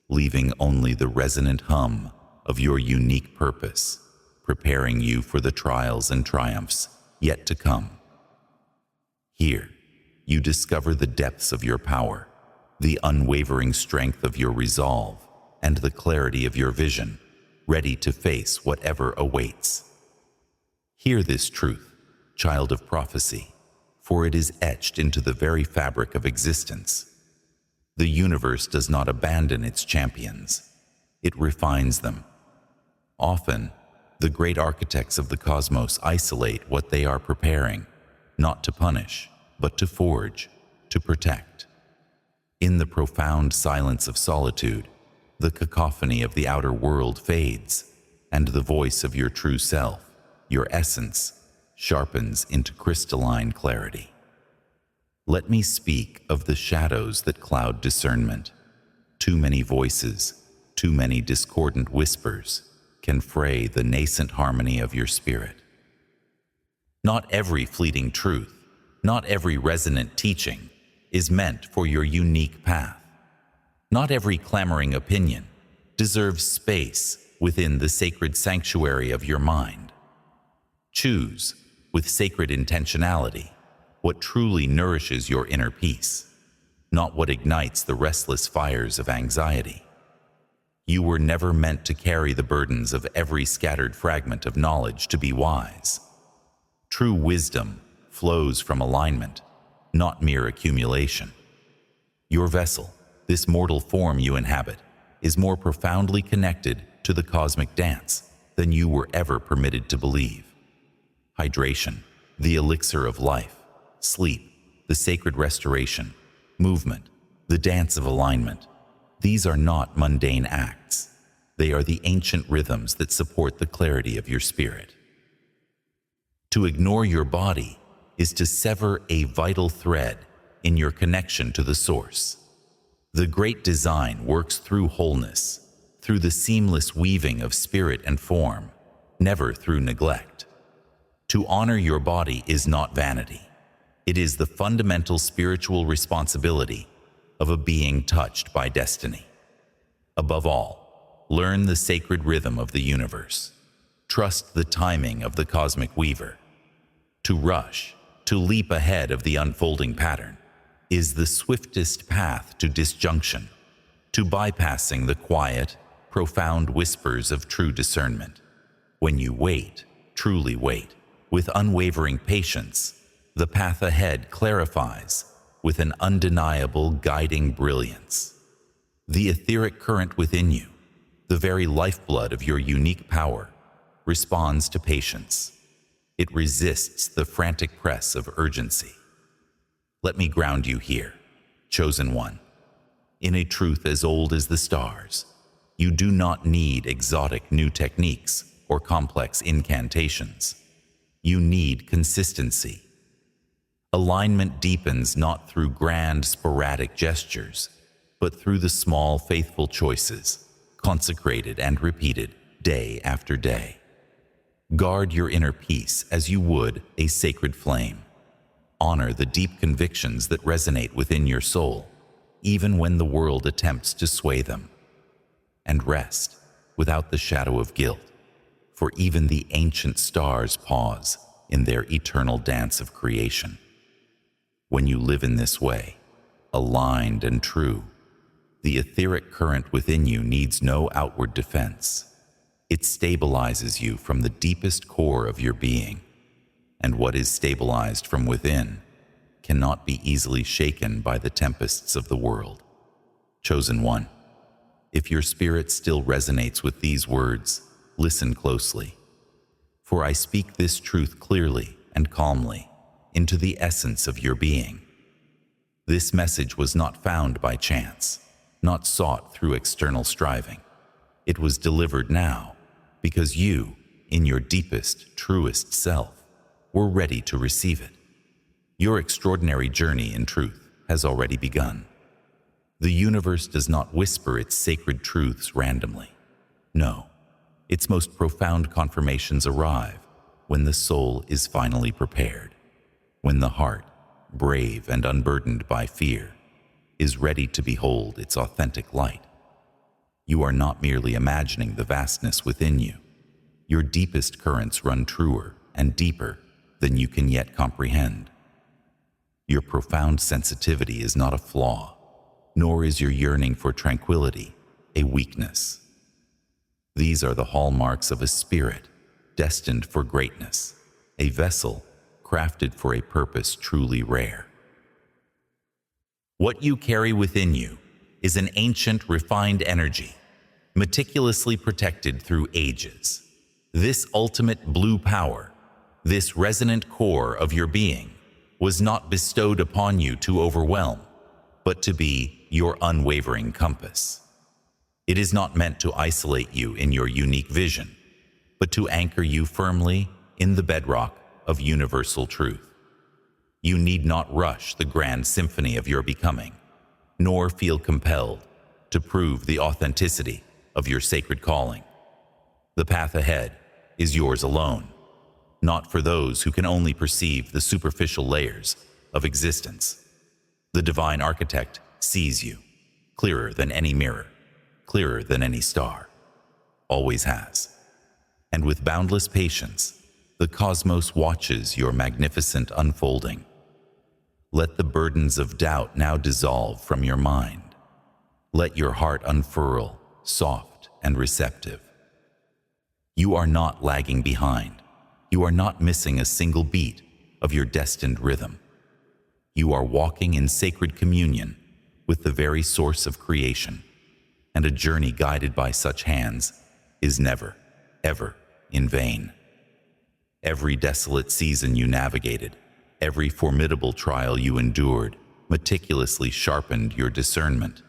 leaving only the resonant hum of your unique purpose, preparing you for the trials and triumphs yet to come. Here, you discover the depths of your power, the unwavering strength of your resolve, and the clarity of your vision, ready to face whatever awaits. Hear this truth, child of prophecy, for it is etched into the very fabric of existence. The universe does not abandon its champions. It refines them. Often, the great architects of the cosmos isolate what they are preparing, not to punish, but to forge, to protect. In the profound silence of solitude, the cacophony of the outer world fades, and the voice of your true self, your essence, sharpens into crystalline clarity. Let me speak of the shadows that cloud discernment. Too many voices, too many discordant whispers can fray the nascent harmony of your spirit. Not every fleeting truth, not every resonant teaching is meant for your unique path. Not every clamoring opinion deserves space within the sacred sanctuary of your mind. Choose, with sacred intentionality, what truly nourishes your inner peace, not what ignites the restless fires of anxiety. You were never meant to carry the burdens of every scattered fragment of knowledge to be wise. True wisdom flows from alignment, not mere accumulation. Your vessel, this mortal form you inhabit, is more profoundly connected to the cosmic dance than you were ever permitted to believe. Hydration, the elixir of life; sleep, the sacred restoration; movement, the dance of alignment. These are not mundane acts. They are the ancient rhythms that support the clarity of your spirit. To ignore your body is to sever a vital thread in your connection to the source. The great design works through wholeness, through the seamless weaving of spirit and form, never through neglect. To honor your body is not vanity. It is the fundamental spiritual responsibility of a being touched by destiny. Above all, learn the sacred rhythm of the universe. Trust the timing of the cosmic weaver. To rush, to leap ahead of the unfolding pattern, is the swiftest path to disjunction, to bypassing the quiet, profound whispers of true discernment. When you wait, truly wait, with unwavering patience, the path ahead clarifies with an undeniable guiding brilliance. The etheric current within you, the very lifeblood of your unique power, responds to patience. It resists the frantic press of urgency. Let me ground you here, chosen one. In a truth as old as the stars, you do not need exotic new techniques or complex incantations. You need consistency. Alignment deepens not through grand, sporadic gestures, but through the small, faithful choices, consecrated and repeated day after day. Guard your inner peace as you would a sacred flame. Honor the deep convictions that resonate within your soul, even when the world attempts to sway them. And rest without the shadow of guilt, for even the ancient stars pause in their eternal dance of creation. When you live in this way, aligned and true, the etheric current within you needs no outward defense. It stabilizes you from the deepest core of your being, and what is stabilized from within cannot be easily shaken by the tempests of the world. Chosen one, if your spirit still resonates with these words, listen closely. For I speak this truth clearly and calmly into the essence of your being. This message was not found by chance, not sought through external striving. It was delivered now because you, in your deepest, truest self, were ready to receive it. Your extraordinary journey in truth has already begun. The universe does not whisper its sacred truths randomly. No, its most profound confirmations arrive when the soul is finally prepared, when the heart, brave and unburdened by fear, is ready to behold its authentic light. You are not merely imagining the vastness within you. Your deepest currents run truer and deeper than you can yet comprehend. Your profound sensitivity is not a flaw, nor is your yearning for tranquility a weakness. These are the hallmarks of a spirit destined for greatness, a vessel crafted for a purpose truly rare. What you carry within you is an ancient, refined energy, meticulously protected through ages. This ultimate blue power, this resonant core of your being, was not bestowed upon you to overwhelm, but to be your unwavering compass. It is not meant to isolate you in your unique vision, but to anchor you firmly in the bedrock of universal truth. You need not rush the grand symphony of your becoming, nor feel compelled to prove the authenticity of your sacred calling. The path ahead is yours alone, not for those who can only perceive the superficial layers of existence. The divine architect sees you, clearer than any mirror, clearer than any star, always has. And with boundless patience, the cosmos watches your magnificent unfolding. Let the burdens of doubt now dissolve from your mind. Let your heart unfurl, soft and receptive. You are not lagging behind. You are not missing a single beat of your destined rhythm. You are walking in sacred communion with the very source of creation, and a journey guided by such hands is never, ever in vain. Every desolate season you navigated, every formidable trial you endured, meticulously sharpened your discernment.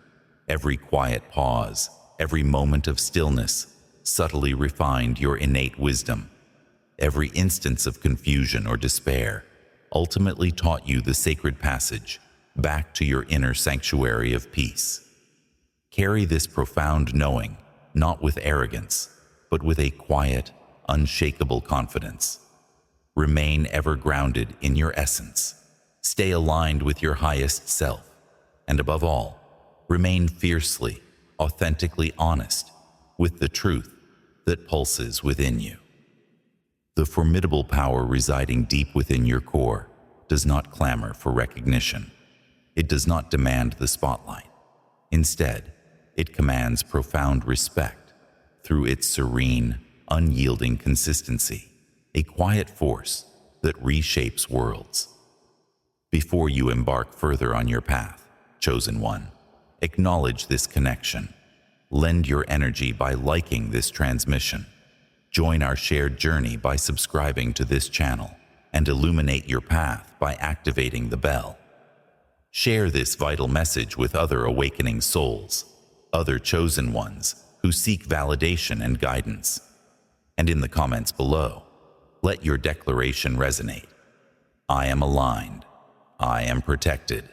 Every quiet pause, every moment of stillness, subtly refined your innate wisdom. Every instance of confusion or despair ultimately taught you the sacred passage back to your inner sanctuary of peace. Carry this profound knowing, not with arrogance, but with a quiet, unshakable confidence. Remain ever grounded in your essence. Stay aligned with your highest self, and above all, remain fiercely, authentically honest with the truth that pulses within you. The formidable power residing deep within your core does not clamor for recognition. It does not demand the spotlight. Instead, it commands profound respect through its serene, unyielding consistency, a quiet force that reshapes worlds. Before you embark further on your path, chosen one, acknowledge this connection. Lend your energy by liking this transmission. Join our shared journey by subscribing to this channel and illuminate your path by activating the bell. Share this vital message with other awakening souls, other chosen ones who seek validation and guidance. And in the comments below, let your declaration resonate. I am aligned. I am protected.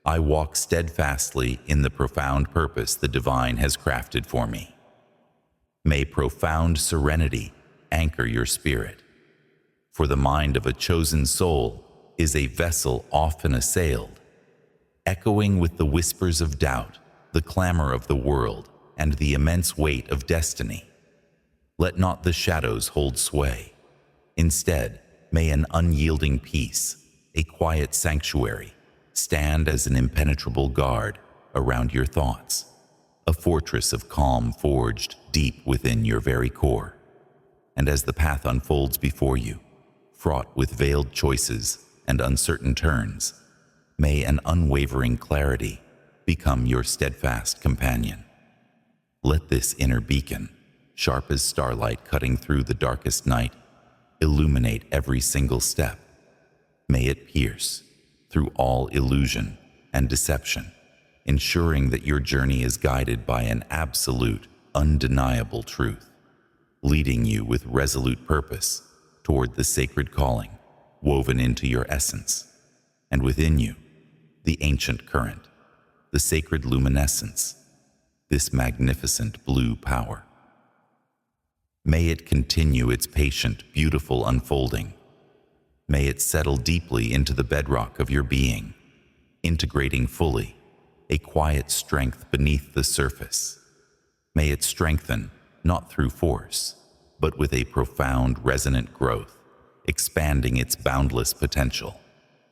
I walk steadfastly in the profound purpose the divine has crafted for me. May profound serenity anchor your spirit, for the mind of a chosen soul is a vessel often assailed, echoing with the whispers of doubt, the clamor of the world, and the immense weight of destiny. Let not the shadows hold sway. Instead, may an unyielding peace, a quiet sanctuary, stand as an impenetrable guard around your thoughts, a fortress of calm forged deep within your very core. And as the path unfolds before you, fraught with veiled choices and uncertain turns, may an unwavering clarity become your steadfast companion. Let this inner beacon, sharp as starlight cutting through the darkest night, illuminate every single step. May it pierce through all illusion and deception, ensuring that your journey is guided by an absolute, undeniable truth, leading you with resolute purpose toward the sacred calling woven into your essence, and within you, the ancient current, the sacred luminescence, this magnificent blue power. May it continue its patient, beautiful unfolding. May it settle deeply into the bedrock of your being, integrating fully a quiet strength beneath the surface. May it strengthen, not through force, but with a profound, resonant growth, expanding its boundless potential.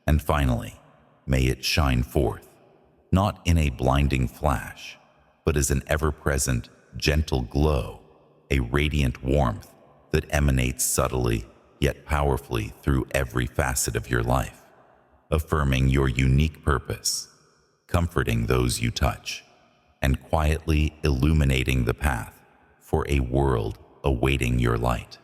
And finally, may it shine forth, not in a blinding flash, but as an ever-present, gentle glow, a radiant warmth that emanates subtly yet powerfully through every facet of your life, affirming your unique purpose, comforting those you touch, and quietly illuminating the path for a world awaiting your light.